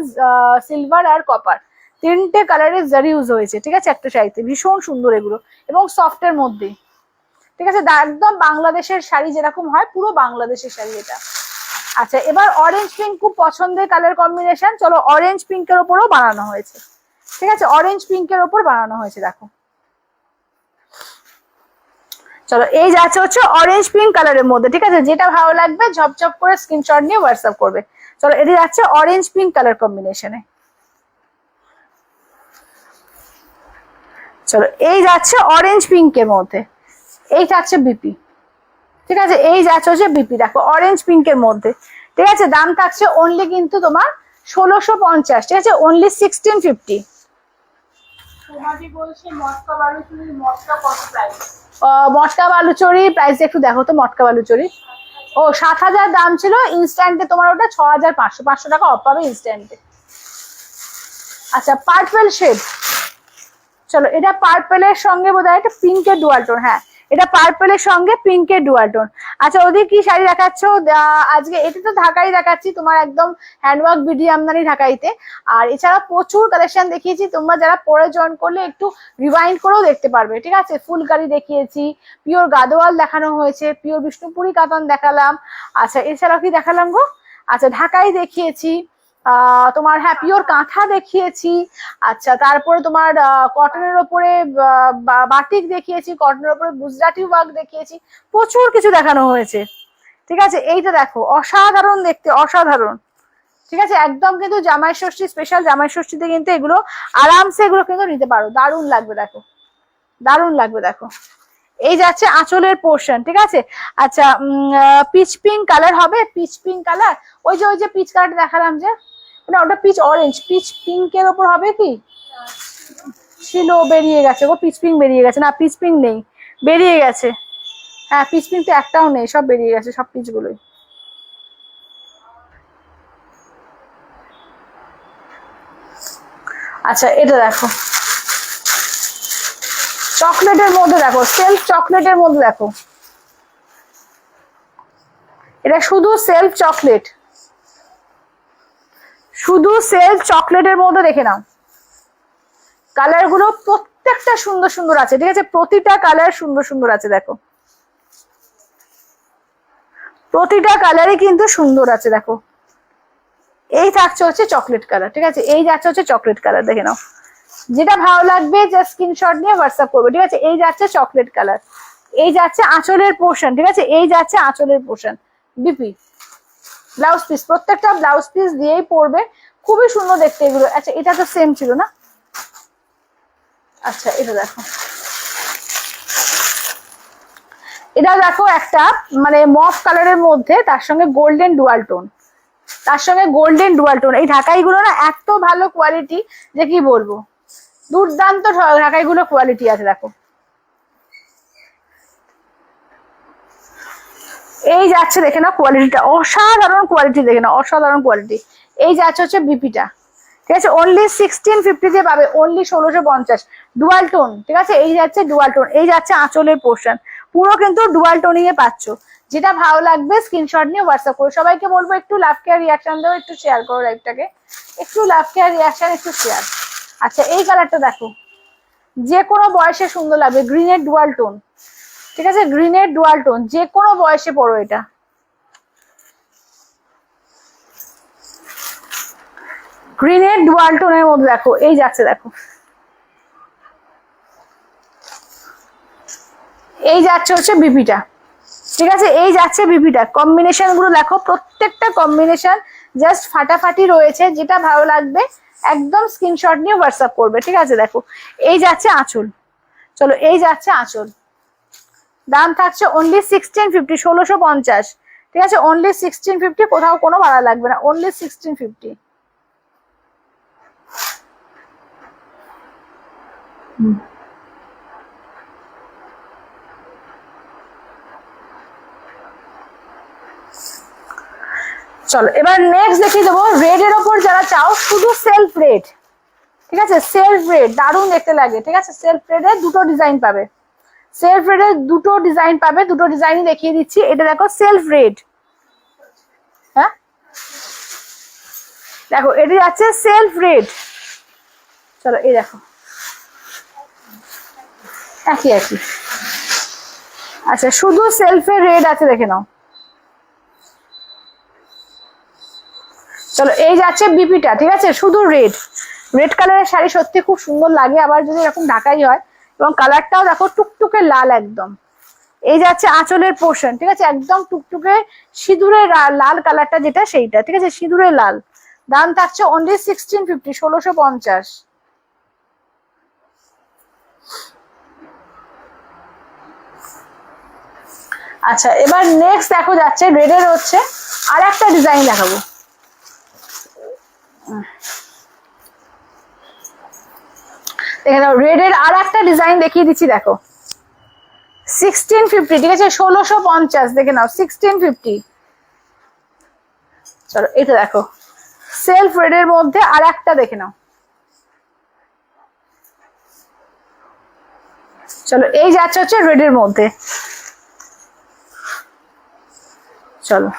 সিলভার আর কপার, তিনটে কালারের জারি ইউজ হয়েছে, ঠিক আছে, একটা শাড়িতে, ভীষণ সুন্দর এগুলো, এবং সফটের মধ্যে, ঠিক আছে, একদম বাংলাদেশের শাড়ি যেরকম হয়, পুরো বাংলাদেশের শাড়ি এটা। আচ্ছা এবার অরেঞ্জ পিঙ্ক, খুব পছন্দের কালার কম্বিনেশন, চলো অরেঞ্জ পিঙ্কের ওপরও বানানো হয়েছে, ঠিক আছে, অরেঞ্জ পিঙ্কের ওপর বানানো হয়েছে, দেখো চলো এই যাচ্ছে হচ্ছে অরেঞ্জ পিঙ্ক কালারের মধ্যে, ঠিক আছে, যেটা ভালো লাগবে ঝপঝপ করে স্ক্রিনশট নিয়ে হোয়াটসঅ্যাপ করবে। চলো এটি যাচ্ছে অরেঞ্জ পিঙ্ক কালার কম্বিনেশনে, চলো এই যাচ্ছে অরেঞ্জ পিঙ্কের মধ্যে, এই থাকছে বিপি, ঠিক আছে, এই যাচ্ছে হচ্ছে বিপি, দেখো অরেঞ্জ পিঙ্কের মধ্যে, ঠিক আছে, দাম থাকছে অনলি কিন্তু তোমার 1650, ঠিক আছে, অনলি 1650। সোমাদি বলছে মটকা বালুচুরির মটকা কত প্রাইস? মটকা বালুচরি প্রাইস একটু দেখো তো, মটকা বালুচরি ও 7000 দাম ছিল, ইনস্ট্যান্টে তোমার ওটা 6500, 500 টাকা অফ পাবে ইনস্ট্যান্টে। আচ্ছা পার্পল শেড, চলো এটা পার্পেলের সঙ্গে বোধহয় একটা পিঙ্কের ডুয়াল টোন, হ্যাঁ এটা পার্পলের সঙ্গে পিঙ্কের ডুয়াল টোন। আচ্ছা, ওদের কি শাড়ি দেখাচ্ছ? আচ্ছা, ওদের কি শাড়ি দেখাচ্ছ? আজকে এটা তো ঢাকাই দেখাচ্ছি, তোমার একদম হ্যান্ডওয়ার্ক বিডি আমদানি ঢাকাইতে। আর এছাড়া প্রচুর কালেকশন দেখিয়েছি, তোমরা যারা পরে জয়েন করলে একটু রিওয়াইন্ড করেও দেখতে পারবে। ঠিক আছে, ফুলকারি দেখিয়েছি, পিওর গাদোয়াল দেখানো হয়েছে, পিওর বিষ্ণুপুরি কাতান দেখালাম। আচ্ছা, এছাড়াও কি দেখালাম গো? আচ্ছা, ঢাকাই দেখিয়েছি, তোমার হ্যাঁ পিওর কাঁথা দেখিয়েছি। আচ্ছা, তারপরে তোমার কটনের ওপরে বাটিক দেখিয়েছি, কটনের ওপরে গুজরাটি ওয়ার্ক দেখিয়েছি, প্রচুর কিছু দেখানো হয়েছে। ঠিক আছে, এইটা দেখো, অসাধারণ দেখতে, অসাধারণ। ঠিক আছে, একদম কিন্তু জামাই ষষ্ঠী স্পেশাল, জামাই ষষ্ঠীতে কিন্তু এগুলো আরামসে এগুলো কিন্তু নিতে পারো, দারুণ লাগবে দেখো, দারুণ লাগবে দেখো। এই যাচ্ছে আঁচলের পোর্শন। ঠিক আছে, আচ্ছা, পিচ পিঙ্ক কালার হবে, পিচ পিঙ্ক কালার, ওই যে পিচ কালারটা দেখালাম, যে না ওটা পিচ অরেঞ্জ, পিচ পিঙ্কের ওপর হবে কি ছিল, বেরিয়ে গেছে গো, পিচ পিঙ্ক বেরিয়ে গেছে, না পিচ পিঙ্ক নেই, বেরিয়ে গেছে। হ্যাঁ, পিচ পিঙ্ক তো একটাও নেই, সব বেরিয়ে গেছে, সব পিচ গুলোই। আচ্ছা, এটা দেখো, চকলেটের মধ্যে দেখো, সেলফ চকলেটের মধ্যে দেখো, এটা শুধু সেলফ চকলেট, শুধু সেলফ চকলেটের মধ্যে দেখে নাও। কালার গুলো প্রত্যেকটা সুন্দর সুন্দর আছে। ঠিক আছে, প্রতিটা কালার সুন্দর সুন্দর আছে, দেখো প্রতিটা কালারই কিন্তু সুন্দর আছে। দেখো, এই থাকছে হচ্ছে চকলেট কালার। ঠিক আছে, এই যাচ্ছে হচ্ছে চকলেট কালার, দেখে নাও, যেটা ভালো লাগবে জাস্ট স্ক্রিনশট নিয়ে হোয়াটসঅ্যাপ করবে। ঠিক আছে, এই যাচ্ছে চকলেট কালার, এই যাচ্ছে আঁচলের পোর্শন। ঠিক আছে, এই যাচ্ছে আঁচলের পোর্শন, বিপি ব্লাউজ পিস, প্রত্যেকটা ব্লাউজ পিস দিয়েই পরবে, খুবই সুন্দর দেখতে এগুলো। আচ্ছা, এটা তো সেম ছিল না? আচ্ছা, এটা দেখো, এটা দেখো একটা মানে মফ কালারের মধ্যে, তার সঙ্গে গোল্ডেন ডুয়াল টোন, তার সঙ্গে গোল্ডেন ডুয়াল টোন। এই ঢাকাইগুলো না এত ভালো কোয়ালিটি যে কি বলবো, দুর্দান্ত ঢাকাইগুলো কোয়ালিটি আছে। দেখো, এই যাচ্ছে, দেখে না কোয়ালিটিটা, অসাধারণ কোয়ালিটি, দেখে না অসাধারণ কোয়ালিটি। এই যাচ্ছে হচ্ছে বিপিটা। ঠিক আছে, অনলি 1650 দিয়ে পাবে, অনলি 1650, ডুয়াল টোন। ঠিক আছে, এই যাচ্ছে ডুয়াল টোন, এই যাচ্ছে আঁচলের পোর্শন, পুরো কিন্তু ডুয়াল টোনিং এ পাচ্ছ। যেটা ভালো লাগবে স্ক্রিনশট নিয়ে হোয়াটসঅ্যাপ করো। সবাইকে বলবো একটু লাভ কেয়ার রিয়াকশন দাও, একটু শেয়ার করো লাইভটাকে, একটু লাভ কেয়ার রিয়াকশন, একটু শেয়ার। আচ্ছা, এই কালারটা দেখো, যে কোনো বয়সে সুন্দর লাগবে, গ্রিনের ডুয়াল টোন। ঠিক আছে, গ্রিনের ডুয়াল টোন, যে কোনো বয়সে পড়ো এটা। গ্রিনের ডুয়াল টোনের মধ্যে দেখো, এই যাচ্ছে, দেখো এই যাচ্ছে হচ্ছে বিপিটা। ঠিক আছে, এই যাচ্ছে বিপিটা, কম্বিনেশন গুলো দেখো, প্রত্যেকটা কম্বিনেশন জাস্ট ফাটাফাটি রয়েছে। যেটা ভালো লাগবে একদম স্ক্রিনশট নিয়ে হোয়াটসঅ্যাপ করবে। ঠিক আছে, দেখো এই যাচ্ছে আঁচল, চলো এই যাচ্ছে আঁচল, দাম থাকছে অনলি 1650, 1650। ঠিক আছে, অনলি 1650, কোথাও কোনো ভাড়া লাগবে না, অনলি 1650। চলো এবার নেক্সট দেখিয়ে দেবো, রেড এর ওপর যারা চাও, শুধু সেলফ রেড। ঠিক আছে, সেলফ রেড দারুণ দেখতে লাগে। ঠিক আছে, সেলফ রেডের দুটো ডিজাইন পাবে, সেলফ রেডের দুটো ডিজাইন পাবে, দুটো ডিজাইনই দেখিয়ে দিচ্ছি। এটা দেখো সেলফ রেড, হ্যাঁ দেখো এটা যাচ্ছে সেলফ রেড। চলো এই দেখো, একই একই। আচ্ছা, শুধু সেলফের রেড আছে, দেখে নাও। চলো এই যাচ্ছে বিপিটা। ঠিক আছে, শুধু রেড, রেড কালারের শাড়ি সত্যি খুব সুন্দর লাগে, আবার যদি এরকম ঢাকাই হয়, এবং কালারটাও দেখো টুকটুকে লাল একদম। এই যাচ্ছে আঁচলের পোর্শন। ঠিক আছে, একদম টুকটুকে সিঁদুরের লাল কালারটা, যেটা সেইটা। ঠিক আছে, সিঁদুরের লাল, দাম থাকছে অনলি 1650, 1650। আচ্ছা, এবার নেক্সট দেখো যাচ্ছে রেডের হচ্ছে আর একটা ডিজাইন দেখাবো। দেখে নাও, রেডের আর একটা ডিজাইন দেখিয়ে দিচ্ছি, দেখো 1650। ঠিক আছে, 1650, দেখে নাও 1650। চলো এটা দেখো, সেলফ রেডের মধ্যে আর একটা দেখে নাও, চলো এই যাচ্ছে হচ্ছে রেডের মধ্যে, চলো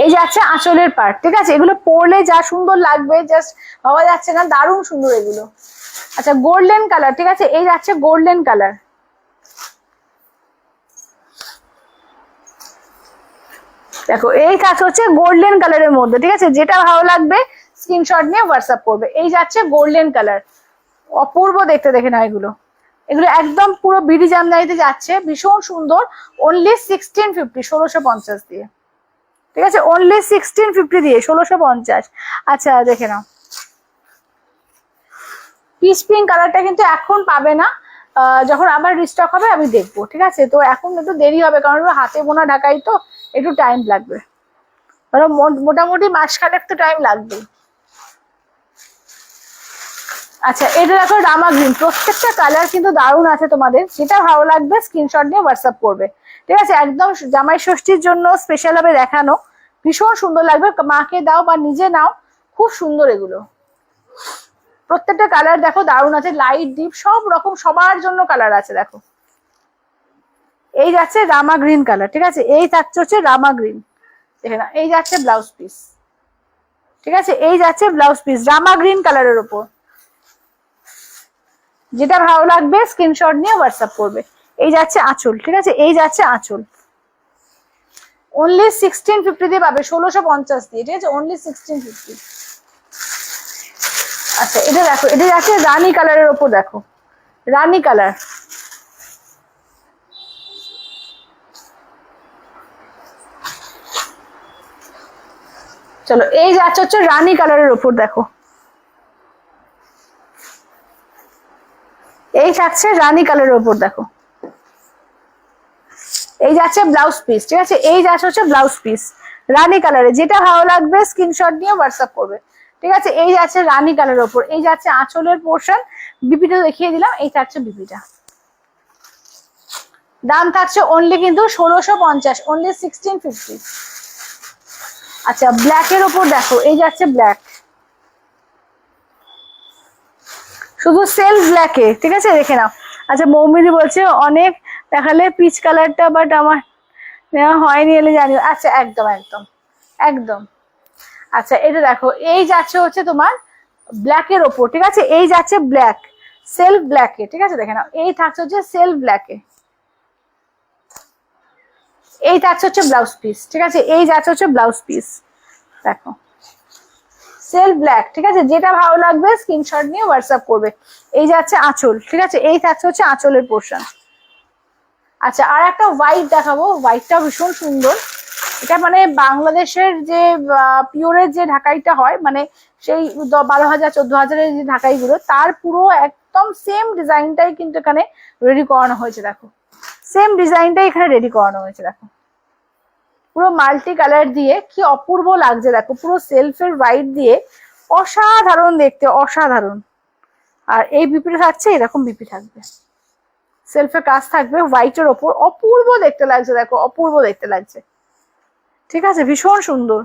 এই যাচ্ছে আঁচলের পার্ট, ঠিক আছে। এগুলো পরলে যা সুন্দর লাগবে জাস্ট ভাবা যাচ্ছে না, দারুণ সুন্দর এগুলো। আচ্ছা গোল্ডেন কালার, ঠিক আছে, এই যাচ্ছে গোল্ডেন কালার। দেখো এই থাকছে হচ্ছে গোল্ডেন কালারের মধ্যে, ঠিক আছে। যেটা ভালো লাগবে স্ক্রিনশট নিয়ে হোয়াটসঅ্যাপ করবে। এই যাচ্ছে গোল্ডেন কালার, অপূর্ব দেখতে, দেখে না এগুলো, এগুলো একদম পুরো বিডি জামদানিতে যাচ্ছে, ভীষণ সুন্দর। অনলি 1650, 1650 দিয়ে, ঠিক আছে, অনলি 1650 দিয়ে 1650। আচ্ছা দেখে নাও, পিচ পিঙ্ক কালারটা কিন্তু এখন পাবে না, যখন আবার রিস্টক হবে আমি দেখবো, ঠিক আছে। তো এখন একটু দেরি হবে, কারণ হাতে বোনা ঢাকাই তো একটু টাইম লাগবে, ধরো মোটামুটি মাসখানেক তো টাইম লাগবে। আচ্ছা এটা দেখো রামা গ্রিন, প্রত্যেকটা কালার কিন্তু দারুণ আছে, তোমাদের যেটা ভালো লাগবে স্ক্রিনশট নিয়ে হোয়াটসঅ্যাপ করবে, ঠিক আছে। একদম জামাই ষষ্ঠীর জন্য স্পেশাল ভাবে দেখানো, ভীষণ সুন্দর লাগবে, মাকে দাও বা নিজে নাও, খুব সুন্দর এগুলো। প্রত্যেকটা কালার দেখো দারুণ আছে, লাইট ডিপ সব রকম সবার জন্য কালার আছে। দেখো এই যাচ্ছে রামা গ্রিন কালার, ঠিক আছে, এই থাকছে হচ্ছে রামা গ্রিন, দেখে না, এই যাচ্ছে ব্লাউজ পিস, ঠিক আছে, এই যাচ্ছে ব্লাউজ পিস রামা গ্রিন কালারের উপর। যেটা ভালো লাগবে স্ক্রিনশট নিয়ে হোয়াটসঅ্যাপ করবে। এই যাচ্ছে আঁচল, ঠিক আছে, এই যাচ্ছে আঁচল, অনলি 1650 দিয়ে পাবে, 1650 দিয়ে, ঠিক আছে, অনলি 1650। আচ্ছা এটা দেখো, এটা যাচ্ছে রানী কালারের ওপর, দেখো রানী কালার, চলো এই যাচ্ছে হচ্ছে রানী কালারের ওপর, দেখো এই থাকছে রানী কালারের ওপর, দেখো এই যাচ্ছে ব্লাউজ পিস, ঠিক আছে, এই যাচ্ছে হচ্ছে ব্লাউজ পিস রানী কালারে। যেটা ভালো লাগবে স্ক্রিনশট নিয়ে হোয়াটসঅ্যাপ করবে, ঠিক আছে। এই যাচ্ছে রানী কালারের ওপর, এই যাচ্ছে আঁচলের পোর্শন, বিপিটা দেখিয়ে দিলাম, এই থাকছে বিপিটা। দাম থাকছে অনলি কিন্তু 1650, অনলি 1650। আচ্ছা ব্ল্যাকের ওপর দেখো, এই যাচ্ছে ব্ল্যাক, শুধু সেলফ ব্ল্যাকে, ঠিক আছে, দেখে নাও। আচ্ছা মৌমিদি বলছে অনেক দেখালে পিচ কালারটা, বাট আমার নেওয়া হয়নি, এলে জানি। আচ্ছা একদম একদম একদম। আচ্ছা এটা দেখো, এই যাচ্ছে হচ্ছে তোমার ব্ল্যাকের ওপর, ঠিক আছে, এই যাচ্ছে ব্ল্যাক সেলফ ব্ল্যাকে, ঠিক আছে, দেখে নাও, এই থাকছে হচ্ছে সেলফ ব্ল্যাকে, এই থাকছে হচ্ছে ব্লাউজ পিস, ঠিক আছে, এই যাচ্ছে হচ্ছে ব্লাউজ পিস, দেখো সেলফ ব্ল্যাক, ঠিক আছে। যেটা ভালো লাগবে স্ক্রিনশট নিয়ে হোয়াটসঅ্যাপ করবে। এই যাচ্ছে আঁচল, ঠিক আছে, এই থাকছে হচ্ছে আঁচলের পোর্শন। আচ্ছা আর একটা হোয়াইট দেখাবো, হোয়াইটটা ভীষণ সুন্দর, এটা মানে বাংলাদেশের যে পিওরের যে ঢাকাইটা হয়, মানে সেই 12,000 14,000-এর যে ঢাকাইগুলো, তার পুরো একদম সেম ডিজাইনটাই কিন্তু এখানে রেডি করানো হয়েছে, দেখো সেম ডিজাইনটাই এখানে রেডি করানো হয়েছে, দেখো পুরো মাল্টি কালার দিয়ে কি অপূর্ব লাগছে, দেখো পুরো সেলফের হোয়াইট দিয়ে, অসাধারণ দেখতে, অসাধারণ। আর এই বিপিটা থাকছে, এরকম বিপি থাকবে, সেলফের কাজ থাকবে হোয়াইটের ওপর, অপূর্ব দেখতে লাগছে, দেখো অপূর্ব দেখতে লাগছে, ঠিক আছে, ভীষণ সুন্দর।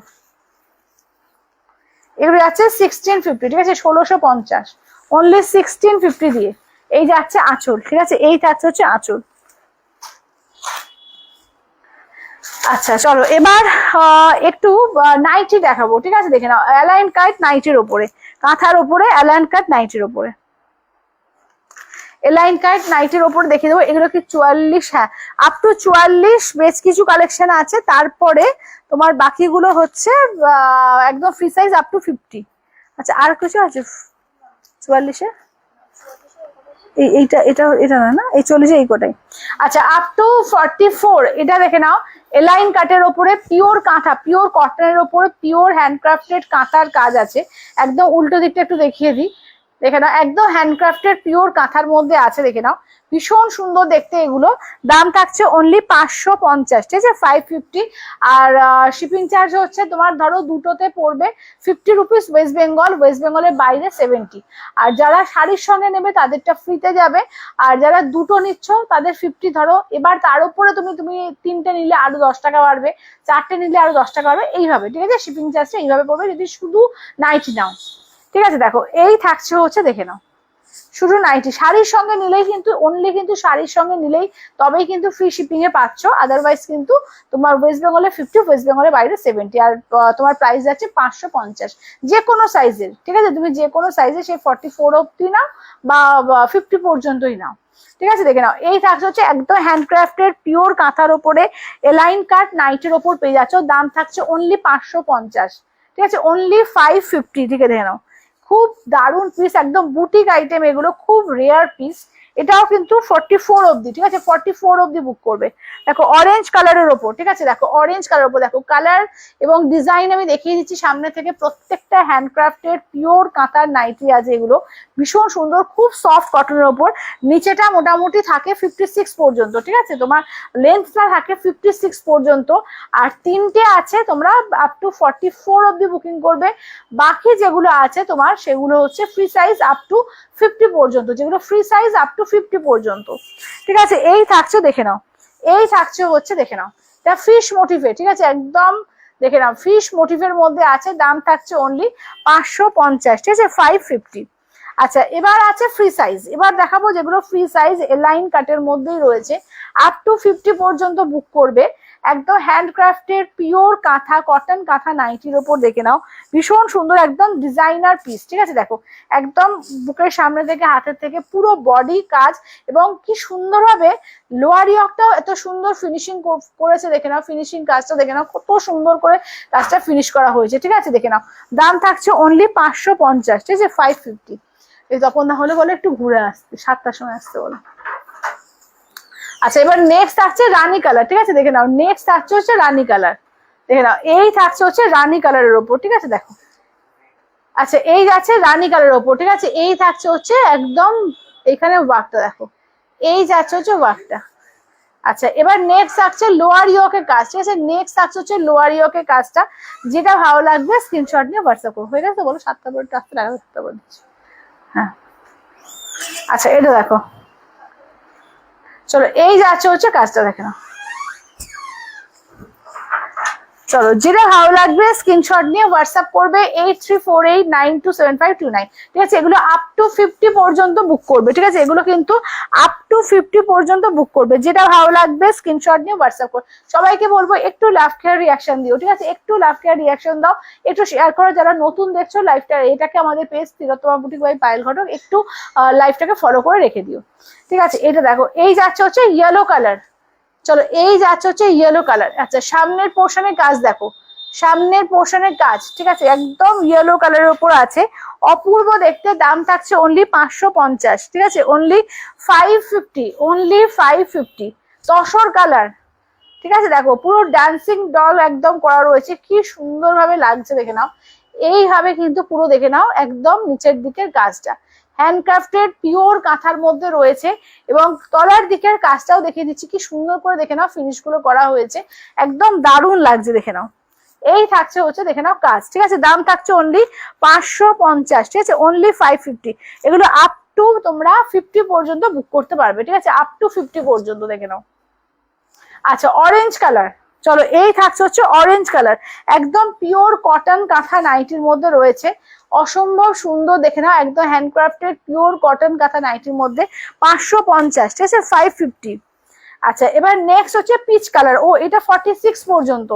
এগুলো যাচ্ছে 1650, ঠিক আছে, 1650, অনলি 1650 দিয়ে। এই যাচ্ছে আঁচল, ঠিক আছে, এই থাকছে হচ্ছে আঁচল। আচ্ছা চলো এবার একটু নাইটি দেখাবো, ঠিক আছে, দেখে নাও, অ্যালাইন কাট নাইটির ওপরে, কাঁথার ওপরে অ্যালাইন কাট নাইটির ওপরে, এলাইন কাট নাইটির ওপরে দেখিয়ে দেবো। এগুলো কি 44, হ্যাঁ আপ টু 44 বেশ কিছু কালেকশন আছে, তারপরে তোমার বাকিগুলো হচ্ছে একদম ফ্রি সাইজ আপ টু 50। আচ্ছা আর কিছু আছে 44-এ, এইটা এটা এটা না, এই 40-এ এই কোটাই। আচ্ছা আপ টু 44, এটা দেখে নাও, এলাইন কাটের ওপরে পিওর কাঁথা, পিওর কটনের ওপরে পিওর হ্যান্ডক্রাফটেড কাঁথার কাজ আছে। একদম উল্টো দিকটা একটু দেখিয়ে দিই, দেখে নাও, একদম হ্যান্ডক্রাফটেড পিওর কাঁথার মধ্যে আছে, দেখে নাও ভীষণ সুন্দর দেখতে এগুলো। দাম থাকছে অনলি 550, ঠিক আছে, 550। আর শিপিং চার্জ হচ্ছে তোমার ধরো দুটোতে পড়বে 50 রুপিস, ওয়েস্ট বেঙ্গল, ওয়েস্ট বেঙ্গলের বাইরে 70। আর যারা শাড়ির সঙ্গে নেবে তাদেরটা ফ্রিতে যাবে, আর যারা দুটো নিচ্ছ তাদের 50 ধরো। এবার তার উপরে তুমি তিনটে নিলে আরো 10 টাকা বাড়বে, চারটে নিলে আরো 10 টাকা বাড়বে, এইভাবে, ঠিক আছে, শিপিং চার্জটা এইভাবে পড়বে যদি শুধু নাইটি নাও, ঠিক আছে। দেখো এই থাকছে হচ্ছে, দেখে নাও শুধু নাইটি, শাড়ির সঙ্গে নিলেই কিন্তু অনলি কিন্তু শাড়ির সঙ্গে নিলেই তবেই কিন্তু ফ্রি শিপিং এ পাচ্ছ, আদারওয়াইজ কিন্তু তোমার ওয়েস্ট বেঙ্গলে 50, ওয়েস্ট বেঙ্গলের বাইরে 70, আর তোমার প্রাইস যাচ্ছে 550 যে কোনো সাইজের। ঠিক আছে, তুমি যে কোনো সাইজে সেই 44 অব্দি নাও বা 50 পর্যন্তই নাও। ঠিক আছে, দেখে নাও। এই থাকছে হচ্ছে একদম হ্যান্ডক্রাফটের পিওর কাঁথার ওপরে এলাইন কাট নাইটের ওপর পেয়ে যাচ্ছ, দাম থাকছে অনলি 550। ঠিক আছে, অনলি 550। ঠিক আছে, দেখে নাও, খুব দারুণ পিস, একদম বুটিক আইটেম এগুলো, খুব রেয়ার পিস। এটাও কিন্তু 44 অব্দি। ঠিক আছে, 44 অব্দি বুক করবে। দেখো অরেঞ্জ কালারের ওপর, ঠিক আছে, দেখো অরেঞ্জ কালার ওপর, দেখো কালার এবং ডিজাইন আমি দেখিয়ে দিচ্ছি সামনে থেকে। প্রত্যেকটা হ্যান্ডক্রাফটের পিওর কাঁথার নাইটি আছে এগুলো, ভীষণ সুন্দর, খুব সফট কটনের ওপর। নিচেটা মোটামুটি থাকে 56 পর্যন্ত। ঠিক আছে, তোমার লেন্থটা থাকে 56 পর্যন্ত, আর তিনটে আছে তোমরা আপ টু 44 অব্দি বুকিং করবে। বাকি যেগুলো আছে তোমার সেগুলো হচ্ছে ফ্রি সাইজ আপ টু 50 পর্যন্ত, যেগুলো ফ্রি সাইজ আপ টু 50 পর্যন্ত। ঠিক আছে, এই থাকছে, দেখে নাও, এই থাকছে হচ্ছে, দেখে নাও, এটা ফিশ মোটিভে। ঠিক আছে, একদম দেখে নাও, ফিশ মোটিভের মধ্যে আছে, দাম থাকছে অনলি 550। ঠিক আছে, 550। আচ্ছা, এবার আছে ফ্রি সাইজ। এবার দেখাবো যেগুলো ফ্রি সাইজ এলাইন কাটের মধ্যেই রয়েছে, আপ টু 50 পর্যন্ত বুক করবে। একদম হ্যান্ডক্রাফটের পিওর কাঁথা, কটন কাঁথা নাইটির ওপর দেখে নাও, ভীষণ সুন্দর, একদম ডিজাইনার পিস। ঠিক আছে, দেখো একদম বুকের সামনে থেকে হাতের থেকে পুরো বডি কাজ, এবং কি সুন্দরভাবে লোয়ার ইয়কটাও এত সুন্দর ফিনিশিং করেছে, দেখে নাও, ফিনিশিং কাজটা দেখে নাও, কত সুন্দর করে কাজটা ফিনিশ করা হয়েছে। ঠিক আছে, দেখে নাও, দাম থাকছে অনলি 550। ঠিক আছে, 550। এই তখন না হলে বলে একটু ঘুরে আসতে, 7টার সময় আসতে বলো। আচ্ছা, এবার নেক্সট থাকছে রানী কালার। ঠিক আছে, দেখে নাও, নেক্সট থাকছে হচ্ছে রানী কালার। দেখে নাও, এই থাকছে হচ্ছে রানী কালারের ওপর। ঠিক আছে, দেখো, আচ্ছা এই যাচ্ছে রানী কালারের ওপর। ঠিক আছে, এই থাকছে হচ্ছে একদম এখানে ওয়ার্কটা দেখো, এই যাচ্ছে হচ্ছে ওয়ার্কটা। আচ্ছা, এবার নেক্সট থাকছে লোয়ার ইয়কের কাজ। ঠিক আছে, নেক্সট থাকছে হচ্ছে লোয়ার ইয়কের কাজটা। যেটা ভালো লাগবে স্ক্রিনশট নিয়ে হোয়াটসঅ্যাপ করো। হয়ে গেছে বলো, 7টা করে আসতে লাগবে, 7টা করে দিচ্ছি। হ্যাঁ, আচ্ছা এটা দেখো, চলো এই যাচ্ছে হচ্ছে কাজটা, দেখে নাও। চলো, যেটা ভালো লাগবে স্ক্রিনশট নিয়ে হোয়াটসঅ্যাপ করবে 8348927529। ঠিক আছে, এগুলো আপ টু 50 পর্যন্ত বুক করবে। ঠিক আছে, এগুলো কিন্তু আপ টু 50 পর্যন্ত বুক করবে। যেটা ভালো লাগবে স্ক্রিনশট নিয়ে হোয়াটসঅ্যাপ করবে। সবাইকে বলবো একটু লাভ কেয়ার রিয়াকশন দিও। ঠিক আছে, একটু লাভ কেয়ার রিয়াকশন দাও, একটু শেয়ার করো। যারা নতুন দেখছো লাইভটা, এটাকে আমাদের page Tilottama boutique by Payel Ghatak, একটু লাইভটাকে ফলো করে রেখে দিও। ঠিক আছে, এটা দেখো, এই যাচ্ছে হচ্ছে ইয়েলো কালার। চলো, এই যাচ্ছে হচ্ছে ইয়েলো কালার। আচ্ছা, সামনের পোর্শনের কাজ দেখো, সামনের পোর্শনের কাজ। ঠিক আছে, একদম ইয়েলো কালারের উপর আছে, অপূর্ব দেখতে। দাম থাকছে অনলি 550। ঠিক আছে, অনলি 550, অনলি 550। তসর কালার। ঠিক আছে, দেখো পুরো ডান্সিং ডল একদম করা রয়েছে, কি সুন্দরভাবে লাগছে, দেখে নাও। এইভাবে কিন্তু পুরো দেখে নাও, একদম নিচের দিকের কাজটা হ্যান্ডক্রাফটেড পিওর কাঁথার মধ্যে রয়েছে, এবং তলার দিকের কাজটাও দেখিয়ে দিচ্ছি, কি সুন্দর করে দেখে নাও ফিনিশ গুলো করা হয়েছে, একদম দারুণ লাগছে, দেখে নাও। এই থাকছে হচ্ছে, দেখে নাও কাজ। ঠিক আছে, দাম থাকছে অনলি 550। ঠিক আছে, অনলি 550। এগুলো আপ টু তোমরা 50 পর্যন্ত বুক করতে পারবে। ঠিক আছে, আপ টু 50 পর্যন্ত, দেখে নাও। আচ্ছা, অরেঞ্জ কালার। চলো, এই থাকছে হচ্ছে অরেঞ্জ কালার, একদম পিওর কটন কাঁথা নাইটির মধ্যে রয়েছে, অসম্ভব সুন্দর, দেখে নাও, একদম হ্যান্ডক্রাফটেড পিওর কটন কাঁথা নাইটির মধ্যে 550। ঠিক আছে, 550। আচ্ছা, এবার নেক্সট হচ্ছে পিচ কালার। ও, এটা 46 পর্যন্ত,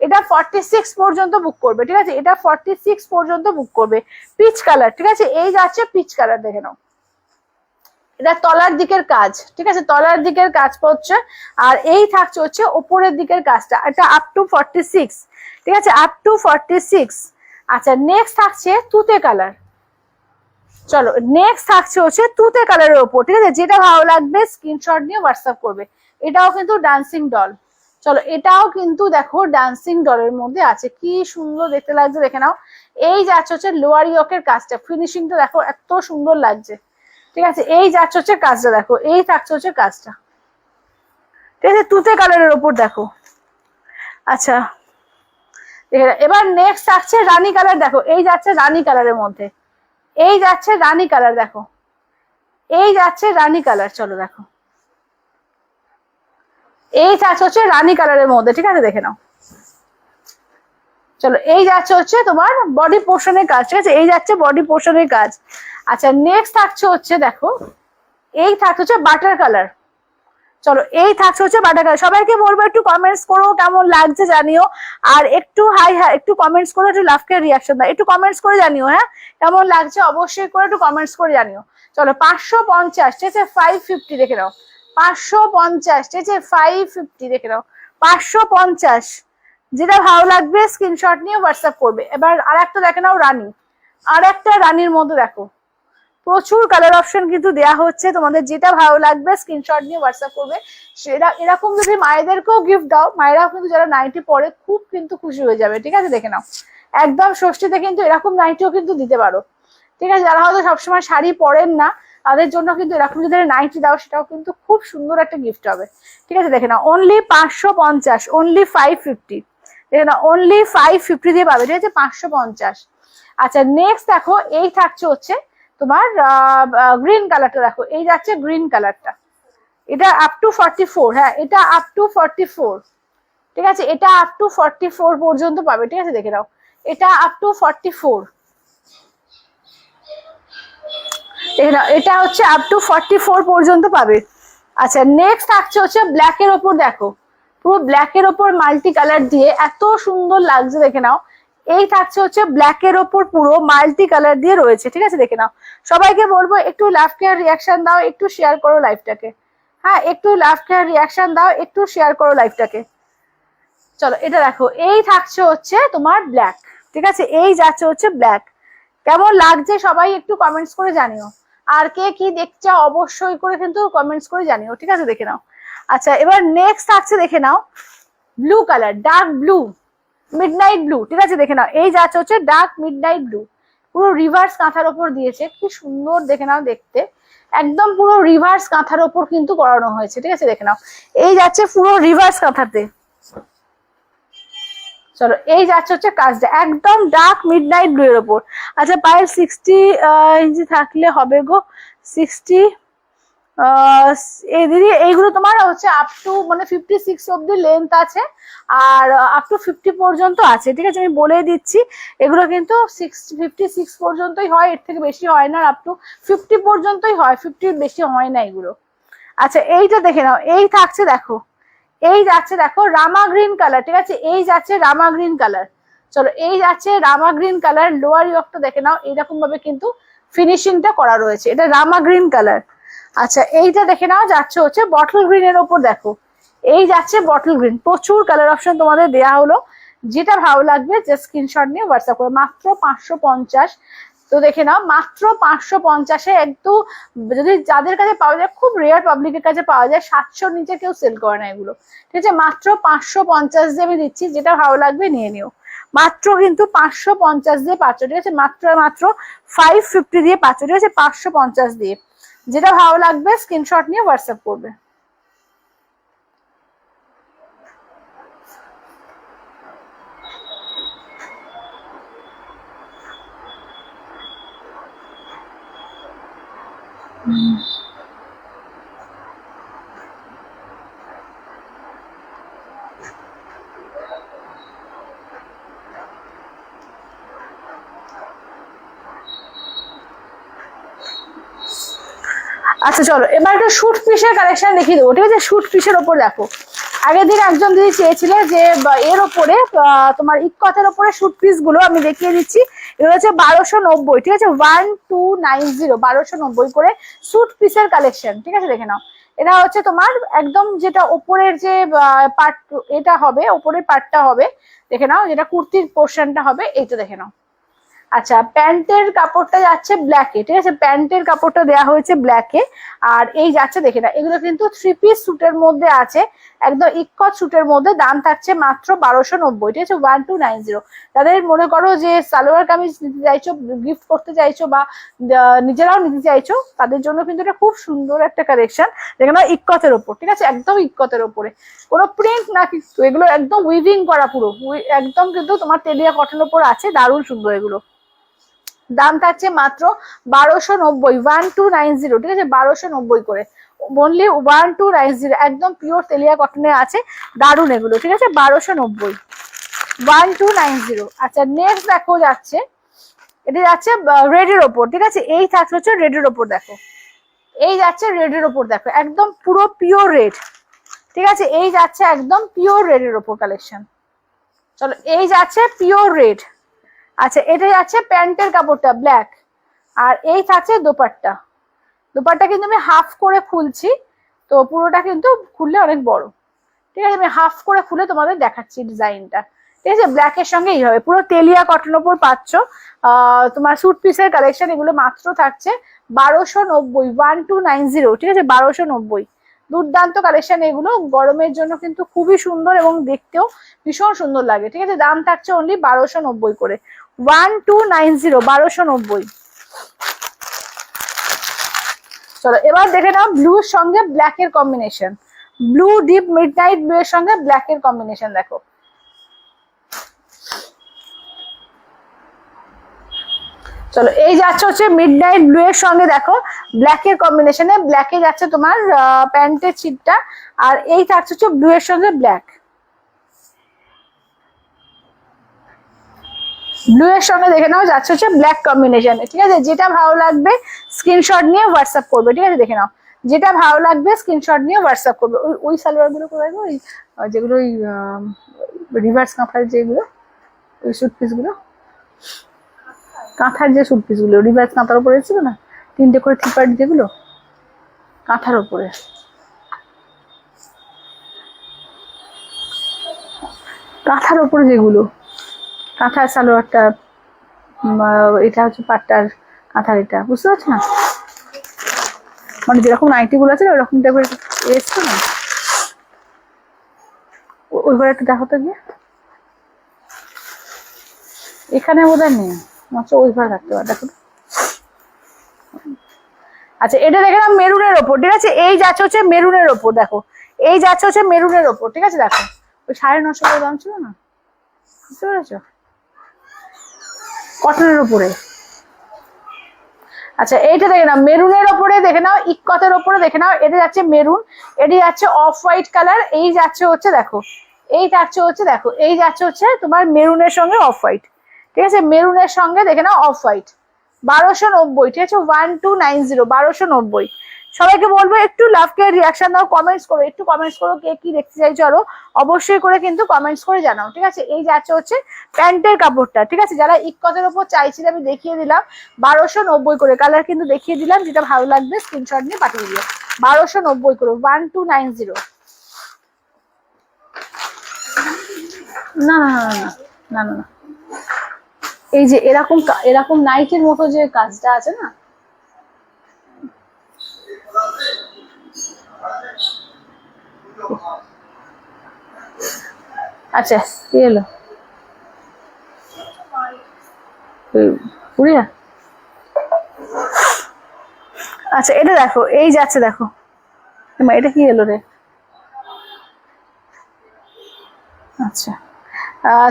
এটা 46 পর্যন্ত বুক করবে। ঠিক আছে, এটা 46 পর্যন্ত বুক করবে, পিচ কালার। ঠিক আছে, এই যাচ্ছে পিচ কালার, দেখে নাও, এটা তলার দিকের কাজ। ঠিক আছে, তলার দিকের কাজ হচ্ছে, আর এই থাকছে হচ্ছে উপরের দিকের কাজটা, এটা আপ টু 46। ঠিক আছে, আপ টু 46। আচ্ছা, নেক্সট থাকছে তুতে কালার। চলো, নেক্সট থাকছে হচ্ছে তুতে কালারের ওপর। ঠিক আছে, যেটা ভালো লাগবে স্ক্রিনশট নিয়ে হোয়াটসঅ্যাপ করবে। এটাও কিন্তু ডান্সিং ডল। চলো, এটাও কিন্তু দেখো ডান্সিং ডলের মধ্যে আছে, কি সুন্দর দেখতে লাগছে, দেখে নাও। এই যাচ্ছে হচ্ছে লোয়ার ইয়কের কাজটা, ফিনিশিংটা দেখো এত সুন্দর লাগছে। ঠিক আছে, এই যাচ্ছে হচ্ছে কাজটা, দেখো এই থাকছে হচ্ছে কাজটা। ঠিক আছে, তুতে কালারের ওপর দেখো। আচ্ছা, এবার নেক্সট থাকছে রানী কালার। দেখো, এই যাচ্ছে রানী কালারের মধ্যে, এই যাচ্ছে রানী কালার, দেখো এই যাচ্ছে রানী কালার। চলো দেখো, এই যাচ্ছে হচ্ছে রানী কালারের মধ্যে। ঠিক আছে, দেখে নাও। চলো, এই যাচ্ছে হচ্ছে তোমার বডি পোর্শনের কাজ। ঠিক আছে, এই যাচ্ছে বডি পোর্শনের কাজ। আচ্ছা নেক্সট থাকছে হচ্ছে দেখো, এই থাকছে হচ্ছে বাটার কালার। চলো এই থাকছে হচ্ছে বাটার কালার। সবাইকে বলবো একটু কমেন্টস করো কেমন লাগছে জানিও, আর একটু হাই একটু কমেন্টস করো, একটু লাভ করে রিয়াকশন দাও, একটু কমেন্টস করে জানিও। হ্যাঁ কেমন লাগছে অবশ্যই করে একটু কমেন্টস করে জানিও। চলো 550, ঠিক আছে 550 দেখে নাও, 550, ঠিক আছে 550 দেখে নাও, 550। যেটা ভালো লাগবে স্ক্রিনশট নিয়ে হোয়াটসঅ্যাপ করবে। এবার আর একটা দেখে নাও রানী, আর একটা রানীর মধ্যে দেখো প্রচুর কালার অপশন কিন্তু দেয়া হচ্ছে, তোমাদের যেটা ভালো লাগবে স্ক্রিনশট নিয়ে হোয়াটসঅ্যাপ করবে। সেটা এরকম যদি মায়েদেরকেও গিফট দাও, মায়েরাও কিন্তু যারা নাইটি পরে খুব কিন্তু খুশি হয়ে যাবে। ঠিক আছে দেখে নাও, একদম ষষ্ঠীতে কিন্তু এরকম নাইটিও কিন্তু দিতে পারো। ঠিক আছে, যারা হয়তো সবসময় শাড়ি পরেন না তাদের জন্য কিন্তু এরকম যদি নাইটি দাও সেটাও কিন্তু খুব সুন্দর একটা গিফট হবে। ঠিক আছে দেখে নাও, অনলি 550, অনলি 550 দেখে নাও, অনলি 550 দিয়ে পাবে। ঠিক আছে 550। আচ্ছা নেক্সট দেখো, এই থাকছে হচ্ছে তোমার গ্রিন কালারটা। দেখো এই যাচ্ছে গ্রিন কালারটা, এটা আপ টু 44। হ্যাঁ এটা আপ টু 44, ঠিক আছে এটা আপ টু 44 পর্যন্ত পাবে। ঠিক আছে দেখে নাও, এটা আপ টু 44 দেখে নাও, এটা হচ্ছে আপ টু 44 পর্যন্ত পাবে। আচ্ছা নেক্সট থাকছে হচ্ছে ব্ল্যাকের ওপর। দেখো পুরো ব্ল্যাকের ওপর মাল্টি কালার দিয়ে এত সুন্দর লাগছে দেখে নাও। এই থাকছে হচ্ছে ব্ল্যাকের ওপর পুরো মাল্টি কালার দিয়ে রয়েছে। ঠিক আছে দেখে নাও, সবাইকে বলবো একটু লাভ কেয়ার রিয়াকশন দাও, একটু শেয়ার করো লাইভটাকে। হ্যাঁ একটু লাভ কেয়ার রিয়াকশন দাও, একটু শেয়ার করো লাইভটাকে। চলো এটা দেখো, এই থাকছে হচ্ছে তোমার ব্ল্যাক। ঠিক আছে এই যাচ্ছে হচ্ছে ব্ল্যাক। কেমন লাগছে সবাই একটু কমেন্টস করে জানিও, আর কে কি দেখছো অবশ্যই করে কিন্তু কমেন্টস করে জানিও। ঠিক আছে দেখে নাও। আচ্ছা এবার নেক্সট থাকছে দেখে নাও blue colour, dark blue, midnight blue. ঠিক আছে দেখে নাও, এই যাচ্ছে হচ্ছে ডার্ক মিডনাইট ব্লু, পুরো রিভার্স কাঁথার ওপর দিয়েছে, কি সুন্দর দেখে নাও দেখতে, একদম পুরো রিভার্স কাঁথার ওপর কিন্তু করানো হয়েছে। ঠিক আছে দেখে নাও, এই যাচ্ছে পুরো রিভার্স কাঁথাতে। চলো এই যাচ্ছে হচ্ছে কাজটা একদম ডার্ক মিডনাইট ব্লু এর ওপর। আচ্ছা পায়ের 60 ইঞ্চি থাকলে হবে গো, 60 এই দিদি এইগুলো তোমার হচ্ছে আপ টু মানে 56 অব্দি লেন্থ আছে, আর আপ টু 50 পর্যন্ত আছে। ঠিক আছে আমি বলে দিচ্ছি, এগুলো কিন্তু 56 পর্যন্তই হয়, এর থেকে বেশি হয় না, আপ টু 50 পর্যন্তই হয়, 50 বেশি হয় না এগুলো। আচ্ছা এইটা দেখে নাও, এই থাকছে দেখো, এই যাচ্ছে দেখো রামা গ্রিন কালার। ঠিক আছে এই যাচ্ছে রামা গ্রিন কালার। চলো এই যাচ্ছে রামা গ্রিন কালার, লোয়ার ইয়কটা দেখে নাও এইরকম ভাবে কিন্তু ফিনিশিংটা করা রয়েছে, এটা রামা গ্রিন কালার। আচ্ছা এইটা দেখে নাও যাচ্ছে হচ্ছে বটল গ্রিন এর ওপর। দেখো এই যাচ্ছে বটল গ্রিন, প্রচুর কালার অপশন তোমাদের দেয়া হলো, যেটা ভালো লাগবে যে স্ক্রিনশট নিয়ে হোয়াটসঅ্যাপ করে। মাত্র 550, তো দেখে নাও মাত্র 550-এ একটু, যদি যাদের কাছে পাওয়া যায় খুব রেয়ার পাবলিকের কাছে পাওয়া যায়, 700 নিচে কেউ সেল করে না এগুলো। ঠিক আছে মাত্র 550 দিয়ে আমি দিচ্ছি, যেটা ভালো লাগবে নিয়ে নিও। মাত্র কিন্তু 550 দিয়ে পাচ্ছ। ঠিক আছে মাত্র মাত্র 550 দিয়ে পাচ্ছ। ঠিক আছে 550 দিয়ে, যেটা ভালো লাগবে স্ক্রিনশট নিয়ে হোয়াটসঅ্যাপ করবে। আচ্ছা চলো এবার একটা শুট পিসের কালেকশন দেখিয়ে দেবো। ঠিক আছে শুট পিসের ওপর দেখো, আগের দিন একজন দিদি চেয়েছিলে যে এর ওপরে তোমার ইকতের ওপরে শুট পিস গুলো আমি দেখিয়ে দিচ্ছি। এগুলো হচ্ছে 1290। ঠিক আছে 1290, 1290 করে শুট পিসের কালেকশন। ঠিক আছে দেখে নাও, এটা হচ্ছে তোমার একদম যেটা ওপরের যে পার্ট, এটা হবে ওপরের পার্টটা হবে দেখে নাও, যেটা কুর্তির পোর্শনটা হবে এইটা দেখে নাও। আচ্ছা প্যান্টের কাপড়টা যাচ্ছে ব্ল্যাকে। ঠিক আছে প্যান্টের কাপড়টা দেওয়া হয়েছে ব্ল্যাকে, আর এই যাচ্ছে দেখে না, এগুলো কিন্তু 3 পিস স্যুটের মধ্যে আছে, একদম ইকত স্যুটের মধ্যে, দাম থাকছে মাত্র 1290। ঠিক আছে 1290। তাদের মনে করো যে সালোয়ার কামিজ নিতে চাইছো, গিফট করতে চাইছো, বা নিজেরাও নিতে চাইছো, তাদের জন্য কিন্তু এটা খুব সুন্দর একটা কালেকশন। দেখে নাও ইকতের ওপর। ঠিক আছে একদম ইকতের ওপরে, কোনো প্রিন্ট না কিন্তু, এগুলো একদম উইভিং করা পুরো, একদম কিন্তু তোমার তেলিয়া কটনের ওপর আছে, দারুণ সুন্দর এগুলো। দাম থাকছে মাত্র 1290, 1290। ঠিক আছে 1290 করে, অনলি 1290, একদম পিওর তেলিয়া কটনে আছে, দারুন এগুলো। ঠিক আছে 1290, 1290। আচ্ছা নেক্সট দেখো যাচ্ছে, এটা যাচ্ছে রেডের ওপর, ঠিক আছে। এই থাকছে হচ্ছে রেডের ওপর, দেখো এই যাচ্ছে রেডের ওপর, দেখো একদম পুরো পিওর রেড, ঠিক আছে। এই যাচ্ছে একদম পিওর রেডের ওপর কালেকশন। চলো এই যাচ্ছে পিওর রেড। আচ্ছা এটা যাচ্ছে প্যান্টের কাপড়টা ব্ল্যাক, আর এই থাকছে দোপাট্টা। দোপাট্টা কিন্তু আমি হাফ করে খুলছি, তো পুরোটা কিন্তু খুললে অনেক বড়, ঠিক আছে। আমি হাফ করে খুলে তোমাদের দেখাচ্ছি ডিজাইনটা, ঠিক আছে। ব্ল্যাকের সঙ্গে এই হবে, পুরো তেলিয়া কটন ওপর পাচ্ছ তোমার স্যুট পিসের কালেকশন। এগুলো মাত্র থাকছে 1290, 1290, ঠিক আছে, 1290। দুর্দান্ত কালেকশন এগুলো, গরমের জন্য কিন্তু খুবই সুন্দর এবং দেখতেও ভীষণ সুন্দর লাগে, ঠিক আছে। দাম থাকছে অনলি 1290 করে, 1290, 1290। চলো এবার দেখে নাও ব্লুর সঙ্গে ব্ল্যাক এর combination, blue deep midnight blue এর সঙ্গে ব্ল্যাক এর কম্বিনেশন দেখো। চলো এই যাচ্ছে হচ্ছে মিডনাইট ব্লু এর সঙ্গে দেখো ব্ল্যাক এর কম্বিনেশনে, ব্ল্যাকে যাচ্ছে তোমার প্যান্টের ছিটটা, আর এই থাকছে হচ্ছে ব্লু এর সঙ্গে ব্ল্যাক, ব্লু এর সঙ্গে দেখে নাও যাচ্ছে হচ্ছে ব্ল্যাক কম্বিনেশনে, ঠিক আছে। যেটা ভালো লাগবে স্ক্রিনশট নিয়ে হোয়াটসঅ্যাপ করবে, ঠিক আছে। দেখে নাও যেটা ভালো লাগবে স্ক্রিনশট নিয়ে হোয়াটসঅ্যাপ করবে। ওই ওই সালোয়ার গুলো কোথায় গো? ওই যেগুলো ওই রিভার্স কাঁথার যেগুলো, ওই স্যুট পিস গুলো, কাঁথার যে স্যুট পিস গুলো রিভার্স কাঁথার উপরে ছিল না, 3টে করে থিপার যেগুলো কাঁথার উপরে, কাঁথার উপরে যেগুলো, কাঁথার সালোয়ারটা, এটা হচ্ছে পাট্টার কাঁথার, এটা বুঝতে পারছো না, মানে যেরকম নাইটি গুলো আছে ওরকম টাইপের এসছো না, ওই ঘরে একটু দেখো তো গিয়ে, এখানে বোধহয় নেই, মাত্র ওই ঘরে থাকতে পারে, দেখো। আচ্ছা এটা দেখে নাও মেরুনের ওপর, ঠিক আছে। এই যাচ্ছে হচ্ছে মেরুনের ওপর, দেখো এই যাচ্ছে হচ্ছে মেরুনের ওপর, ঠিক আছে। দেখো ওই 950 করে দাম ছিল না, বুঝতে পেরেছো, কটনের উপরে। আচ্ছা এইটা দেখে নাও মেরুনের ওপরে, দেখে নাও ইকতের ওপরে, দেখে নাও এটা যাচ্ছে মেরুন, এটি যাচ্ছে অফ হোয়াইট কালার, এই যাচ্ছে হচ্ছে দেখো, এই যাচ্ছে হচ্ছে দেখো, এই যাচ্ছে হচ্ছে তোমার মেরুনের সঙ্গে অফ হোয়াইট, ঠিক আছে। মেরুনের সঙ্গে দেখে নাও অফ হোয়াইট, 1290, ঠিক আছে, 1290, 1290। সবাইকে বলবো একটু লাভ কে রিয়াকশন দাও, কমেন্টস করো, একটু কমেন্টস করো কে কি দেখতে চাইছো, আরো অবশ্যই করে কিন্তু কমেন্টস করে জানাও, ঠিক আছে। এই যাচ্ছে হচ্ছে প্যান্টের কাপড়টা, ঠিক আছে। যারা ইকতের উপর চাইছিল আমি দেখিয়ে দিলাম 1290 করে, কালার কিন্তু দেখিয়ে দিলাম, যেটা ভালো লাগবে স্ক্রিনশট নিয়ে পাঠিয়ে দিও, 1290 করে, 1290। না না না না না না, এই যে এরকম এরকম নাইটের মতো যে কাজটা আছে না, আচ্ছা কি এলো পুরিয়া, আচ্ছা এটা দেখো এই যাচ্ছে, দেখো এটা কি এলো রে, আচ্ছা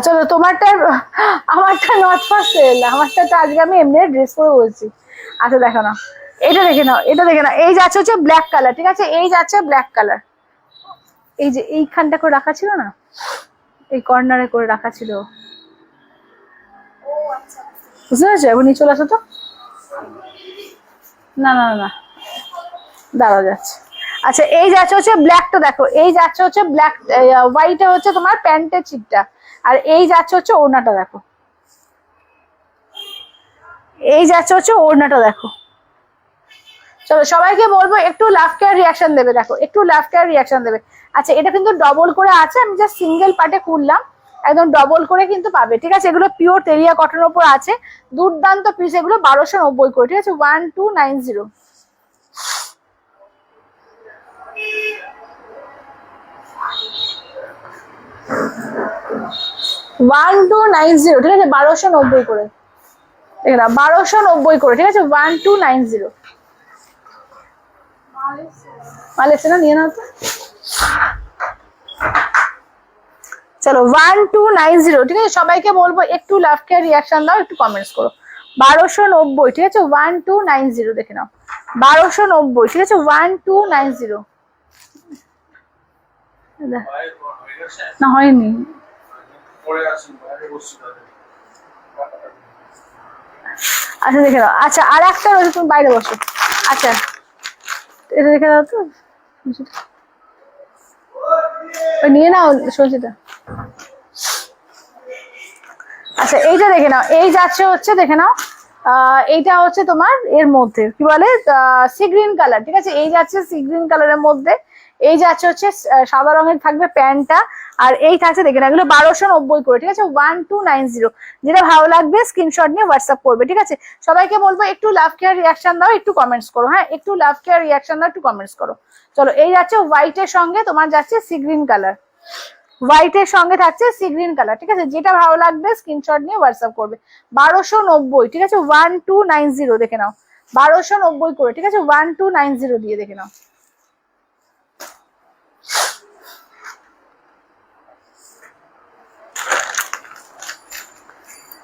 চলো তোমারটা, আমারটা নট ফর সেল, আমারটা তো আজকে আমি এমনি ড্রেস পরে বলছি। আচ্ছা দেখো না, এটা দেখে নাও, এটা দেখে নাও, এই যাচ্ছে হচ্ছে ব্ল্যাক কালার, ঠিক আছে। এই যাচ্ছে ব্ল্যাক কালার, এই যে এইখানটা করে রাখা ছিল না, এই কর্নারে করে রাখা ছিল, বুঝতে পেরেছো। এখন নিয়ে চলে আসো তো, না না না দাঁড়াও যাচ্ছে। আচ্ছা এই যাচ্ছে হচ্ছে ব্ল্যাকটা, দেখো এই যাচ্ছে হচ্ছে ব্ল্যাক, হোয়াইটে হচ্ছে তোমার প্যান্টের ছিটটা, আর এই যাচ্ছে হচ্ছে ওড়নাটা, দেখো এই যাচ্ছে হচ্ছে ওড়নাটা, দেখো। চলো সবাইকে বলবো একটু লাভ কেয়ার রিয়াকশন দেবে, দেখো একটু লাভ কেয়ার রিয়াকশন দেবে। আচ্ছা এটা কিন্তু ডবল করে আছে, আমি জাস্ট সিঙ্গেল পার্টে খুললাম, একদম ডবল করে কিন্তু পাবে, ঠিক আছে। এগুলো পিওর তেরিয়া কটনের উপর আছে, দুর্দান্ত পিস এগুলো, 1290 করে, ঠিক আছে, 1290, 1290, ঠিক আছে, 1290 করে, ঠিক আছে 1290 করে, ঠিক আছে, 1290। মাল এসে না, নিয়ে নাও তো। চলো 1290, ঠিক আছে। সবাইকে বলবো একটু লাভ কেয়ার রিয়াকশন দাও, একটু কমেন্টস করো, 1290, ঠিক আছে, 1290 দেখে নাও, 1290, ঠিক আছে, 1290। না হয়নি, আচ্ছা দেখে নাও। আচ্ছা আর একটা রয়েছে, তুমি বাইরে বসো। আচ্ছা এটা দেখে দাও তো, নিয়ে নাও সঞ্চিতা। আচ্ছা এইটা দেখে নাও, এই যাচ্ছে হচ্ছে দেখে নাও, এইটা হচ্ছে তোমার এর মধ্যে কি বলে সি গ্রিন কালার, ঠিক আছে, এই যাচ্ছে সি গ্রিন কালারের মধ্যে, এই যাচ্ছে হচ্ছে সাদা রঙের থাকবে প্যান্টটা, আর এই থাকছে দেখে না, এগুলো 1290 করে, ঠিক আছে, 1290। যেটা ভালো লাগবে স্ক্রিনশট নিয়ে হোয়াটসঅ্যাপ করবে, ঠিক আছে। সবাইকে বলবো একটু লাভ কেয়ার রিয়াকশন দাও, একটু কমেন্টস করো, হ্যাঁ একটু লাভ কেয়ার রিয়াকশন দাও, একটু কমেন্টস করো। চলো এই যাচ্ছে হোয়াইটের সঙ্গে তোমার যাচ্ছে সি গ্রিন কালার, হোয়াইটের সঙ্গে থাকছে সি গ্রিন কালার, ঠিক আছে, যেটা ভালো লাগবে স্ক্রিনশট নিয়ে হোয়াটসঅ্যাপ করবে। 1290, ঠিক আছে, 1290 দেখে নাও, 1290 করে, ঠিক আছে, 1290 দিয়ে দেখে নাও।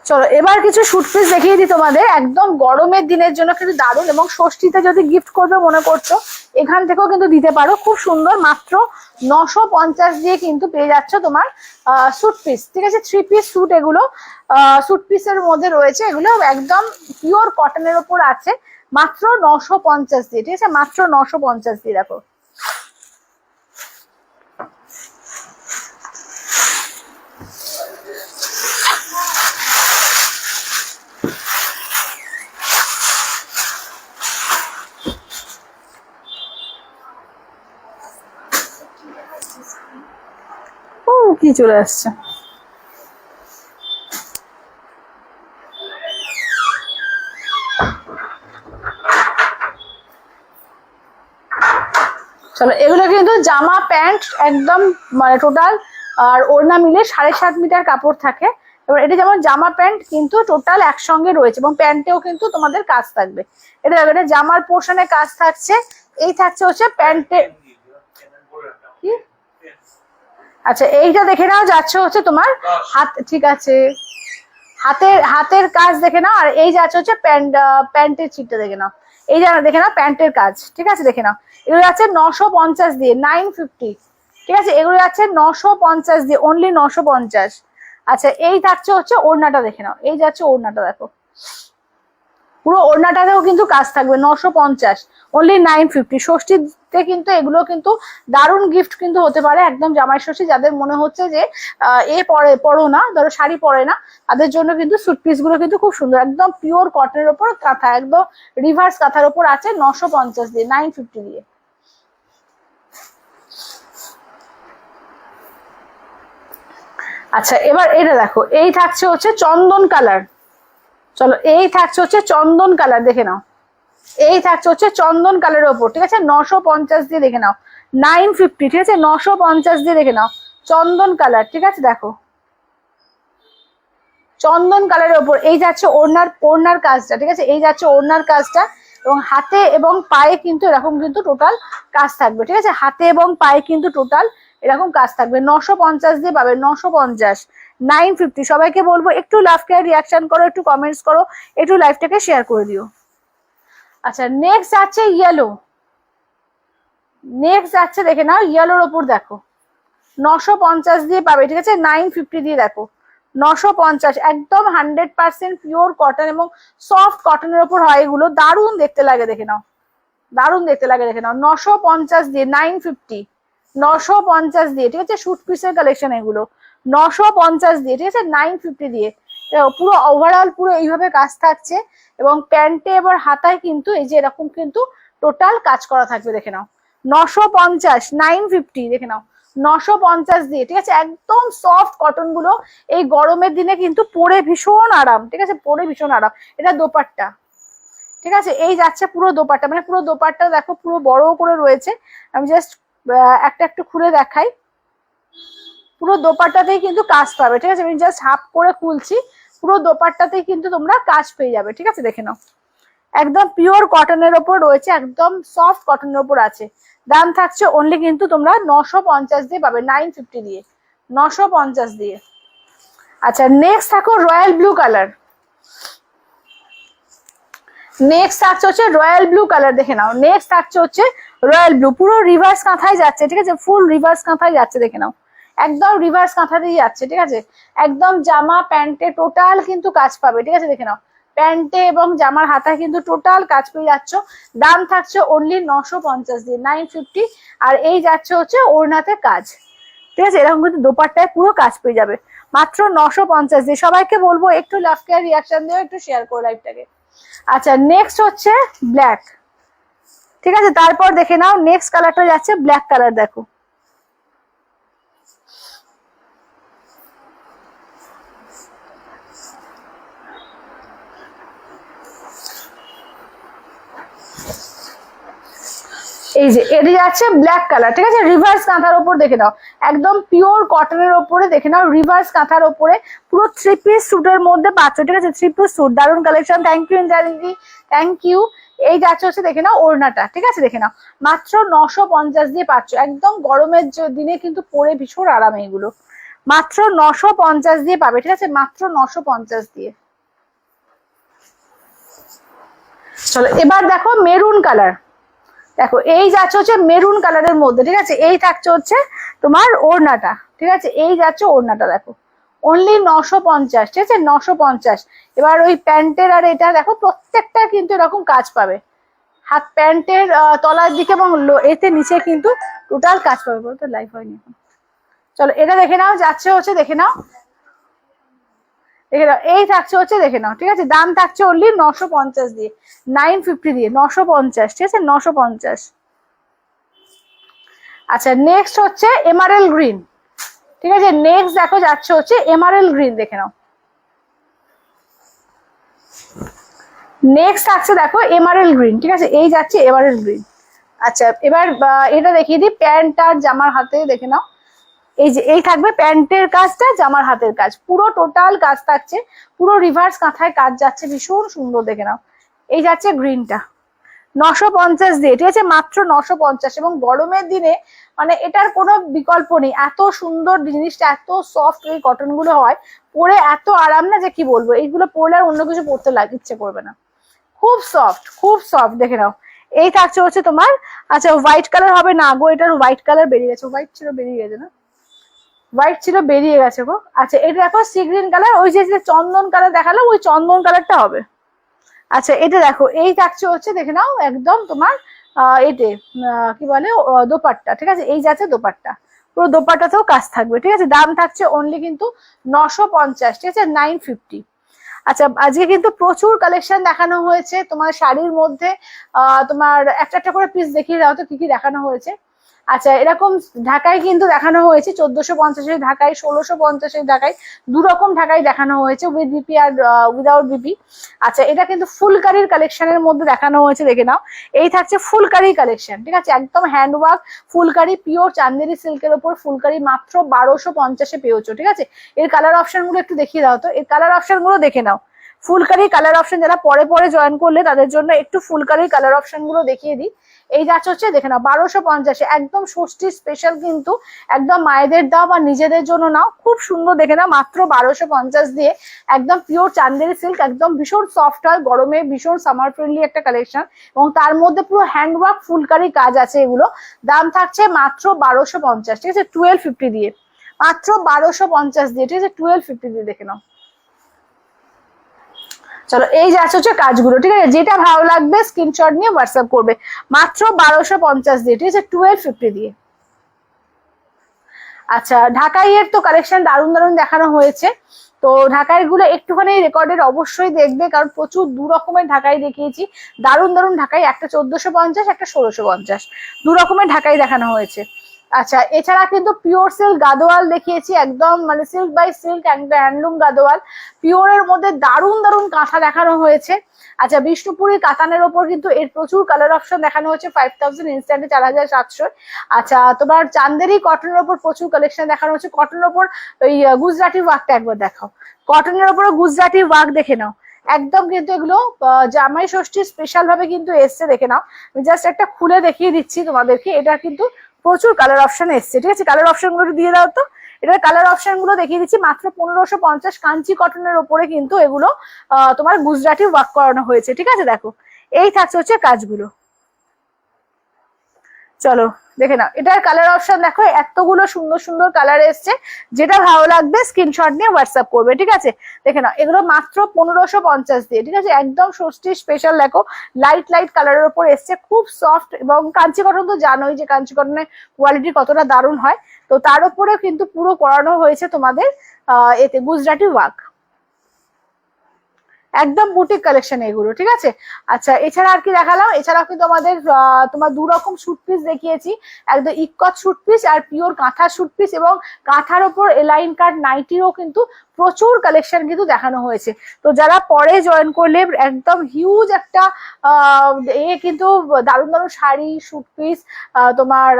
চলো এবার কিছু শুট পিস দেখিয়ে দিই তোমাদের, একদম গরমের দিনের জন্য কিন্তু দারুণ, এবং ষষ্ঠীতে যদি গিফট করবে মনে করছো এখান থেকেও কিন্তু দিতে পারো, খুব সুন্দর, মাত্র 950 দিয়ে কিন্তু পেয়ে যাচ্ছ তোমার স্যুট পিস, ঠিক আছে, 3 পিস স্যুট, এগুলো স্যুট পিসের মধ্যে রয়েছে, এগুলো একদম পিওর কটনের ওপর আছে, মাত্র 950 দিয়ে, ঠিক আছে, মাত্র 950 দিয়ে। দেখো কি চলে আসছে, চলো এগুলো কিন্তু জামা প্যান্ট একদম মানে টোটাল আর ওড়না মিলে 7.5 মিটার কাপড় থাকে। এবার এটা যেমন জামা প্যান্ট কিন্তু টোটাল একসঙ্গে রয়েছে, এবং প্যান্টেও কিন্তু তোমাদের কাজ থাকবে, এটা জামার পোর্শনে কাজ থাকছে, এই থাকছে হচ্ছে প্যান্টে কি। আচ্ছা এইটা দেখে নাও, যাচ্ছে হচ্ছে তোমার হাত, ঠিক আছে, হাতের কাজ দেখে নাও, আর এই যাচ্ছে হচ্ছে প্যান্টের ছিটটা দেখে নাও, এই যে দেখে নাও প্যান্টের কাজ, ঠিক আছে, দেখে নাও, এগুলো যাচ্ছে 950 দিয়ে, 950, ঠিক আছে, এগুলো যাচ্ছে 950 দিয়ে, অনলি 950। আচ্ছা এই থাকছে হচ্ছে ওড়নাটা দেখে নাও, এই যাচ্ছে ওড়নাটা, দেখো পুরো ওড়নাটাতেও কিন্তু কাজ থাকবে, 950, অনলি 950। ষষ্ঠীতে কিন্তু এগুলো কিন্তু দারুণ গিফট কিন্তু হতে পারে, একদম জামাই ষষ্ঠী যাদের মনে হচ্ছে যে পরো না, ধরো শাড়ি পরে না, তাদের জন্য কিন্তু স্যুট পিস গুলো কিন্তু খুব সুন্দর, একদম পিওর কটনের ওপর কাঁথা, একদম রিভার্স কাঁথার ওপর আছে, 950 দিয়ে, 950 দিয়ে। আচ্ছা এবার এটা দেখো, এই থাকছে হচ্ছে চন্দন কালার, চলো এই থাকছে হচ্ছে চন্দন কালার দেখে নাও, এই থাকছে হচ্ছে চন্দন কালারের ওপর, ঠিক আছে, 950 দিয়ে দেখে নাও, 950, ঠিক আছে, 950 দিয়ে দেখে নাও, চন্দন কালার, ঠিক আছে, দেখো চন্দন কালারের ওপর, এই যাচ্ছে ওড়নার কাজটা, ঠিক আছে, এই যাচ্ছে ওড়নার কাজটা, এবং হাতে এবং পায়ে কিন্তু এরকম কিন্তু টোটাল কাজ থাকবে, ঠিক আছে, হাতে এবং পায়ে কিন্তু টোটাল এরকম কাজ থাকবে, 950 দিয়ে পাবে, 950, 950। সবাইকে বলবো একটু লাভ কেয়ার রিয়াকশন করো, একটু কমেন্টস করো, একটু লাইভটাকে শেয়ার করে দিও। আচ্ছা নেক্সট যাচ্ছে ইয়েলো, নেক্সট যাচ্ছে দেখে নাও ইয়েলোর ওপর, দেখো 950 দিয়ে পাবে, ঠিক আছে, 950 দিয়ে, দেখো 950, একদম 100% পিওর কটন এবং সফট কটনের ওপর হয় এগুলো, দারুণ দেখতে লাগে দেখে নাও, দারুণ দেখতে লাগে দেখে নাও, 950 দিয়ে, 950, 950 দিয়ে, ঠিক আছে, শুট পিসের কালেকশন এগুলো, 950 দিয়ে, ঠিক আছে, 950 দিয়ে, পুরো ওভারঅল পুরো এইভাবে কাজ থাকছে, এবং প্যান্টে এবার হাতায় কিন্তু এই যে এরকম কিন্তু টোটাল কাজ করা থাকবে দেখে নাও, 950, 950 দেখে নাও, 950 দিয়ে, ঠিক আছে, একদম সফট কটন গুলো এই গরমের দিনে কিন্তু পরে ভীষণ আরাম, ঠিক আছে, পরে ভীষণ আরাম। এটা দোপাট্টা, ঠিক আছে, এই যাচ্ছে পুরো দোপাট্টা, মানে পুরো দোপাট্টা দেখো পুরো বড় করে রয়েছে, আমি জাস্ট একটা একটু খুলে দেখাই, পুরো দোপাট্টাতেই কিন্তু কাজ পাবে, ঠিক আছে, আমি জাস্ট হাফ করে খুলছি, পুরো দোপাট্টাতেই কিন্তু তোমরা কাজ পেয়ে যাবে, ঠিক আছে, দেখে নাও একদম পিওর কটনের ওপর রয়েছে, একদম সফট কটনের ওপর আছে, দাম থাকছে অনলি কিন্তু তোমরা 950 দিয়ে পাবে, 950 দিয়ে, 950 দিয়ে। আচ্ছা নেক্সট থাকো রয়্যাল ব্লু কালার, নেক্সট থাকছে হচ্ছে রয়্যাল ব্লু কালার দেখে নাও, নেক্সট থাকছে হচ্ছে রয়্যাল ব্লু, পুরো রিভার্স কাঁথায় যাচ্ছে, ঠিক আছে, ফুল রিভার্স কাঁথায় যাচ্ছে দেখে নাও, একদম রিভার্স কাঁথা দিয়ে যাচ্ছে, ঠিক আছে, একদম জামা প্যান্টে টোটাল কিন্তু কাজ পাবে, ঠিক আছে, দেখে নাও প্যান্টে এবং জামার হাতায় কিন্তু টোটাল কাজ পেয়ে যাচ্ছ। দাম থাকছে অনলি 950 দিয়ে, 950। আর এই যাচ্ছে হচ্ছে ওড়নাতে কাজ, ঠিক আছে? এরকম কিন্তু দোপাট্টায় পুরো কাজ পেয়ে যাবে মাত্র 950 দিয়ে। সবাইকে বলবো একটু লাভ কেয়ার রিয়াকশন দিও, একটু শেয়ার করো লাইভটাকে। আচ্ছা, নেক্সট হচ্ছে ব্ল্যাক, ঠিক আছে? তারপর দেখে নাও নেক্সট কালারটা যাচ্ছে ব্ল্যাক কালার। দেখো এই যে এটা যাচ্ছে ব্ল্যাক কালার, ঠিক আছে? রিভার্স কাঁথার ওপর দেখে নাও, একদম পিওর কটনের ওপরে দেখে নাও, রিভার্স কাঁথার ওপরে পুরো 3 পিস স্যুটের মধ্যে পাচ্ছ, ঠিক আছে? 3 পিস স্যুট, দারুন collection. Thank you Indrani, thank you. এই যাচ্ছে হচ্ছে দেখে নাও ওড়নাটা, ঠিক আছে? দেখে নাও মাত্র 950 দিয়ে পাচ্ছ, একদম গরমের দিনে কিন্তু পরে ভীষণ আরাম এগুলো, মাত্র 950 দিয়ে পাবে, ঠিক আছে? মাত্র 950 দিয়ে। চলো এবার দেখো মেরুন কালার। দেখো এই যাচ্ছে হচ্ছে মেরুন কালারের মধ্যে, ঠিক আছে? এই থাকছে হচ্ছে তোমার ওড়নাটা, ঠিক আছে? এই যাচ্ছে ওড়নাটা, দেখো অনলি 950, ঠিক আছে? 950। এবার ওই প্যান্টের আর এটা দেখো প্রত্যেকটা কিন্তু এরকম কাজ পাবে, হাত প্যান্টের তলার দিকে এবং এতে নিচে কিন্তু টোটাল কাজ পাবে। বলতো লাইভ হয়নি এখন। চলো এটা দেখে নাও, যাচ্ছে হচ্ছে দেখে নাও, দেখে নাও এই থাকছে হচ্ছে দেখে নাও, ঠিক আছে? দাম থাকছে অনলি 950 দিয়ে, 950 দিয়ে, 950, ঠিক আছে? 950। আচ্ছা নেক্সট হচ্ছে এমারেল গ্রিন, ঠিক আছে? নেক্সট দেখো যাচ্ছে হচ্ছে এমারেল গ্রিন, দেখে নাও নেক্সট আছে দেখো এমারেল গ্রিন, ঠিক আছে? এই যাচ্ছে এমারেল গ্রিন। আচ্ছা এবার এটা দেখিয়ে দিই প্যান্ট আর জামার হাতে, দেখে নাও এই যে এই থাকবে প্যান্টের কাজটা, জামার হাতের কাজ, পুরো টোটাল কাজ থাকছে, পুরো রিভার্স কাঁথায় কাজ যাচ্ছে, ভীষণ সুন্দর। দেখে নাও এই যাচ্ছে গ্রিনটা 950 দিয়ে, ঠিক আছে? মাত্র 950। এবং গরমের দিনে মানে এটার কোনো বিকল্প নেই, এত সুন্দর জিনিসটা, এত সফট এই কটন গুলো হয়, পরে এত আরাম না যে কি বলবো। এইগুলো পরলে আর অন্য কিছু পরতে ইচ্ছে করবে না, খুব সফট, খুব সফট। দেখে নাও এই থাকছে হচ্ছে তোমার, আচ্ছা হোয়াইট কালার হবে না গো, এটার হোয়াইট কালার বেরিয়ে গেছে, হোয়াইট ছিল বেরিয়ে গেছে না, হোয়াইট ছিল বেরিয়ে গেছে গো। আচ্ছা এটা দেখো সি গ্রিন কালার, ওই যে চন্দন কালার দেখালাম ওই চন্দন কালারটা হবে। আচ্ছা এটা দেখো এই থাকছে হচ্ছে দেখে নাও একদম তোমার এতে কি বলে দোপাট্টা, ঠিক আছে? এই যাচ্ছে দোপাট্টা, পুরো দোপাট্টাতেও কাজ থাকবে, ঠিক আছে? দাম থাকছে অনলি কিন্তু 950, ঠিক আছে? 950। আচ্ছা আজকে কিন্তু প্রচুর কালেকশন দেখানো হয়েছে তোমার শাড়ির মধ্যে, তোমার একটা একটা করে পিস দেখিয়ে দাও তো কি কি দেখানো হয়েছে। আচ্ছা এরকম ঢাকায় কিন্তু দেখানো হয়েছে 1450 ঢাকায়, 1650 ঢাকায়, দু রকম ঢাকায় দেখানো হয়েছে, উইথ বিপি আর উইদাউট বিপি। আচ্ছা এটা কিন্তু ফুলকারির কালেকশনের মধ্যে দেখানো হয়েছে, দেখে নাও এই থাকছে ফুলকারি কালেকশন, ঠিক আছে? একদম হ্যান্ডওয়ার্ক ফুলকারি, পিওর চান্দেরি সিল্কের ওপর ফুলকারি, মাত্র 1250 পেয়েছো, ঠিক আছে? এর কালার অপশন গুলো একটু দেখিয়ে দাও তো, এর কালার অপশন গুলো দেখে নাও। ফুলকারি কালার অপশন যারা পরে পরে জয়েন করলে তাদের জন্য একটু ফুলকারি কালার অপশন গুলো দেখিয়ে দিই। এই যাচ্ছে হচ্ছে দেখে নাও 1250, একদম ষষ্ঠী স্পেশাল, কিন্তু একদম মায়েদের দাও বা নিজেদের জন্য নাও, খুব সুন্দর। দেখে নাও মাত্র 1250 দিয়ে, একদম পিওর চান্দেরি সিল্ক, একদম ভীষণ সফট হয়, গরমে ভীষণ সামার ফ্রেন্ডলি একটা কালেকশন, এবং তার মধ্যে পুরো হ্যান্ডওয়ার্ক ফুলকারি কাজ আছে এগুলো। দাম থাকছে মাত্র 1250, ঠিক আছে? 1250 দিয়ে, মাত্র 1250 দিয়ে, ঠিক আছে? 1250 দিয়ে। দেখে নাও চলো এই যাচ্ছে হচ্ছে কাজগুলো, ঠিক আছে? যেটা ভালো লাগবে স্ক্রিনশট নিয়ে হোয়াটসঅ্যাপ করবে, মাত্র 1250 দিয়ে, ঠিক আছে? 1250 দিয়ে। আচ্ছা ঢাকাইয়ের তো কালেকশন দারুণ দারুণ দেখানো হয়েছে, তো ঢাকাইয়ের গুলো একটুখানি রেকর্ডেড অবশ্যই দেখবে, কারণ প্রচুর দু রকমের ঢাকাই দেখিয়েছি, দারুণ দারুণ ঢাকাই, একটা 1450, একটা 1650, দু রকমের ঢাকাই দেখানো হয়েছে। আচ্ছা এছাড়া কিন্তু পিওর সিল্ক গাদোয়াল দেখিয়েছি, একদম মানে সিল্ক বাই সিল্ক, একটা হ্যান্ডলুম গাদোয়াল, পিওরের মধ্যে দারুণ দারুণ কাঁথা দেখানো হয়েছে। আচ্ছা বিষ্ণুপুরি কাতানের ওপর কিন্তু এর প্রচুর কালার অপশন দেখানো হচ্ছে, 5000 ইনস্ট্যান্টে 4700। আচ্ছা তোমার চান্দেরি কটনের ওপর প্রচুর কালেকশন দেখানো হচ্ছে, কটনের ওপর ওই গুজরাটি ওয়ার্কটা একবার দেখাও, কটনের ওপর গুজরাটি ওয়ার্ক দেখে নাও, একদম কিন্তু এগুলো জামাই ষষ্ঠী স্পেশাল ভাবে কিন্তু এসছে, দেখে নাও। আমি জাস্ট একটা খুলে দেখিয়ে দিচ্ছি তোমাদেরকে, এটা কিন্তু প্রচুর কালার অপশন এসছে, ঠিক আছে? কালার অপশন গুলো দিয়ে দাও তো, এটার কালার অপশন গুলো দেখিয়ে দিচ্ছি। মাত্র 1550 কাঞ্চি কটনের ওপরে কিন্তু এগুলো তোমার গুজরাটি ওয়ার্ক করানো হয়েছে, ঠিক আছে? দেখো এই থাকছে হচ্ছে কাজগুলো। চলো দেখে নাও, এটার কালার অপশন দেখো, এতগুলো সুন্দর সুন্দর কালার এসছে। যেটা ভালো লাগবে স্ক্রিনশট নিয়ে হোয়াটসঅ্যাপ করবে, ঠিক আছে? দেখে নাও, এগুলো মাত্র 1550 দিয়ে, ঠিক আছে? একদম ষষ্ঠী স্পেশাল, দেখো লাইট লাইট কালারের উপর এসছে, খুব সফট। এবং কাঞ্চি কটন তো জানোই যে কাঞ্চি কটনের কোয়ালিটি কতটা দারুণ হয়। তো তার উপরে কিন্তু পুরো করানো হয়েছে তোমাদের এতে গুজরাটি ওয়ার্ক, একদম বুটিক কালেকশন এগুলো, ঠিক আছে? আচ্ছা, এছাড়া আর কি দেখালাম? এছাড়াও কিন্তু আমাদের তোমার দু রকম শুট পিস দেখিয়েছি, একদম ইকট শুট পিস আর পিওর কাঁথা শুট পিস, এবং কাঁথার ওপর এলাইন কাট নাইটিরও কিন্তু প্রচুর কালেকশন কিন্তু দেখানো হয়েছে। তো যারা পরে জয়েন করলে একদম হিউজ একটা কিন্তু দারুণ দারুণ শাড়ি, শুট পিস, তোমার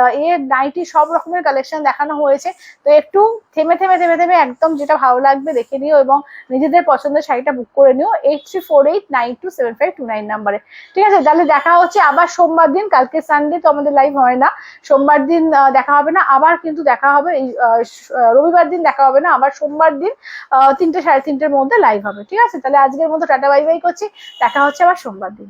নাইটি, সব রকমের কালেকশন দেখানো হয়েছে। তো একটু থেমে থেমে থেমে থেমে একদম যেটা ভালো লাগবে দেখে নিও এবং নিজেদের পছন্দের শাড়িটা বুক করে নিও 8348927529 নাম্বারে, ঠিক আছে? তাহলে দেখা হচ্ছে আবার সোমবার দিন। কালকে সানডে তো আমাদের লাইভ হয় না, সোমবার দিন দেখা হবে না, আবার কিন্তু দেখা হবে এই রবিবার দিন দেখা হবে না, আবার সোমবার দিন 3টে সাড়ে 3টের মধ্যে লাইভ হবে, ঠিক আছে? তাহলে আজকের মতো টাটা বাই বাই করছি, দেখা হচ্ছে আবার সোমবার দিন।